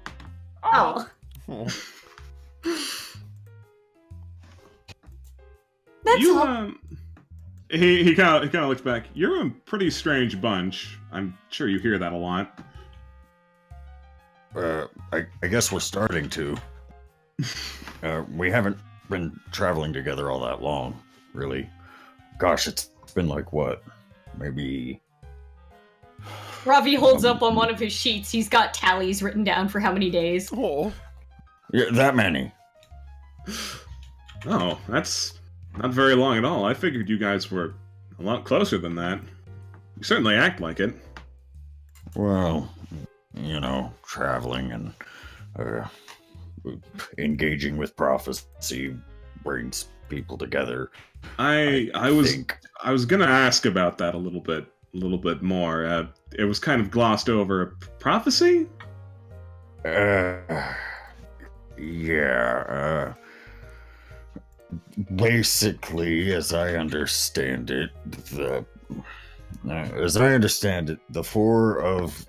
Oh. Oh. That's You all. he kind of looks back. You're a pretty strange bunch. I'm sure you hear that a lot. I guess we're starting to. We haven't been traveling together all that long, really. Gosh, it's been like what? Maybe. Ravi holds up on one of his sheets. He's got tallies written down for how many days. Oh. Yeah, that many. Oh, that's not very long at all. I figured you guys were a lot closer than that. You certainly act like it. Well, traveling and engaging with prophecy brings people together. I was gonna ask about that a little bit more. It was kind of glossed over. Prophecy? Yeah. Basically, as I understand it, the four of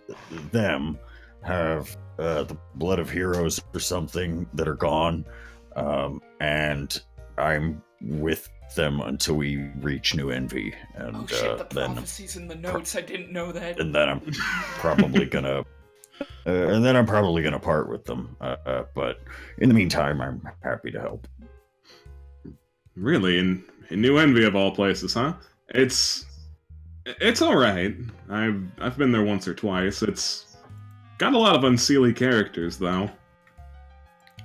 them have the blood of heroes or something that are gone, and I'm with them until we reach New Envy, and Oh shit, the then prophecy's in the notes. I didn't know that. and then I'm probably gonna. And then I'm probably gonna part with them. But in the meantime, I'm happy to help. Really? In New Envy of all places, huh? It's all right. I've been there once or twice. It's got a lot of unseelie characters, though.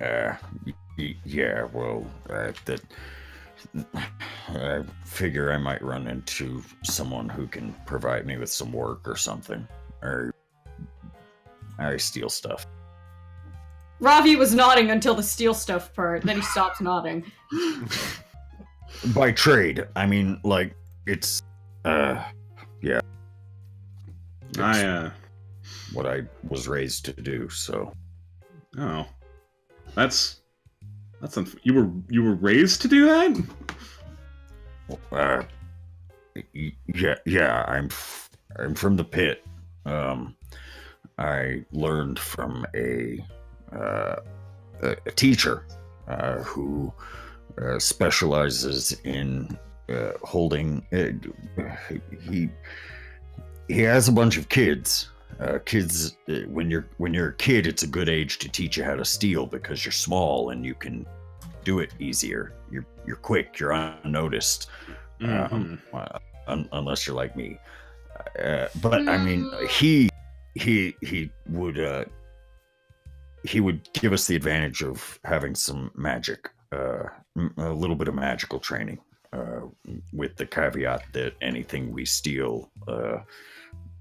Yeah. Well, that I figure I might run into someone who can provide me with some work or something, or I steal stuff. Ravi was nodding until the steal stuff part, then he stopped nodding. By trade, I mean like It's yeah. I What I was raised to do. So oh, that's you were raised to do that? yeah. I'm from the pit. I learned from a teacher who specializes in holding. He has a bunch of kids. Kids, when you're a kid, it's a good age to teach you how to steal because you're small and you can do it easier. You're quick. You're unnoticed. Unless you're like me. But I mean, he would give us the advantage of having some magic, a little bit of magical training, with the caveat that anything we steal,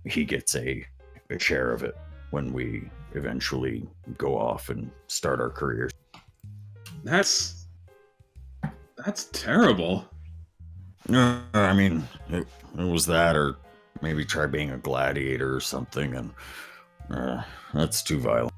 he gets a share of it when we eventually go off and start our careers. That's terrible. I mean, it was that, or maybe try being a gladiator or something, and that's too violent.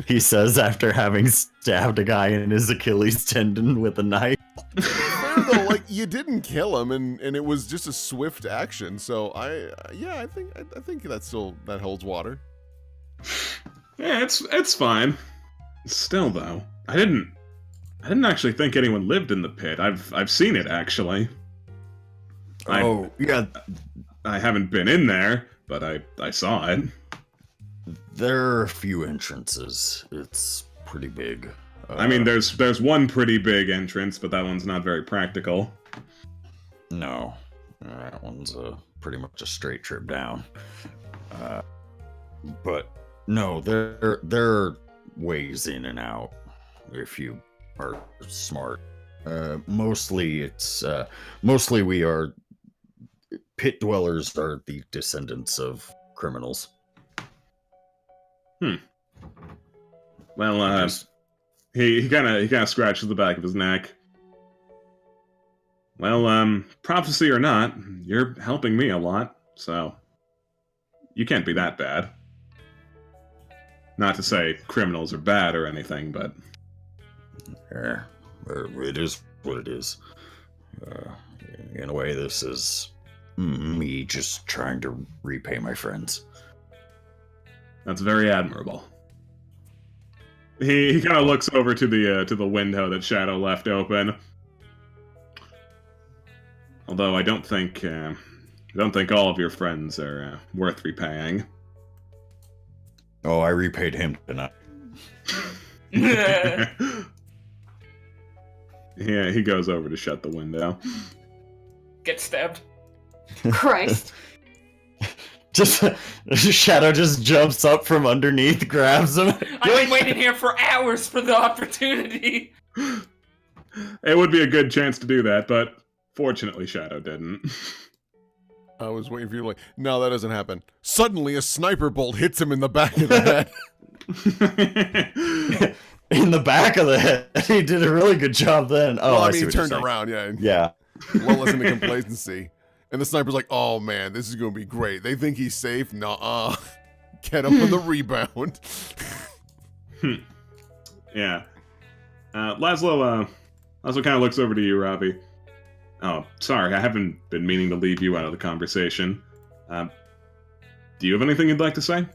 He says after having stabbed a guy in his Achilles tendon with a knife. Fair though, like you didn't kill him, and it was just a swift action. So I think that holds water. Yeah, it's fine. Still though, I didn't actually think anyone lived in the pit. I've seen it actually. Yeah. I haven't been in there, but I saw it. There are a few entrances. It's pretty big. I mean, there's one pretty big entrance, but that one's not very practical. No, that one's pretty much a straight trip down. But no, there are ways in and out if you are smart. Mostly we are pit dwellers are the descendants of criminals. Well, he kind of scratches the back of his neck. Well, prophecy or not, you're helping me a lot, so you can't be that bad. Not to say criminals are bad or anything, but Yeah, it is what it is. In a way, this is me just trying to repay my friends. that's very admirable. He kind of looks over to the window that Shadow left open. Although I don't think all of your friends are worth repaying. Oh, I repaid him tonight. Yeah, he goes over to shut the window. Get stabbed. Christ. Just Shadow just jumps up from underneath, grabs him. I've been waiting here for hours for the opportunity. It would be a good chance to do that, but fortunately Shadow didn't. I was waiting for you to like, no, that doesn't happen. Suddenly, a sniper bolt hits him in the back of the head. In the back of the head. He did a really good job then. Oh, Well, I see mean, he what you're turned saying. around, yeah. Yeah. Lull us into complacency. And the sniper's like, oh man, this is gonna be great. They think he's safe? Nuh-uh. Get him for the rebound. Yeah. Laszlo kind of looks over to you, Ravi. Oh, sorry, I haven't been meaning to leave you out of the conversation. Do you have anything you'd like to say?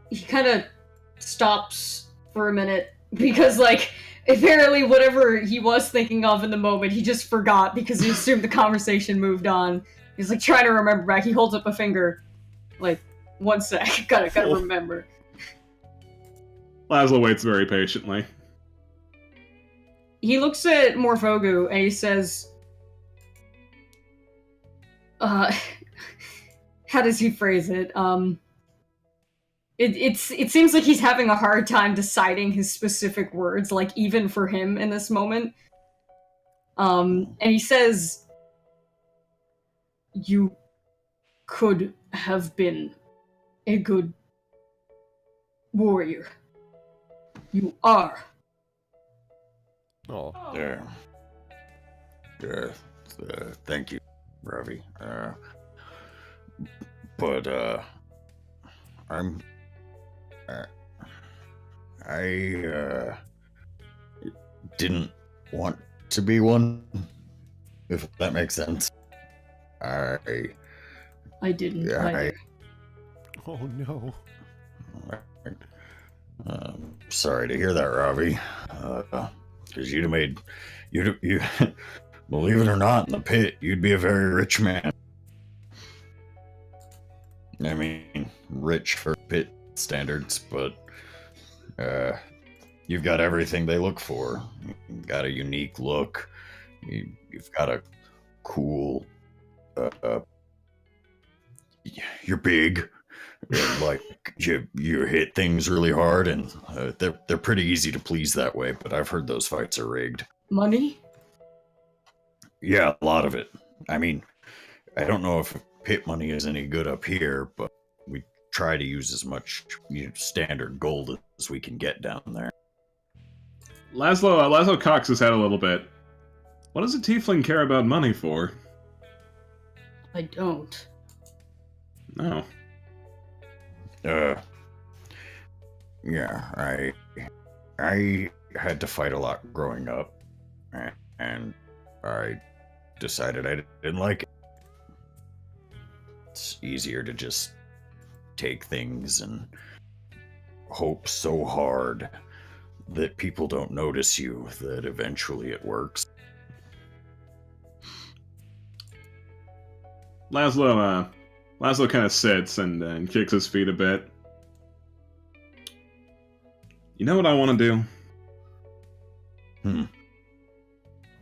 He kind of stops for a minute because, like, apparently whatever he was thinking of in the moment, he just forgot because he assumed the conversation moved on. He's like trying to remember back. He holds up a finger, like, 1 sec. Gotta remember. Laszlo waits very patiently. He looks at Morphogu and he says, how does he phrase it? It seems like he's having a hard time deciding his specific words, like, even for him in this moment. And he says, you could have been a good warrior. You are. Oh, There. Yeah. Thank you, Ravi. But I'm. I didn't want to be one. If that makes sense. I didn't Yeah, either. oh no. Sorry to hear that, Ravi. Because you'd have made, you believe it or not, in the pit, you'd be a very rich man. I mean, rich for pit standards, but you've got everything they look for. You've got a unique look. You've got a cool. You're big. And, like you hit things really hard, and they're pretty easy to please that way. But I've heard those fights are rigged. Money? Yeah, a lot of it. I mean, I don't know if pit money is any good up here, but we try to use as much standard gold as we can get down there. Laszlo cocks his head a little bit. What does a tiefling care about money for? I don't. No. Yeah, I had to fight a lot growing up, and I decided I didn't like it. It's easier to just take things and hope so hard that people don't notice you that eventually it works. Laszlo kind of sits and kicks his feet a bit. You know what I want to do?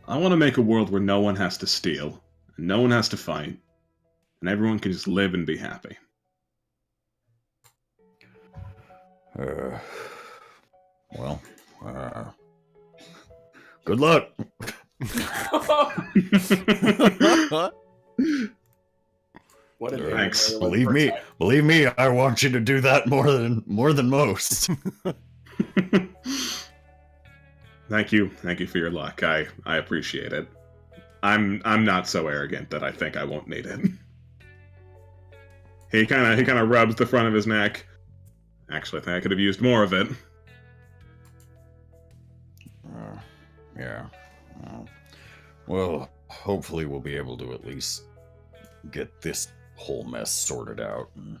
I want to make a world where no one has to steal, and no one has to fight, and everyone can just live and be happy. Well, good luck. What a Thanks. Believe me, I want you to do that more than most. Thank you for your luck. I appreciate it. I'm not so arrogant that I think I won't need it. He kind of rubs the front of his neck. Actually, I think I could have used more of it. Yeah. Well, hopefully we'll be able to at least get this whole mess sorted out, and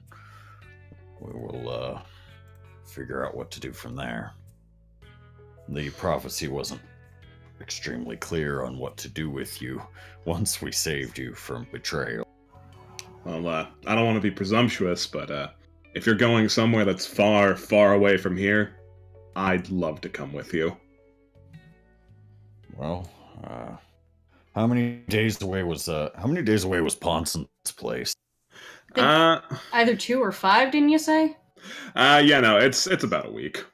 we will figure out what to do from there. The prophecy wasn't extremely clear on what to do with you once we saved you from betrayal. Well, I don't want to be presumptuous, but if you're going somewhere that's far, far away from here, I'd love to come with you. Well, how many days away was Ponson's place? Either 2 or 5, didn't you say? Yeah, no, it's about a week.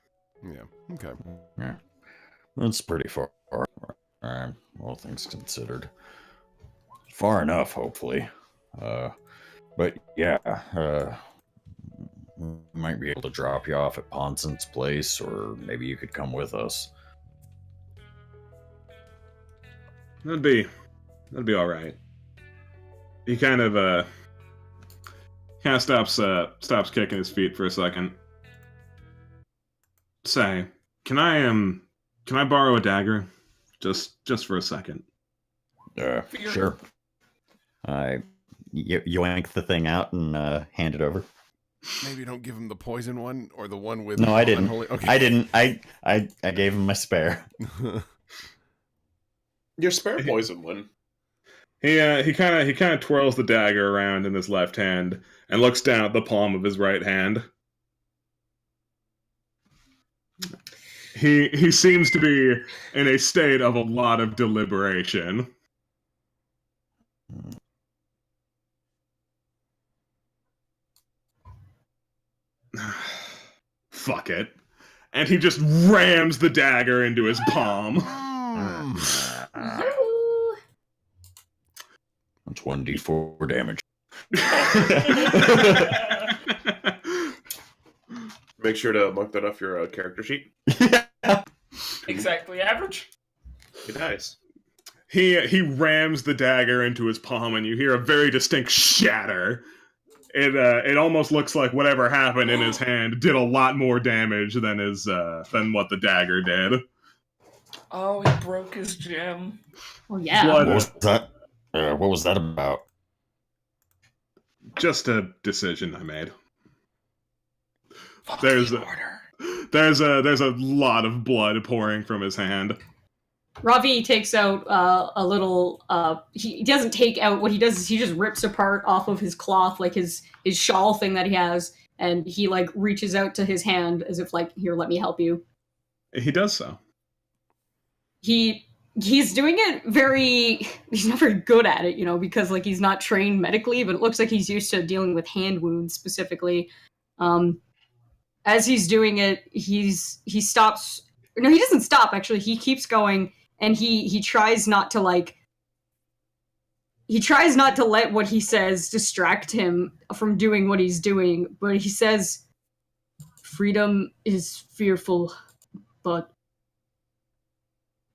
Yeah, okay. Yeah, that's pretty far. All things considered, far enough, hopefully. But yeah, we might be able to drop you off at Ponson's place, or maybe you could come with us. That'd be all right. He kind of stops kicking his feet for a second. Say, can I borrow a dagger, just for a second? Sure. You yank the thing out and hand it over. Maybe don't give him the poison one or the one with. No, I didn't. Unholy... Okay. I didn't. I gave him my spare. Your spare poison one. He kind of twirls the dagger around in his left hand and looks down at the palm of his right hand. He seems to be in a state of a lot of deliberation. Fuck it. And he just rams the dagger into his palm. That's 1d4 damage. Make sure to mark that off your character sheet. Yeah. Exactly average. Nice. He rams the dagger into his palm, and you hear a very distinct shatter. It almost looks like whatever happened in his hand did a lot more damage than what the dagger did. Oh, he broke his gem. Oh yeah. What What was that? What was that about? Just a decision I made. Follow There's the a- order. There's a lot of blood pouring from his hand. Ravi takes out a little. He doesn't take out. What he does is he just rips apart off of his cloth, like his shawl thing that he has, and he like reaches out to his hand as if like, here, let me help you. He does so. He's doing it very. He's not very good at it, because like he's not trained medically, but it looks like he's used to dealing with hand wounds specifically. As he's doing it, he stops. No, he doesn't stop. Actually, he keeps going. And he tries not to let what he says distract him from doing what he's doing, but he says, freedom is fearful, but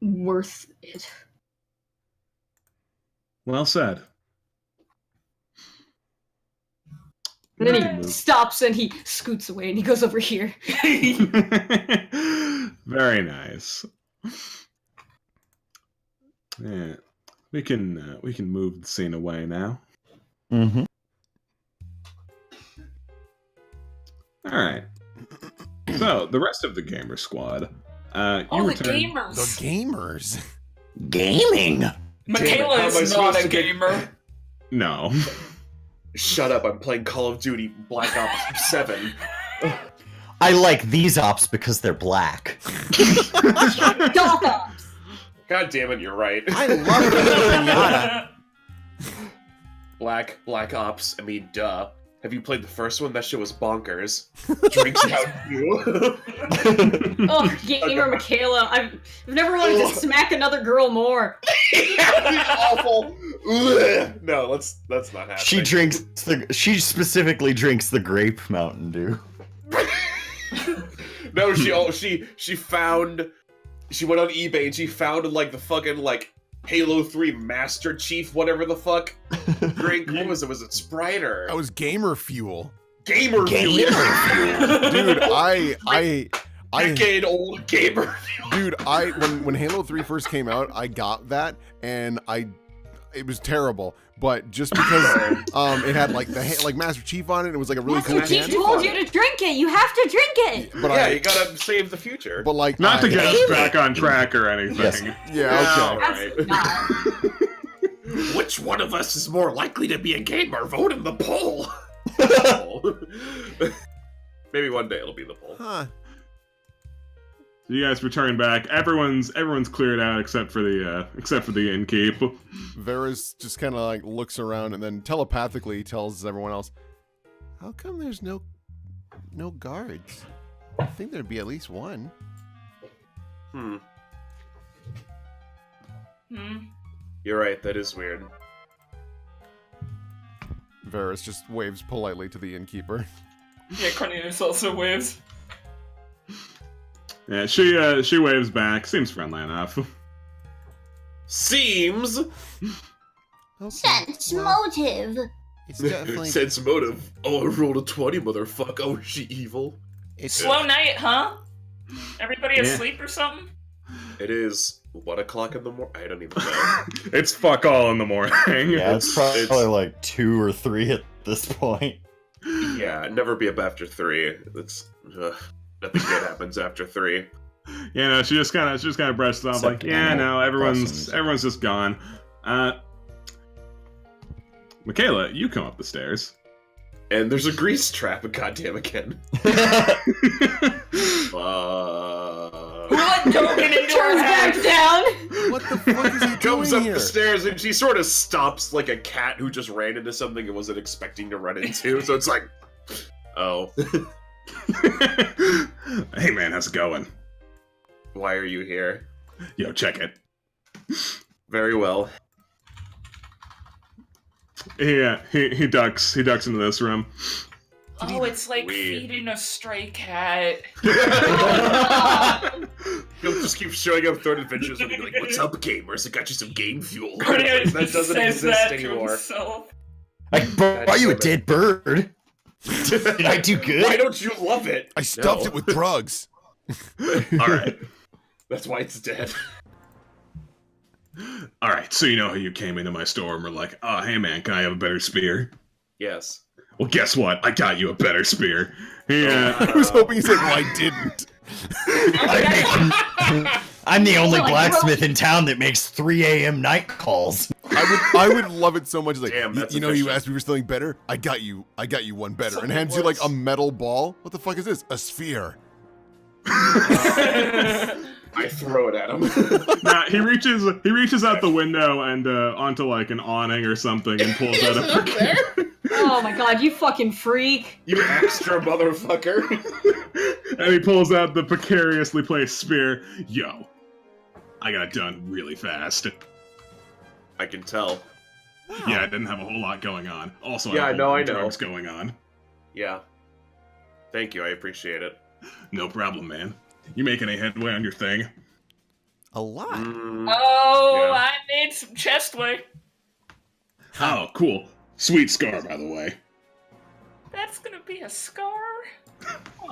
worth it. Well said. And then he stops and he scoots away and he goes over here. Very nice. Yeah, we can move the scene away now. Mm-hmm. All right. So the rest of the gamer squad, Oh, the gamers. The gamers. Gaming. Michaela Damn it, how am I is not supposed a to get- gamer. No. Shut up! I'm playing Call of Duty Black Ops 7. I like these ops because they're black. Stop! God damn it! You're right. I love the pinata. Black Ops. I mean, duh. Have you played the first one? That shit was bonkers. Drinks out you. Oh, gamer Michaela. I've never wanted to smack another girl more. Awful. Ugh. No, that's not happening. She specifically drinks the grape Mountain Dew. No, she found. She went on eBay and she found like the fucking like Halo 3 Master Chief, whatever the fuck. Drink. What was it? Was it Sprite or That was gamer fuel. Gamer Fuel? Dude, I Decade-old gamer. dude, when Halo 3 first came out, I got that and it was terrible. But just because it had like the Master Chief on it, it was like a really cool Master Chief can. told you to drink it. You have to drink it. But Yeah, you gotta save the future. but like Not to I- get us back on track or anything. Yes. Yeah, okay. Alright. Nah. Which one of us is more likely to be a gamer? Vote in the poll. Maybe one day it'll be the poll. Huh. You guys return back. Everyone's cleared out except for the innkeep. Varys just kind of like looks around and then telepathically tells everyone else, How come there's no guards? I think there'd be at least one. Hmm. You're right, that is weird. Varys just waves politely to the innkeeper. Yeah, Cornelius also waves. Yeah, she waves back. Seems friendly enough. Seems. Okay, Sense well, motive. It's definitely Sense motive. Oh, I rolled a 20, motherfucker. Oh, is she evil? it's Slow night, huh? Everybody Yeah. asleep or something? It is 1 o'clock in the morning. I don't even know. It's fuck all in the morning. Yeah, it's probably like 2 or 3 at this point. Yeah, never be up after 3. That's nothing good happens after 3. Yeah, no, she just kind of brushed it off like, Except yeah, animal no, everyone's blessings. just gone. Michaela, you come up the stairs. And there's a grease trap, goddamn again. Who let Token into her Turns back house? down. What the fuck is he Comes doing up here? the stairs and she sort of stops like a cat who just ran into something it wasn't expecting to run into. So it's like, oh, Hey man, how's it going? why are you here? Yo, check it. Very well. He ducks into this room. Oh, it's like Weird. feeding a stray cat. He'll just keep showing up throwing adventures and be like, "What's up, gamers? I got you some game fuel." Cornelius That doesn't says exist that to anymore. himself. I brought you a dead bird. Did I do good? Why don't you love it? I stuffed it with drugs. All right. That's why it's dead. All right, so you know how you came into my store and were like, "Oh, hey man, can I have a better spear?" Yes. Well, guess what? I got you a better spear. Yeah. I was hoping you said, well, I didn't. I'm the only So, like, blacksmith in town that makes 3 a.m. night calls. I would love it so much. Like, Damn, that's you know, you efficient. asked me for something better. I got you one better, and Something hands you like worse. a metal ball. What the fuck is this? A sphere. I throw it at him. Nah, he reaches out the window and onto like an awning or something and pulls out a Oh my god, you fucking freak. You extra motherfucker. and he pulls out the precariously placed spear. Yo, I got it done really fast. I can tell. Yeah, I didn't have a whole lot going on. Also, Yeah, I have no, a lot I of know. drugs going on. Yeah. Thank you, I appreciate it. No problem, man. You making any headway on your thing? A lot. Oh, Yeah. I need some chest weight. Oh, cool. Sweet scar, by the way. That's gonna be a scar?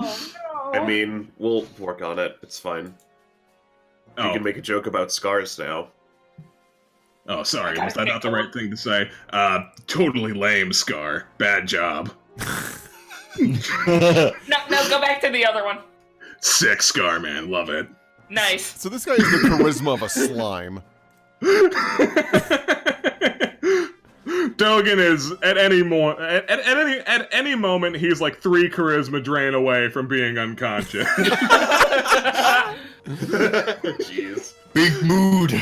Oh no. I mean, we'll work on it. It's fine. You Oh, can make a joke about scars now. oh, sorry. I Was that gotta not the pick right thing to say? Totally lame, Scar. Bad job. No, go back to the other one. Sick Scar, man. Love it. Nice. So this guy is the charisma of a slime. Dogan is at any moment he's like 3 charisma drain away from being unconscious. Jeez. Big mood.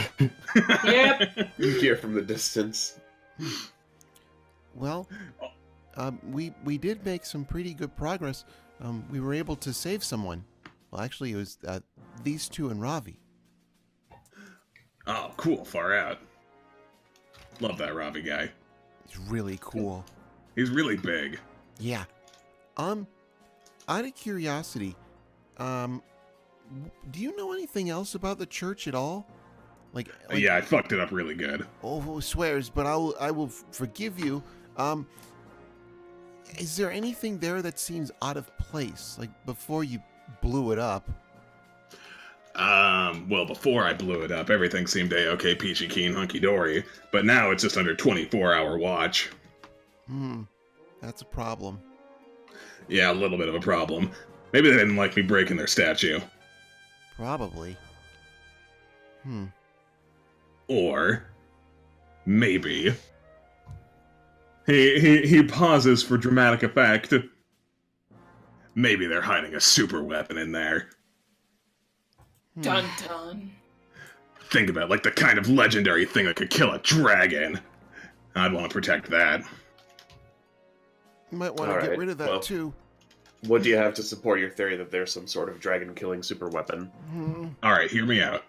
Yep. You hear from the distance. Well, we did make some pretty good progress. We were able to save someone. Well, actually, it was these two and Ravi. Oh, cool. Far out. Love that Ravi guy. It's really cool. He's really big. Yeah. Out of curiosity, do you know anything else about the church at all? Like Yeah, I fucked it up really good. Oh, swears, but I will forgive you. Is there anything there that seems out of place? Like before you blew it up? Well, before I blew it up, everything seemed a-okay, peachy keen, hunky-dory. But now it's just under 24-hour watch. That's a problem. Yeah, a little bit of a problem. Maybe they didn't like me breaking their statue. Probably. Or maybe he pauses for dramatic effect. Maybe they're hiding a super weapon in there. Dun dun. Think about it, like the kind of legendary thing that could kill a dragon. I'd want to protect that. You might want to get Alright, rid of that well. too. What do you have to support your theory that there's some sort of dragon-killing super weapon? Alright, hear me out.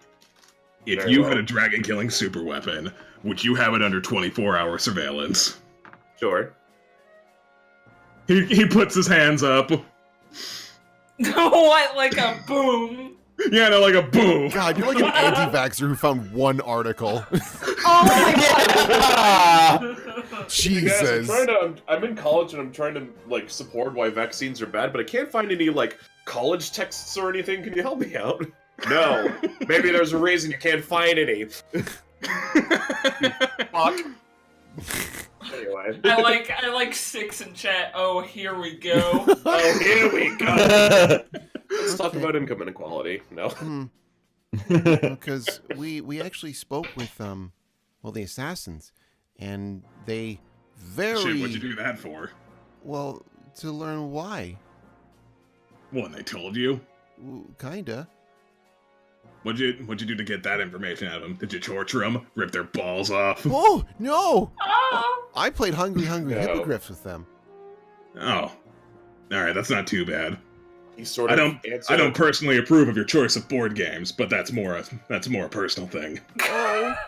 If Very you well. had a dragon-killing super weapon, would you have it under 24-hour surveillance? Sure. He puts his hands up. What? Like a boom. Yeah, no, like a boom. God, you're like an anti-vaxxer who found one article. Oh my god. Jesus. I'm in college and I'm trying to like support why vaccines are bad, but I can't find any like college texts or anything. Can you help me out? No. Maybe there's a reason you can't find any. Fuck. Anyway. I like 6 in chat. Oh, here we go. Oh, here we go. Let's talk about income inequality. No. Because we actually spoke with the assassins, and they very Shit, what'd you do that for? well to learn why. Well, and they told you? Kinda. What'd you do to get that information out of them? Did you torture them? Rip their balls off? Oh no! Oh. I played Hungry No. Hippogriffs with them. Oh. Alright, that's not too bad. He sort I of don't answered. I don't personally approve of your choice of board games, but that's more a personal thing.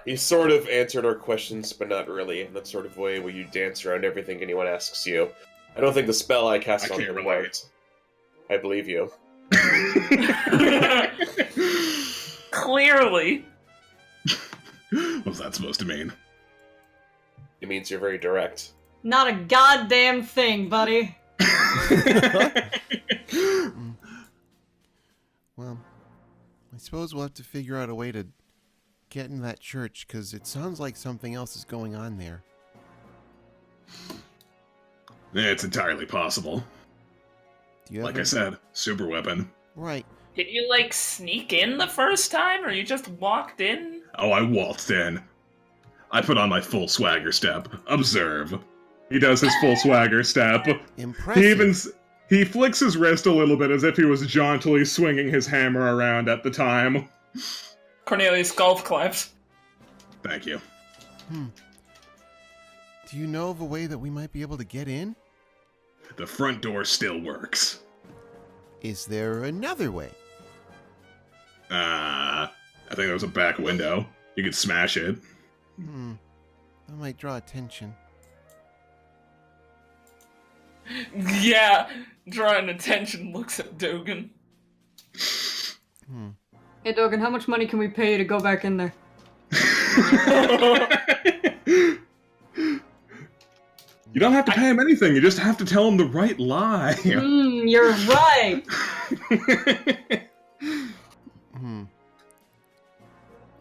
He sort of answered our questions, but not really. In that sort of way where you dance around everything anyone asks you. I don't think the spell I cast I on can't him relate. worked. I believe you. Clearly. What's that supposed to mean? It means you're very direct. Not a goddamn thing, buddy. Well, I suppose we'll have to figure out a way to get in that church, because it sounds like something else is going on there. It's entirely possible. Do you have Like I said, super weapon. Right. Did you, like, sneak in the first time, or you just walked in? Oh, I waltzed in. I put on my full swagger step. Observe. He does his full swagger step. Impressive. He flicks his wrist a little bit as if he was jauntily swinging his hammer around at the time. Cornelius golf claps. Thank you. Do you know of a way that we might be able to get in? The front door still works. Is there another way? I think there was a back window. You could smash it. That might draw attention. Yeah, drawing attention looks at Dogen. Hey, Dogen, how much money can we pay you to go back in there? You don't have to pay him anything. You just have to tell him the right lie. You're right.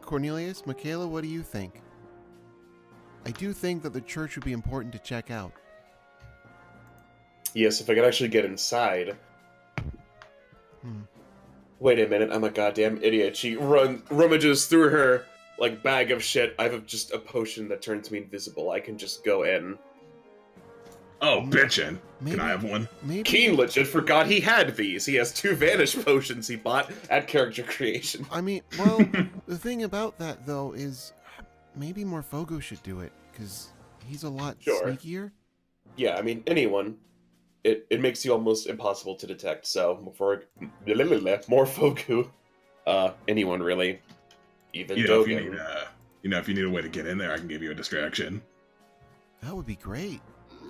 Cornelius, Michaela, what do you think? I do think that the church would be important to check out. Yes, if I could actually get inside. Wait a minute, I'm a goddamn idiot. She rummages through her, like, bag of shit. I have just a potion that turns me invisible. I can just go in. Oh, bitchin'. Maybe- Can I have one? Maybe. Keen legit forgot he had these. He has 2 vanish potions he bought at character creation. I mean, well, the thing about that, though, is maybe Morphogo should do it, because he's a lot Sure. sneakier. Yeah, I mean, anyone. It makes you almost impossible to detect, so Morphogu, anyone really. Even You know, if Dogen. if you need a way to get in there, I can give you a distraction. That would be great.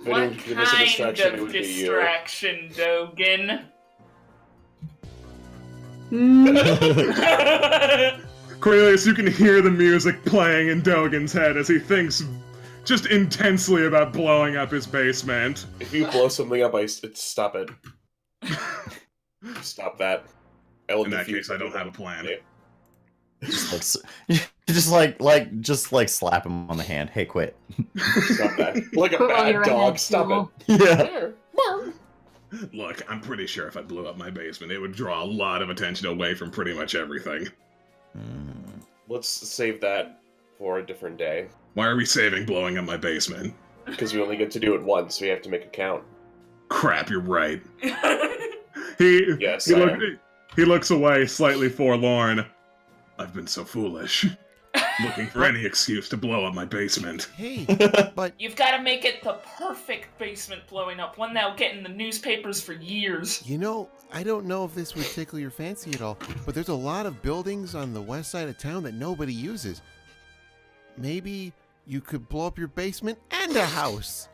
If What anyone could give us a kind distraction, it of would be you. distraction, Dogen? Cornelius, you can hear the music playing in Dogen's head as he thinks just intensely about blowing up his basement. If you blow something up, stop it. Stop that. In that case, I don't have a plan. Just slap him on the hand. Hey, quit. Stop that. Like a Put on bad your dog. head, Stop Google. it. Yeah. Look, I'm pretty sure if I blew up my basement, it would draw a lot of attention away from pretty much everything. Let's save that for a different day. Why are we saving blowing up my basement? Because we only get to do it once, so we have to make a count. Crap, you're right. Yes, He looks away, slightly forlorn. I've been so foolish. Looking for any excuse to blow up my basement. Hey, but You've got to make it the perfect basement blowing up, one that'll get in the newspapers for years. you know, I don't know if this would tickle your fancy at all, but there's a lot of buildings on the west side of town that nobody uses. Maybe you could blow up your basement and a house.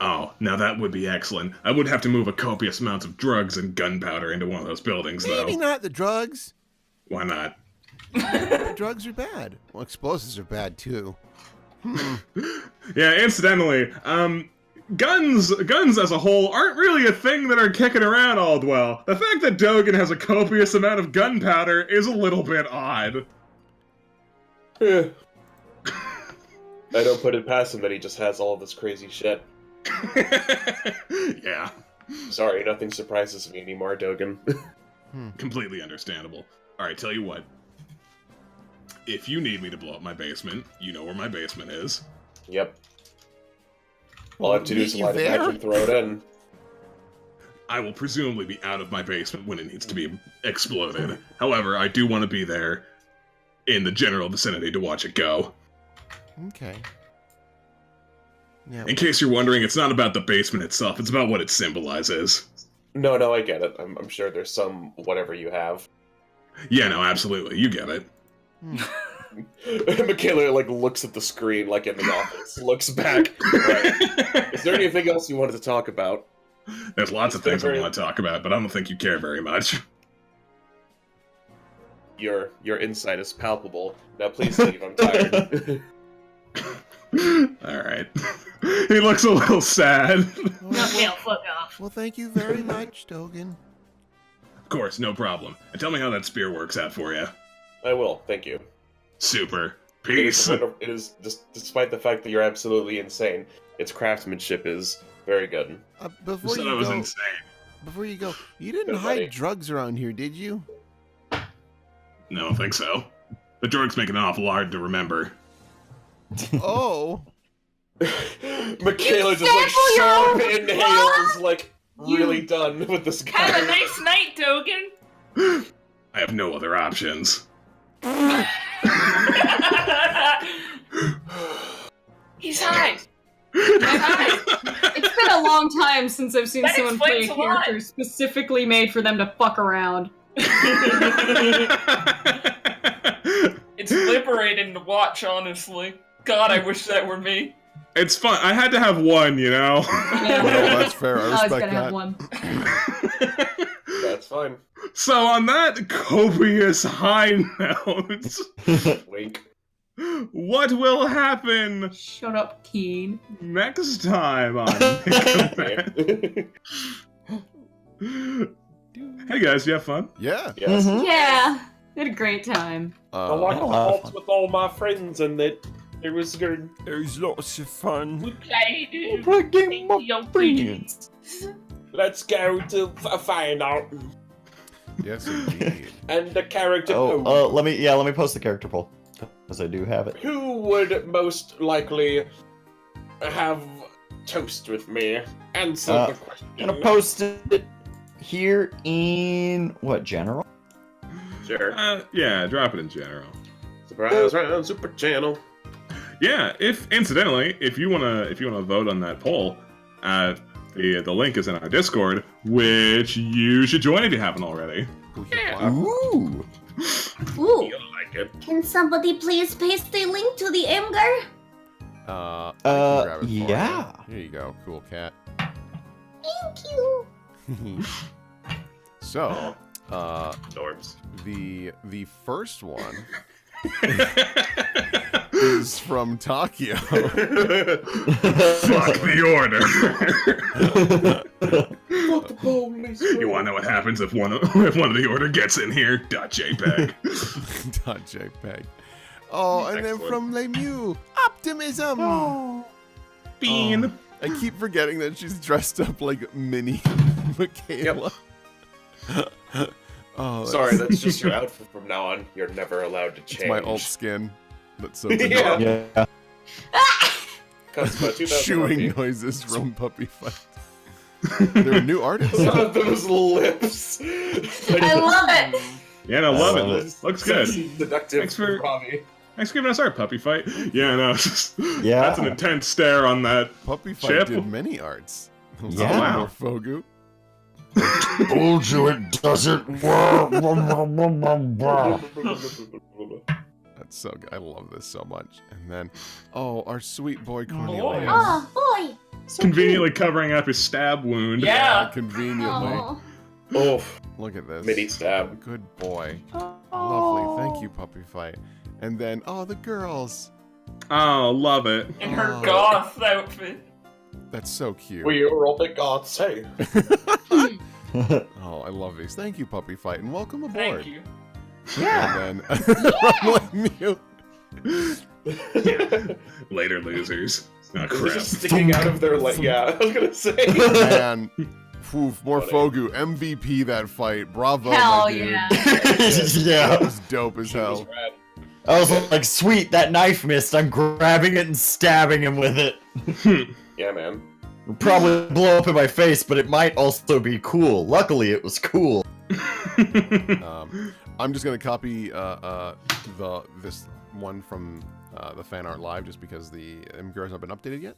Oh, now that would be excellent. I would have to move a copious amount of drugs and gunpowder into one of those buildings, though. Maybe not the drugs. Why not? Drugs are bad. Well, explosives are bad too. Yeah, incidentally, guns as a whole aren't really a thing that are kicking around all well. The fact that Dogen has a copious amount of gunpowder is a little bit odd. I don't put it past him that he just has all this crazy shit. Yeah, Sorry, nothing surprises me anymore, Dogen. completely understandable. Alright, tell you what. If you need me to blow up my basement, you know where my basement is. Yep. All I have to do is Meet you light a there? match and throw it in. I will presumably be out of my basement when it needs to be exploded. However, I do want to be there in the general vicinity to watch it go. Okay. Yeah. In case you're wondering, it's not about the basement itself, it's about what it symbolizes. No, I get it. I'm sure there's some whatever you have. Yeah, no, absolutely. You get it. Michaela, looks at the screen, like in the office, looks back. Right. Is there anything else you wanted to talk about? There's lots of things I want to talk about, but I don't think you care very much. your insight is palpable. Now please leave. I'm tired. All right. He looks a little sad. Fuck off. Well, thank you very much, Dogen. Of course, no problem. And tell me how that spear works out for you. I will. Thank you. Super. It Peace. is just, despite the fact that you're absolutely insane, its craftsmanship is very good. You Before said you I was go, insane. before you go, you didn't No, buddy. hide drugs around here, did you? No, I don't think so. The drugs make it awful hard to remember. Oh. Michaela just like sharp inhales, like really done with this guy. Have a nice night, Dogen. I have no other options. He's high. It's been a long time since I've seen That someone play a explains a lot. character specifically made for them to fuck around. It's liberating to watch, honestly. God, I wish that were me. It's fun. I had to have one, you know? Yeah. No, that's fair. I I was respect gonna have that. one. That's fine. So on that copious high note, Wink. what will happen Shut up, Keen. next time on Okay. Hey guys, you have fun? Yeah. Yes. Yeah, we had a great time. I like the waltz with all my friends, and that it was good. There's lots of fun. We played Playing my video friends. Let's go to find out. Yes, indeed. And the character. Let me post the character poll, because I do have it. Who would most likely have toast with me? Answer the question. Gonna post it here in what, general? Sure. Yeah, drop it in general. Surprise round, super channel. Yeah, if you wanna vote on that poll, the link is in our Discord, which you should join if you haven't already. Ooh. Ooh, You'll like it. can somebody please paste the link to the Imgur? I can grab it for you. Yeah. Here you go, cool cat. Thank you. So, Dorbs. the first one is from Takio. Fuck the order. Fuck the police. You wanna know what happens if one of the order gets in here? .jpg. .jpg. Oh, and then Excellent. from Lemieux, optimism. Bean. I keep forgetting that she's dressed up like mini Michaela. Oh, Sorry, that's just your outfit from now on. You're never allowed to change. it's my alt skin. That's so Yeah. Yeah. Comes about 2000 Chewing RP. noises from Puppy Fight. They're new artists. Those lips. I love it. Yeah, no, love love it. it. Looks good. Deductive. Thanks for- Robbie. Thanks for giving us our puppy fight. Yeah, no, it's just, Yeah. that's an intense stare on that. Puppy Fight Chip? did many arts. Yeah. Wow. Fogu. Told you it doesn't work. That's so good. I love this so much. And then, oh, our sweet boy Cornelius. Oh, boy. Conveniently covering up his stab wound. Yeah. Conveniently. Oh. Oh, Look at this. mini stab. Good boy. Lovely. Thank you, Puppy Fight. And then, oh, the girls. Oh, love it. In her Oh. goth outfit. That's so cute. We are all the gods, hey. Oh, I love these. Thank you, Puppy Fight, and welcome aboard. Thank you. Yeah. And then, Later, losers. Oh, It's crap. just sticking out of their leg. Yeah, I was gonna say. man, oof, more Fogu. MVP that fight. Bravo, Hell my dude. yeah. That Yeah. was dope as She was hell. rad. I was like, sweet, that knife missed. I'm grabbing it and stabbing him with it. Yeah, man. It'll probably blow up in my face, but it might also be cool. Luckily, it was cool. I'm just gonna copy this one from the fan art live just because the MGR has not been updated yet.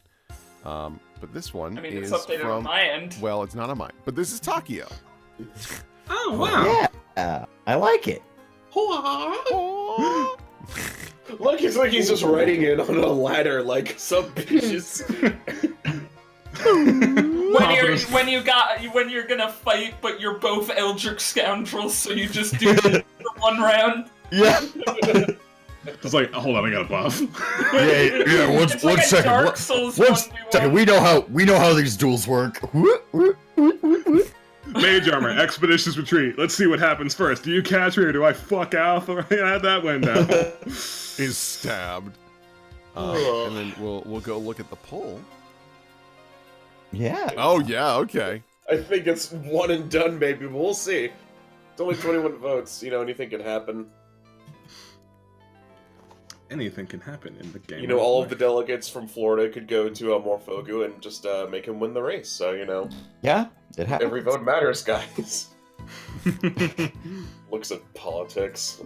But this one I mean, is it's updated from on my end. well, it's not on mine, but this is Takio. Oh, wow. Yeah, I like it. Look, it's like he's just riding in on a ladder like some bitches. When you're gonna fight, but you're both Eldritch scoundrels, so you just do the one round. Yeah. It's like, hold on, I got a buff. Yeah. One It's like a second. Dark Souls One 1v1. second. We know how these duels work. Mage armor, expeditious retreat. Let's see what happens first. Do you catch me or do I fuck out right out that window? Is stabbed. And then we'll go look at the poll. Yeah. Oh yeah, okay. I think it's one and done, maybe, but we'll see. It's only 21 votes. You know, anything can happen. Anything can happen in the game. You know, all of the delegates from Florida could go to Morphogu and just make him win the race. So, you know, Yeah, it happens. every vote matters, guys. Looks at politics.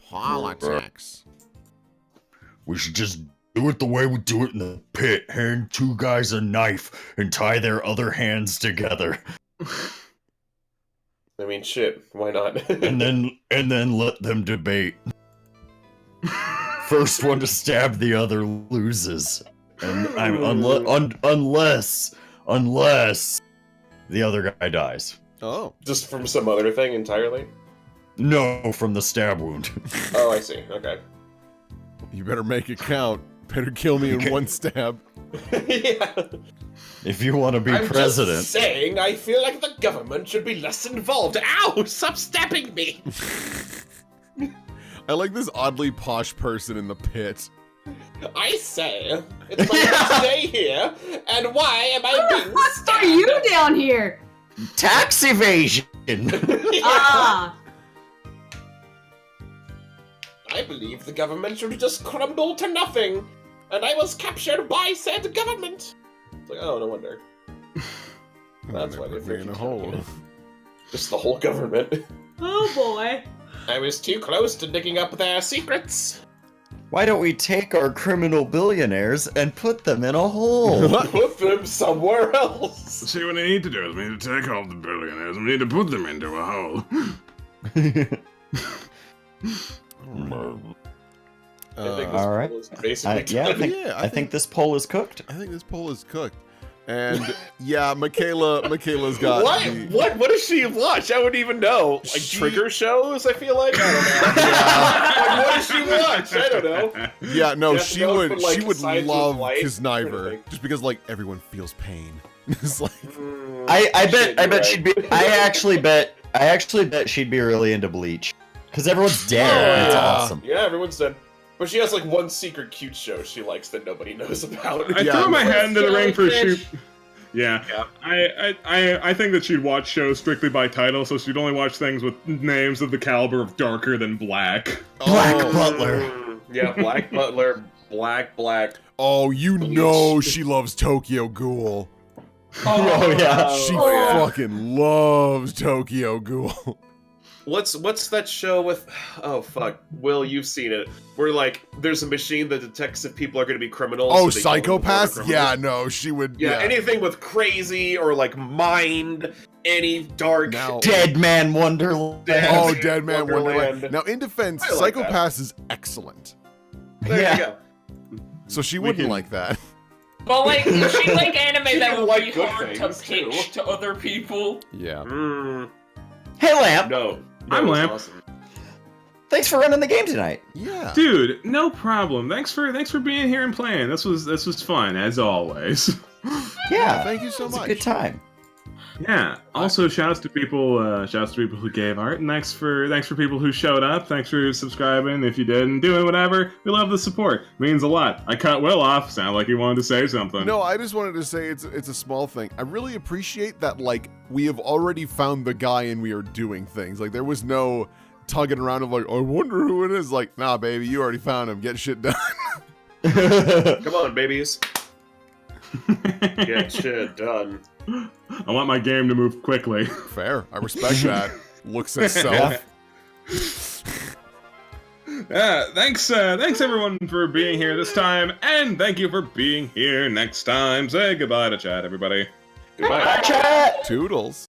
Politics. We should just do it the way we do it in the pit. Hand two guys a knife and tie their other hands together. I mean, shit, why not? And then let them debate. First one to stab the other loses. And unless the other guy dies. Oh. Just from some other thing entirely? No, from the stab wound. Oh, I see. Okay. You better make it count. Better kill me in one stab. Yeah. If you want to be I'm president. just saying, I feel like the government should be less involved. Ow! Stop stabbing me! I like this oddly posh person in the pit. I say, it's my first day here, and why am I being What stabbed? are you down here? Tax evasion! Ah. I believe the government should just crumble to nothing, and I was captured by said government. It's like, oh, no wonder. That's why they put me in a freaking hole. killed me. Just the whole government. Oh boy. I was too close to digging up their secrets. Why don't we take our criminal billionaires and put them in a hole? Put them somewhere else. See, what I need to do is we need to take all the billionaires and we need to put them into a hole. I think this all right. poll is basically Yeah, done. I think this poll is cooked. I think this poll is cooked. And yeah, Michaela's got the- What does she watch? I wouldn't even know. Like trigger shows, I feel like? I don't know. Like, what does she watch? I don't know. Yeah, no, Yeah, she no, would but, like, she would Signs love of Life, Kisniver anything. just because like everyone feels pain. It's like I Shit, bet you're she'd be. I actually bet she'd be really into Bleach because everyone's dead. Oh, It's yeah. awesome. Yeah, everyone's dead. But she has like one secret cute show she likes that nobody knows about. I Yeah. throw my hat into the ring for Jellyfish. shoot. Yeah. Yeah. I think that she'd watch shows strictly by title, so she'd only watch things with names of the caliber of darker than black. Black oh, Butler. Yeah, Black Butler, Black. oh, you know she loves Tokyo Ghoul. Oh, yeah. She yeah. fucking loves Tokyo Ghoul. What's that show with? Oh fuck, Will, you've seen it? Where like there's a machine that detects if people are going to be criminals. Oh, so they kill them before they're Psychopaths? criminals. Yeah, no, she would. Yeah, anything with crazy or like mind, any dark. Now- Dead Man Wonderland. Oh, Dead Man Wonderland. Wonderland. Now, in defense, I like that. Psychopaths is excellent. There Yeah. you go. So she We wouldn't can- like that. But like, she like anime She that can would like be good hard to things, pitch too. to other people. Yeah. Hey, Lamp. No. I'm it's Lamp. Awesome. Thanks for running the game tonight. Yeah. Dude, no problem. Thanks for being here and playing. This was fun as always. Yeah. Thank you so It's a much. good time. Yeah. Also, shoutouts to people who gave art, and thanks for people who showed up. Thanks for subscribing if you did and doing whatever. We love the support. It means a lot. I cut Will off. Sound like you wanted to say something. No, I just wanted to say it's a small thing. I really appreciate that, like, we have already found the guy and we are doing things. Like, there was no tugging around of, like, I wonder who it is. Like, nah, baby, you already found him. Get shit done. Come on, babies. Get shit done. I want my game to move quickly. Fair. I respect that. Looks at self. Yeah, thanks everyone for being here this time, and thank you for being here next time. Say goodbye to chat, everybody. Goodbye. Chat. Toodles.